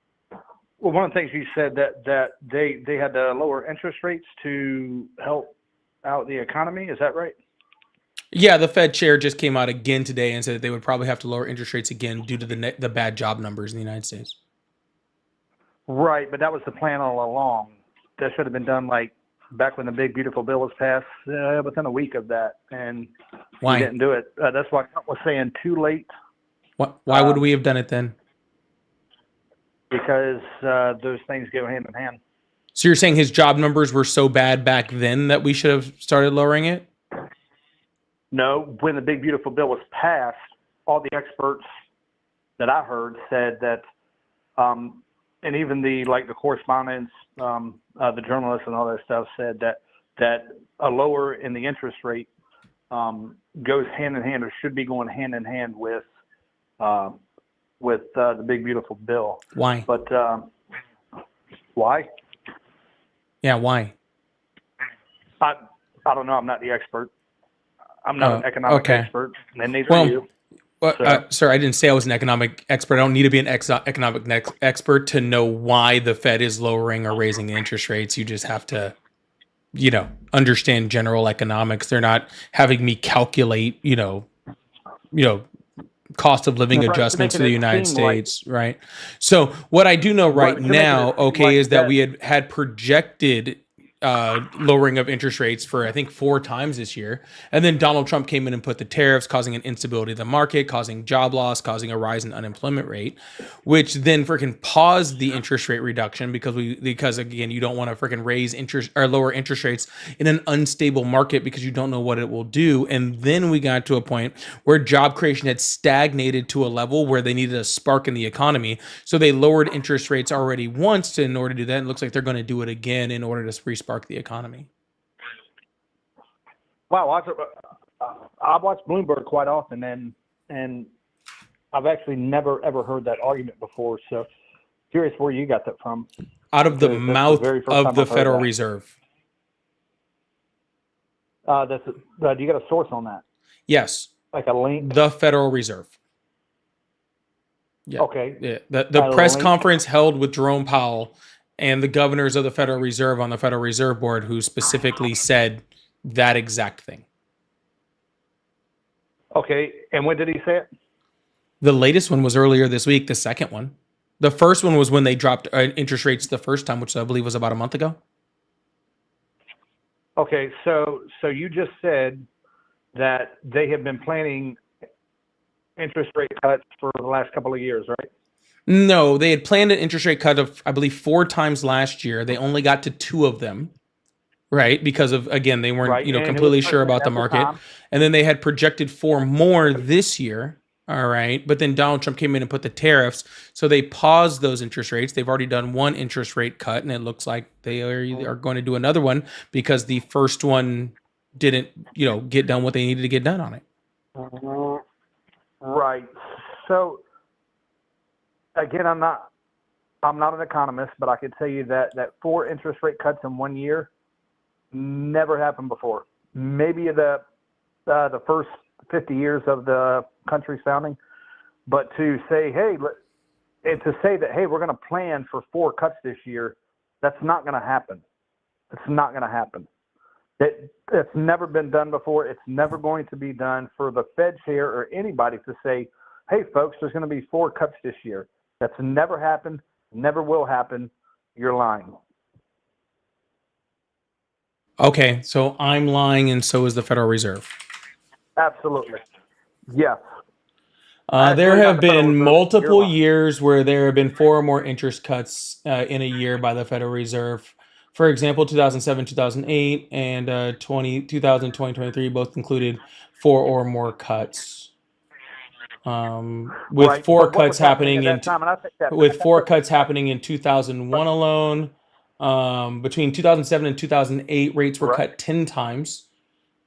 one of the things you said that they had to lower interest rates to help out the economy. Is that right? Yeah, the Fed chair just came out again today and said that they would probably have to lower interest rates again due to the bad job numbers in the United States. Right, but that was the plan all along. That should have been done like back when the big beautiful bill was passed, within a week of that, and Why? we didn't do it. That's why Trump was saying too late, Why would we have done it then? because those things go hand in hand. So you're saying his job numbers were so bad back then that we should have started lowering it? No, when the big beautiful bill was passed, all the experts that I heard said that, and even the correspondents, the journalists and all that stuff said that a lower in the interest rate goes hand in hand, or should be going hand in hand with the big beautiful bill. Why? But why? Yeah, why? I don't know. I'm not the expert. I'm not an economic okay. expert, and neither Well, are you. Sir, I didn't say I was an economic expert. I don't need to be an economic expert to know why the Fed is lowering or raising the interest rates. You just have to, understand general economics. They're not having me calculate, cost of living Right, adjustments for the making it United seem like- States, right? So what I do know right Right, you're making now, it seem okay, like is that that- we had projected lowering of interest rates for I think 4 times this year, and then Donald Trump came in and put the tariffs, causing an instability of the market, causing job loss, causing a rise in unemployment rate, which then freaking paused the interest rate reduction because again you don't want to freaking raise interest or lower interest rates in an unstable market because you don't know what it will do. And then we got to a point where job creation had stagnated to a level where they needed a spark in the economy, so they lowered interest rates already once in order to do that. And it looks like they're going to do it again in order to respark the economy. Wow, I watch Bloomberg quite often, and I've actually never ever heard that argument before. So curious where you got that from. Out of the Because that's the mouth very first of time the I've heard Federal that. Reserve. Do you got a source on that? Yes, Like a link? the Federal Reserve. Yeah. Okay. Yeah. The A press link? conference held with Jerome Powell and the governors of the Federal Reserve on the Federal Reserve Board who specifically said that exact thing. Okay. And when did he say it? The latest one was earlier this week, the second one. The first one was when they dropped interest rates the first time, which I believe was about a month ago. Okay. So you just said that they have been planning interest rate cuts for the last couple of years, right? No, they had planned an interest rate cut of, I believe, 4 times last year. They only got to 2 of them, right? Because of, again, they weren't, Right. you know, And who completely was sure president about the at the market. time? And then they had projected 4 more this year. All right. But then Donald Trump came in and put the tariffs. So they paused those interest rates. They've already done 1 interest rate cut, and it looks like they are going to do another one because the first one didn't, you know, get done what they needed to get done on it. Right. So again, I'm not an economist, but I can tell you that 4 interest rate cuts in 1 year never happened before. Maybe the first 50 years of the country's founding, but to say, hey, and to say that, hey, we're going to plan for 4 cuts this year, that's not going to happen. It's not going to happen. It's never been done before. It's never going to be done for the Fed chair or anybody to say, hey, folks, there's going to be 4 cuts this year. That's never happened, never will happen. You're lying. Okay. So I'm lying, and so is the Federal Reserve. Absolutely. Yes. There Actually, have not the Federal been Reserve. multiple You're lying. years where there have been 4 or more interest cuts in a year by the Federal Reserve. For example, 2007, 2008, and 2023 both included 4 or more cuts. With Right, 4 but what was cuts happening at that time, and I think that with 4 cuts happening in 2001 alone. Between 2007 and 2008, rates were Right. cut 10 times.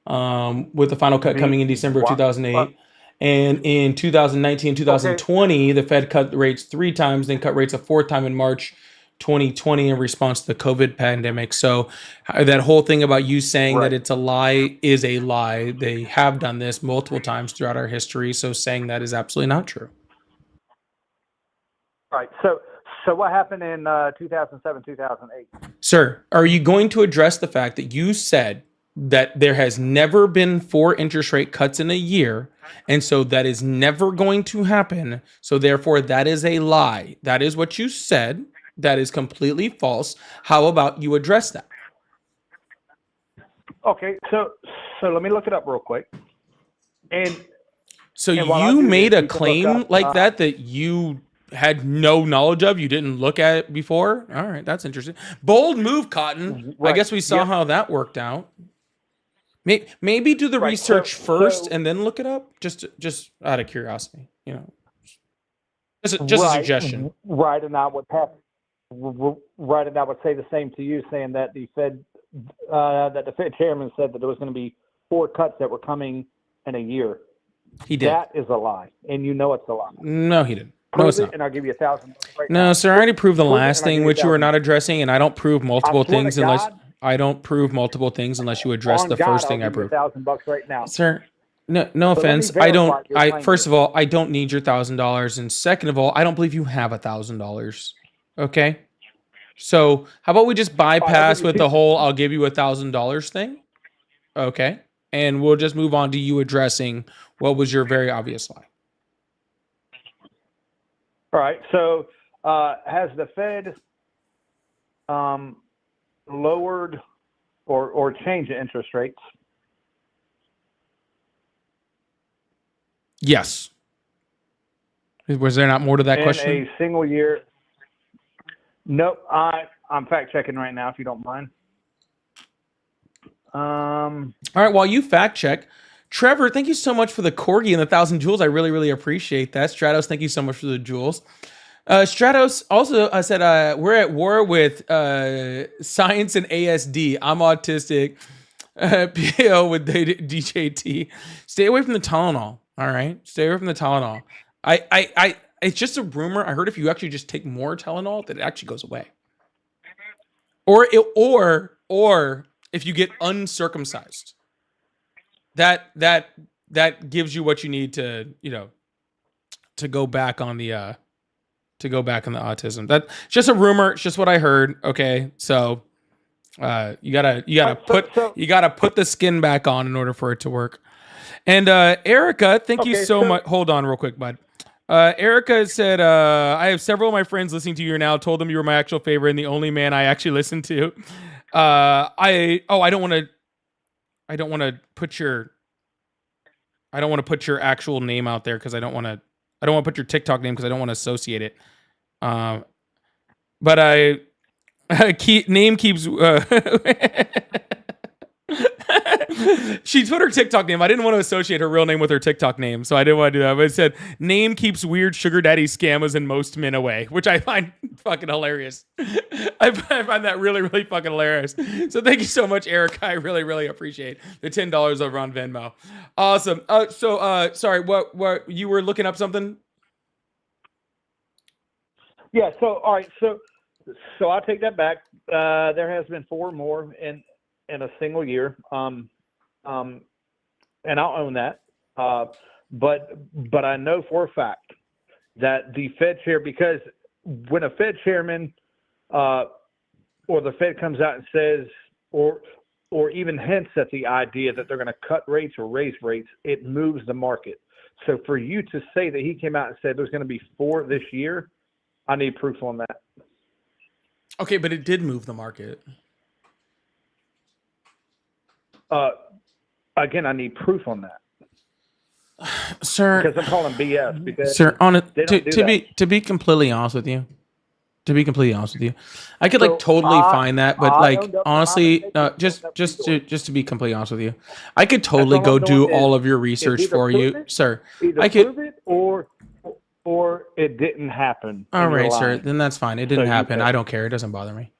With the final cut coming in December of Wow. 2008. And in 2019 and 2020, the Fed cut rates 3 times, then cut rates a 4th time in March 2020 in response to the COVID pandemic. So that whole thing about you saying Right. that it's a lie is a lie. They have done this multiple times throughout our history. So saying that is absolutely not true. Right. So what happened in 2007, 2008? Sir, are you going to address the fact that you said that there has never been 4 interest rate cuts in a year, and so that is never going to happen, so therefore that is a lie? That is what you said. That is completely false. How about you address that? Okay, so let me look it up real quick. And So And while I you do made this, a you can look claim up, like that you had no knowledge of, you didn't look at it before? All right, that's interesting. Bold move, Cotton. I Right. guess we saw Yep. how that worked out. Maybe do the Right, research so- first so- and then look it up. Just out of curiosity, you know. Just a right, suggestion. Right, and I would right, and I would say the same to you, saying that the Fed chairman said that there was going to be 4 cuts that were coming in a year. He did. That is a lie, and you know it's a lie. No, he didn't. No, Prove it's it, not. and I'll give you $1,000 right No, now. sir. I already proved the Prove it, last and I'll give thing, you which you are $1,000. not addressing, and I don't prove multiple I swear to things unless God- I don't prove multiple things unless you address On the God, first I'll thing I give you proved. $1,000 right now. Sir, no let me offense. I verify don't. your I claim first here. of all, I don't need your $1,000, and second of all, I don't believe you have $1,000. Okay. So how about we just bypass you with two- the whole "I'll give you $1,000" thing? Okay, and we'll just move on to you addressing what was your very obvious lie. All right. So, has the Fed lowered or changed the interest rates? Yes. Was there not more to that in question? a single year? Nope. I'm fact checking right now, if you don't mind. All right, while you fact check, Trevor, thank you so much for the corgi and the 1,000 jewels. I really, really appreciate that. Stratos, thank you so much for the jewels. Stratos also said, we're at war with science and ASD. I'm autistic. PO with DJT. Stay away from the Tylenol. All right. Stay away from the Tylenol. It's just a rumor. I heard if you actually just take more Tylenol, that it actually goes away. Or if you get uncircumcised, that gives you what you need to, to go back on the autism. That's just a rumor. It's just what I heard. Okay, so you gotta put the skin back on in order for it to work. And Erica, thank you so much. Hold on, real quick, bud. Erica said, I have several of my friends listening to you now. Told them you were my actual favorite and the only man I actually listened to. I don't want to put your actual name out there because I don't want to put your TikTok name because I don't want to associate it. But name keeps. She put her TikTok name. I didn't want to associate her real name with her TikTok name, so I didn't want to do that. But it said, name keeps weird sugar daddy scammers and most men away, which I find fucking hilarious. I find that really, really fucking hilarious. So thank you so much, Erica. I really, really appreciate the $10 over on Venmo. Awesome. Sorry, what you were looking up something? Yeah. So all right. So I take that back. There has been 4 more in a single year. And I'll own that. But I know for a fact that the Fed chair, because when a Fed chairman or the Fed comes out and says, or even hints at the idea that they're going to cut rates or raise rates, it moves the market. So for you to say that he came out and said there's going to be 4 this year, I need proof on that. Okay, but it did move the market. Again, I need proof on that. Sir, because I'm calling BS. Because sir, to be completely honest with you, I could totally find that, but honestly, just to be completely honest with you, I could totally go do all of your research for you, sir. Either prove it or it didn't happen. All right, sir. Then that's fine. It didn't happen. I don't care. It doesn't bother me.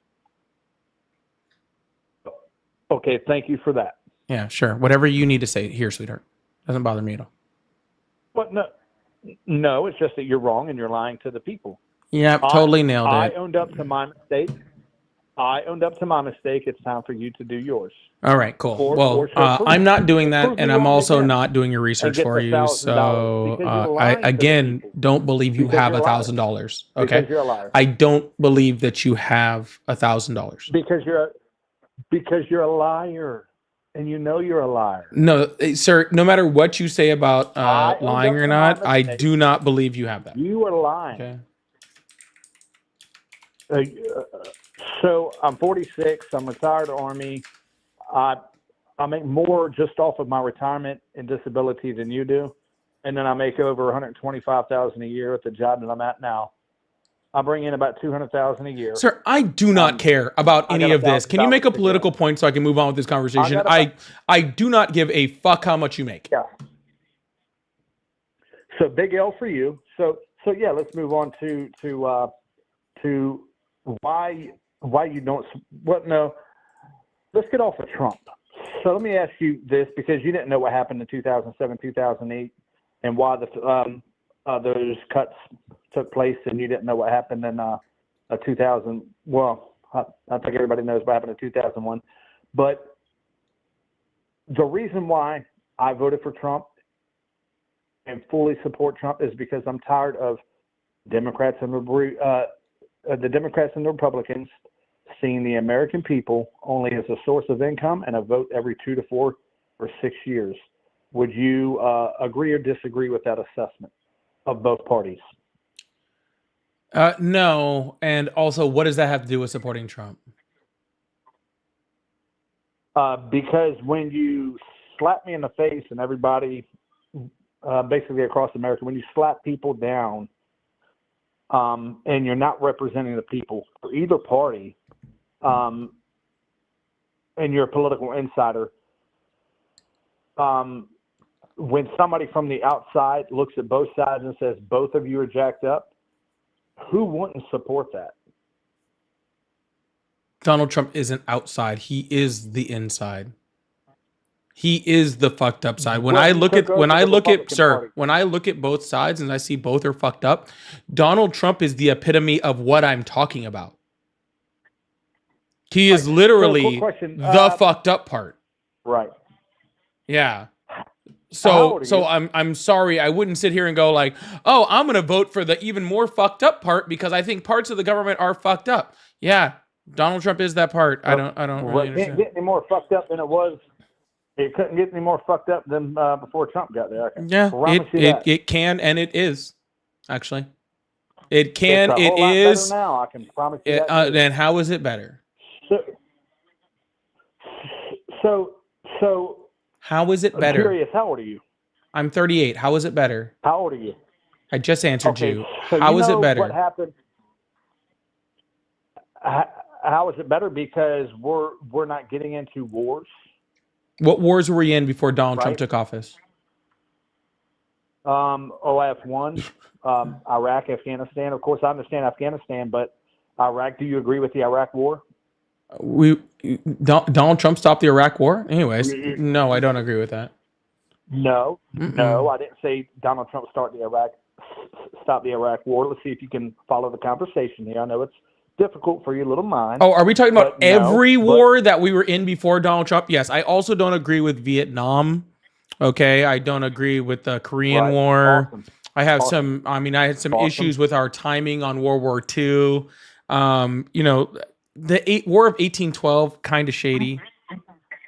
Okay, thank you for that. Yeah, sure. Whatever you need to say here, sweetheart. Doesn't bother me at all. But no, it's just that you're wrong and you're lying to the people. Yeah, totally nailed it. I owned up to my mistake. It's time for you to do yours. All right, cool. I'm not doing that, and I'm also not doing your research for you. So, I again don't believe you have $1,000. Okay, because you're a liar. I don't believe that you have $1,000. Because you're a liar, and you know you're a liar. No, sir. No matter what you say about lying or not, I do not believe you have that. You are lying. Okay. So I'm 46. I'm retired Army. I make more just off of my retirement and disability than you do, and then I make over $125,000 a year at the job that I'm at now. I bring in about $200,000 a year. Sir, I do not care about any of this. Can you make a political point so I can move on with this conversation? I do not give a fuck how much you make. Yeah. So big L for you. So yeah, let's move on to why you don't. What? No, let's get off of Trump. So let me ask you this, because you didn't know what happened in 2007, 2008, and why those cuts took place, and you didn't know what happened in 2000. Well, I think everybody knows what happened in 2001. But the reason why I voted for Trump and fully support Trump is because I'm tired of Democrats and the Democrats and the Republicans seeing the American people only as a source of income and a vote every 2 to 4 or 6 years. Would you agree or disagree with that assessment of both parties? No. And also, what does that have to do with supporting Trump? Because when you slap me in the face and everybody basically across America, when you slap people down and you're not representing the people for either party, and you're a political insider, when somebody from the outside looks at both sides and says both of you are jacked up, who wouldn't support that? Donald Trump isn't outside. He is the inside. He is the fucked up side. When Well, I he look took at when over I the look at Republican sir, Party. when I look at both sides and I see both are fucked up, Donald Trump is the epitome of what I'm talking about. He is Right. literally So, quick question. the fucked up part. Right. Yeah. How So old are so you? I'm sorry, I wouldn't sit here and go like, "Oh, I'm going to vote for the even more fucked up part because I think parts of the government are fucked up." Yeah, Donald Trump is that part. I don't Well, really it can't understand. get any more fucked up than it was. It couldn't get any more fucked up than before Trump got there. I can Yeah, promise you it that. it can and it is actually. It It's can, a it whole lot is. better now. I can promise you that. too. Then how is it better? So How is it I'm better? curious. How old are you? I'm 38. How is it better? How old are you? I just answered Okay. you. So How you is know it better? What happened? How is it better? Because we're not getting into wars. What wars were we in before Donald Trump Right. took office? OF one, Iraq, Afghanistan. Of course, I understand Afghanistan, but Iraq. Do you agree with the Iraq War? Donald Trump stopped the Iraq War? Anyways, no, I don't agree with that. No, Mm-mm. no, I didn't say Donald Trump stop the Iraq War. Let's see if you can follow the conversation here. I know it's difficult for your little mind. Oh, are we talking about But no, every but- war that we were in before Donald Trump? Yes. I also don't agree with Vietnam. Okay. I don't agree with the Korean Right. War. Awesome. I have Awesome. I had some Awesome. issues with our timing on World War II. You know, the War of 1812, kind of shady.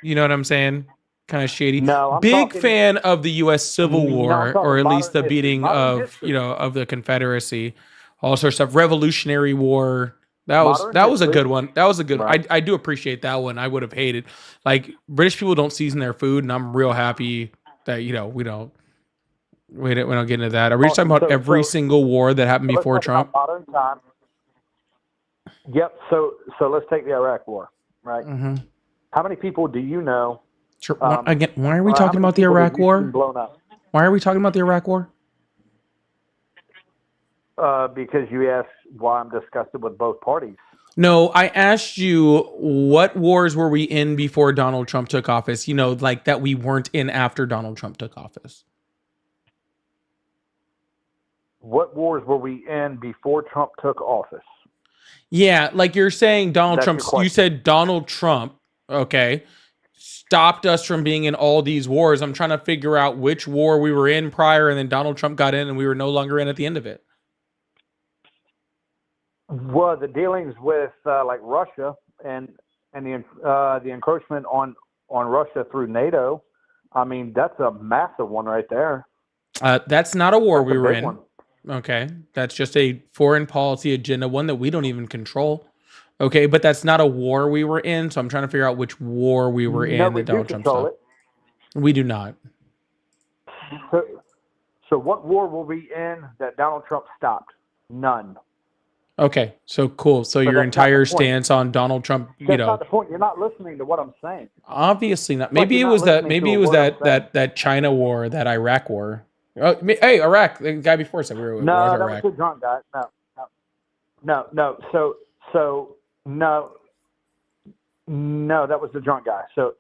You know what I'm saying? Kind of shady. No, I'm Big talking- fan of the U.S. Civil No, I'm War, talking or at least the modern history. beating Modern of history. of the Confederacy, all sorts of stuff. Revolutionary War. That was Modern a history. good one. That was a good one. Right. I do appreciate that one. I would have hated, like, British people don't season their food, and I'm real happy that we don't get into that. Are we just talking about So- every so- single war that happened Let's before talk about Trump? modern time. Yep. So let's take the Iraq War. Right. Mm-hmm. How many people do you know? Sure. Um, Again, why are we how talking many about the people Iraq have you War? seen blown up? Why are we talking about the Iraq War? Because you asked why I'm disgusted with both parties. No, I asked you what wars were we in before Donald Trump took office? Like that we weren't in after Donald Trump took office. What wars were we in before Trump took office? Yeah, like you're saying Donald That's Trump, your question. you said Donald Trump, okay, stopped us from being in all these wars. I'm trying to figure out which war we were in prior, and then Donald Trump got in and we were no longer in at the end of it. Well, the dealings with like Russia and the encroachment on Russia through NATO. I mean, that's a massive one right there. That's not a war That's we a were big in. one. Okay. That's just a foreign policy agenda, one that we don't even control. Okay. But that's not a war we were in. So I'm trying to figure out which war we were in No, we that do Donald Trump control stopped. We do not. it. So what war were we in that Donald Trump stopped? None. Okay. So cool. So your that's not entire the point. stance on Donald Trump, That's not the point. You're not listening to what I'm saying. obviously not. Like Maybe it you're was not that. listening Maybe to it a was word I'm that China war, that Iraq war. Oh, hey, Iraq. The guy before said we were. No, was that Iraq. was the drunk guy. No. No, that was the drunk guy. So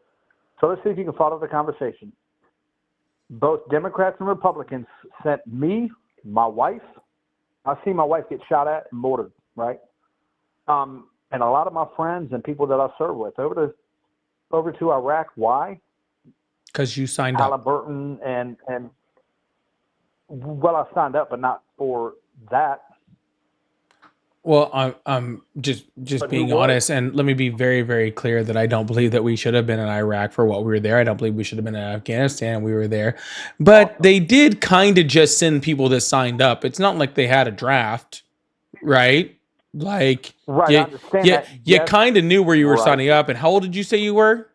let's see if you can follow the conversation. Both Democrats and Republicans sent me, my wife. I've seen my wife get shot at and mortared, right? And a lot of my friends and people that I serve with over to Iraq. Why? Because you signed up. Halliburton and well, I signed up, but not for that. Well, I'm just But being who was? honest, and let me be very, very clear that I don't believe that we should have been in Iraq for what we were there. I don't believe we should have been in Afghanistan. We were there, but they did kind of just send people that signed up. It's not like they had a draft, right? Like, Right, you, I understand you, that. you Yes. kind of knew where you were Right. signing up. And how old did you say you were?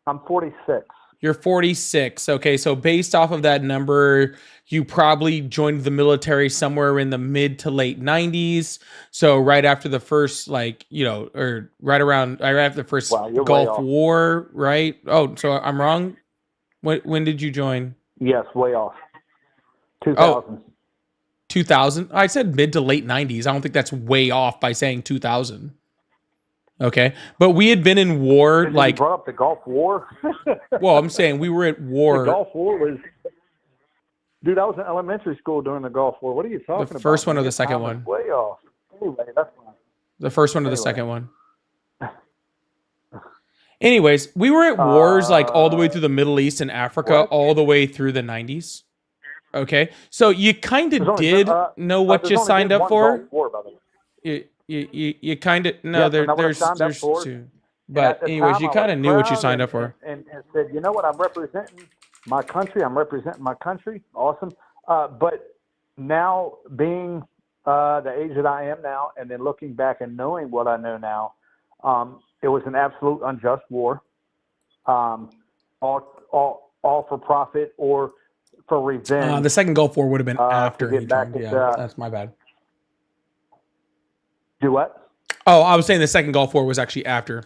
I'm 46. You're 46. Okay, so based off of that number, you probably joined the military somewhere in the mid to late 90s. So right after the first, or right after the first Wow, you're way Gulf off. War, right? Oh, so I'm wrong. When did you join? Yes, way off. 2000. 2000. I said mid to late 90s. I don't think that's way off by saying 2000. Okay, but we had been in war You like. brought up the Gulf War. Well, I'm saying we were at The war. Gulf War was, dude. I was in elementary school during the Gulf War. What are you talking about? The first one man? or the Your second time is one? Way off. Anyway, that's fine. The first one or the Anyway. second one? Anyways, we were at wars like all the way through the Middle East and Africa, what? all the way through the 90s. Okay, so you kind There's of only- did know what there's you only signed been up one for. Gulf War, by the way. You kind of no. Yes, I know what I There's signed up for. two, And but at the anyways, time, you I kind of was knew what you proud signed up for. and said, you know what, I'm representing my country. I'm representing my country. Awesome. But now, being the age that I am now, and then looking back and knowing what I know now, it was an absolute unjust war. All for profit or for revenge. The second Gulf War would have been after to get he back joined. at, Yeah, that's my bad. Do what? Oh, I was saying the second Gulf War was actually after.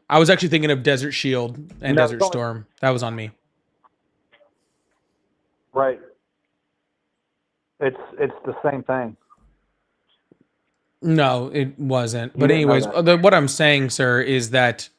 I was actually thinking of Desert Shield and No, Desert don't- Storm. That was on me. Right. It's the same thing. No, it wasn't. You But didn't know anyways, what I'm saying, sir, is that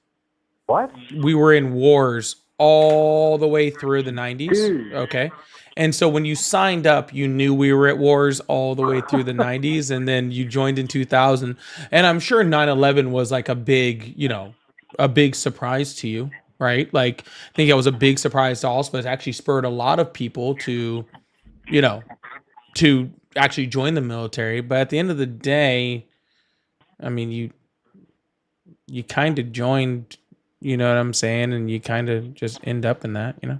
What? we were in wars all the way through the 90s. Dude. Okay. And so when you signed up, you knew we were at wars all the way through the 90s, and then you joined in 2000. And I'm sure 9/11 was like a big surprise to you, right? Like, I think it was a big surprise to all of us. It actually spurred a lot of people to actually join the military. But at the end of the day, I mean, you kind of joined, you know what I'm saying? And you kind of just end up in that, you know?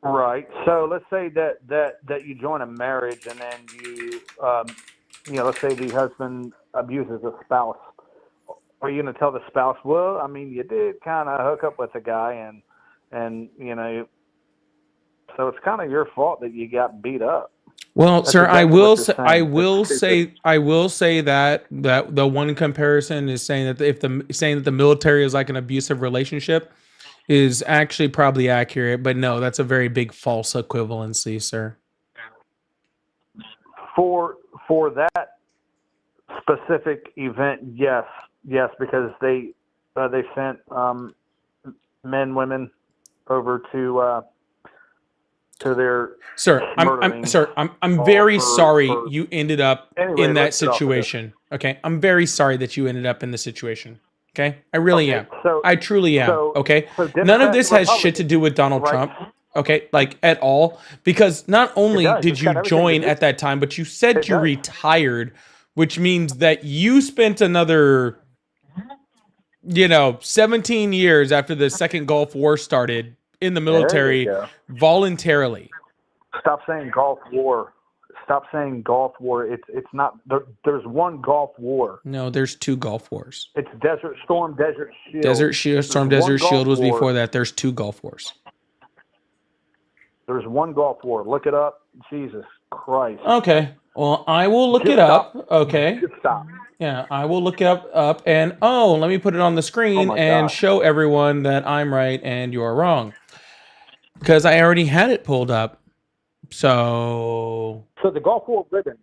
Right. So let's say that you join a marriage and then let's say the husband abuses a spouse. Are you going to tell the spouse, well, I mean, you did kind of hook up with a guy and so it's kind of your fault that you got beat up. Well, That's sir, I exactly will what say, you're I saying. will That's say, stupid. I will say that the one comparison is saying that saying that the military is like an abusive relationship is actually probably accurate, but no, that's a very big false equivalency, sir. For that specific event, yes, because they sent men, women over to their Sir, I'm murdering all very for- sorry for- you ended up Anyway, in that let's get off of this. situation. Okay, I'm very sorry that you ended up in the situation. Okay, I really am. So I truly am. so- Okay, so none of Democrat, this has shit to do with Donald right? Trump. Okay, like at all, because not only does. did It's you got everything to join do- at that time, but you said It you does. retired, which means that you spent another, 17 years after the second Gulf War started in the There military you go. voluntarily. Stop saying Gulf War. Stop saying Gulf War. It's not. There's one Gulf War. No, there's two Gulf Wars. It's Desert Storm, Desert Shield. Desert Shield, Storm There's one Desert Shield was Gulf War. before that. There's two Gulf Wars. There's one Gulf War. Look it up. Jesus Christ. Okay. Well, I will look Just it up. stop. Okay. Just stop. Yeah, I will look it up and let me put it on the screen my and God. show everyone that I'm right and you're wrong. Because I already had it pulled up. So So the Gulf War ribbon.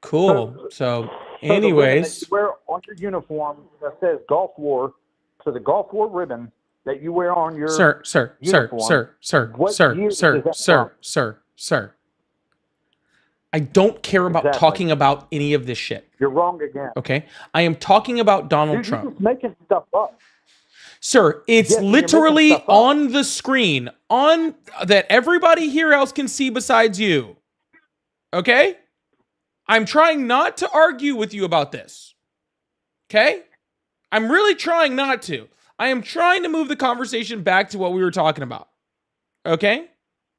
cool. So So the ribbon that anyways, you wear on your uniform that says Gulf War. So the Gulf War ribbon that you wear on your sir, uniform. What year is that sir. I don't care about Exactly. talking about any of this shit. You're wrong again. Okay? I am talking about Donald Dude, Trump. you're just making stuff up. Sir, it's Yes, and you're making literally stuff up. on the screen, on that everybody here else can see besides you. Okay? I'm trying not to argue with you about this. Okay? I'm really trying not to. I am trying to move the conversation back to what we were talking about. Okay?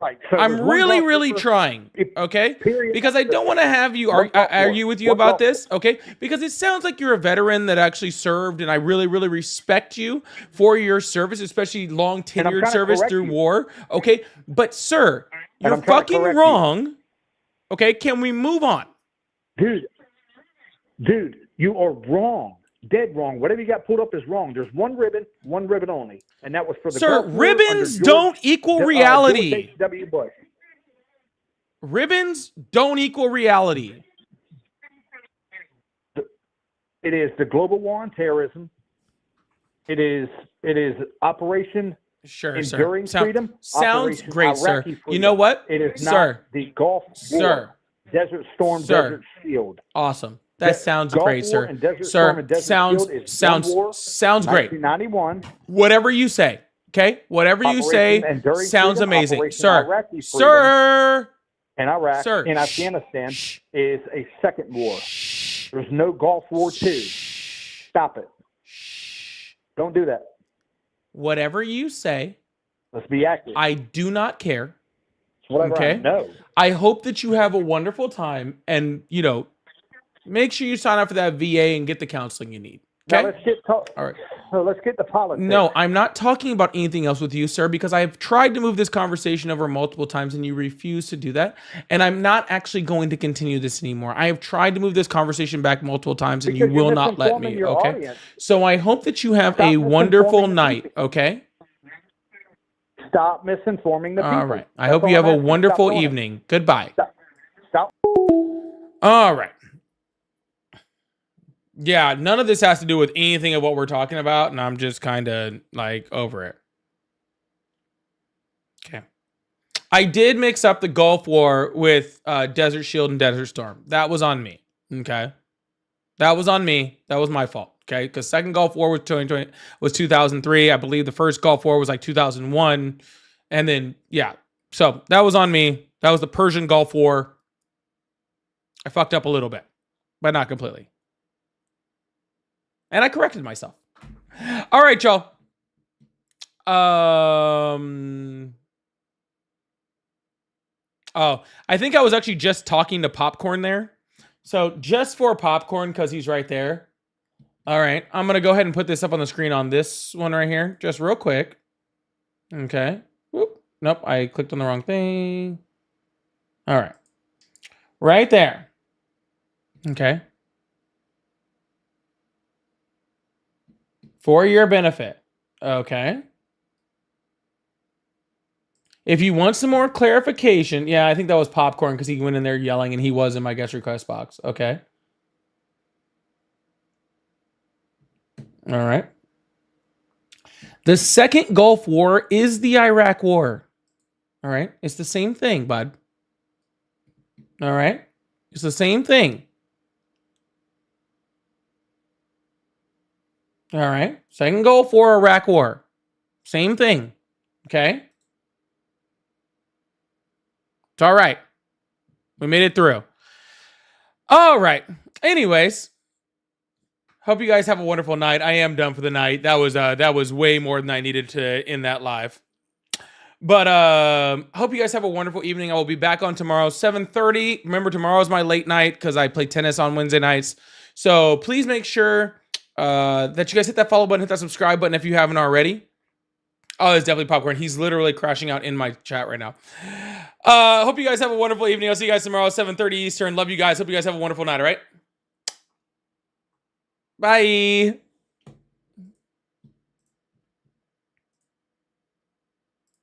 Right. So I'm there's one really, Gulf really War, trying. Okay? period. Because I don't want to have you One Gulf War. argue with you One about Gulf this, okay? Because it sounds like you're a veteran that actually served, and I really, really respect you for your service, especially long I'm tenured trying to service correct through you. war, okay? But sir, And you're I'm trying to fucking correct you. wrong. Okay, can we move on? Dude, you are wrong. Dead wrong. Whatever you got pulled up is wrong. There's one ribbon only. And that was for the Sir, Gulf War ribbons under don't equal George reality. H.W. Bush. Ribbons don't equal reality. It is the global war on terrorism. It is Operation Sure, Enduring sir. Freedom. Sounds Operation great, sir. Iraqi You Freedom. know what? It is Sir. not the Gulf War. Sir. Desert Storm, Sir. Desert Shield. Awesome. That The sounds Gulf great, War sir. and Desert Storm Sir, and Desert sounds Shield is one war, great. 1991. Whatever you say, okay? Whatever you say Operation Enduring sounds Freedom, amazing, Operation sir. Iraqi Freedom. Sir. And Iraq Sir. and Afghanistan is a second war. There's no Gulf War II. Stop it. Don't do that. Whatever you say, Let's be accurate. I do not care. Whatever okay. I know. I hope that you have a wonderful time and, make sure you sign up for that VA and get the counseling you need. Now Okay? let's get All right. so let's get to politics. No, I'm not talking about anything else with you, sir, because I have tried to move this conversation over multiple times and you refuse to do that. And I'm not actually going to continue this anymore. I have tried to move this conversation back multiple times and Because you will you're not let misinforming me. your Okay. audience. So I hope that you have Stop a wonderful misinforming the night. people. Okay. Stop misinforming the people. All right. I That's hope all you have I'm a asking. wonderful Stop doing it. evening. Goodbye. Stop. All right. Yeah, none of this has to do with anything of what we're talking about, and I'm just kind of over it. Okay. I did mix up the Gulf War with Desert Shield and Desert Storm. That was on me. Okay. That was on me. That was my fault. Okay. Because second Gulf War was 2003. I believe the first Gulf War was 2001. And then, yeah. So that was on me. That was the Persian Gulf War. I fucked up a little bit, but not completely. And I corrected myself. All right, y'all. Oh, I think I was actually just talking to Popcorn there. So just for Popcorn, because he's right there. All right. I'm going to go ahead and put this up on the screen on this one right here. Just real quick. Okay. Whoop. Nope. I clicked on the wrong thing. All right. Right there. Okay. For your benefit. Okay. If you want some more clarification, yeah, I think that was Popcorn because he went in there yelling and he was in my guest request box. Okay. All right. The second Gulf War is the Iraq War. All right. It's the same thing, bud. All right. It's the same thing. All right. Second Gulf War, Iraq War. Same thing. Okay. It's all right. We made it through. All right. Anyways, hope you guys have a wonderful night. I am done for the night. That was way more than I needed to end that live. But hope you guys have a wonderful evening. I will be back on tomorrow, 7:30. Remember, tomorrow's my late night because I play tennis on Wednesday nights. So please make sure that you guys hit that follow button, hit that subscribe button if you haven't already. Oh, it's definitely Popcorn. He's literally crashing out in my chat right now. Hope you guys have a wonderful evening. I'll see you guys tomorrow, 7:30 Eastern. Love you guys. Hope you guys have a wonderful night, all right? Bye.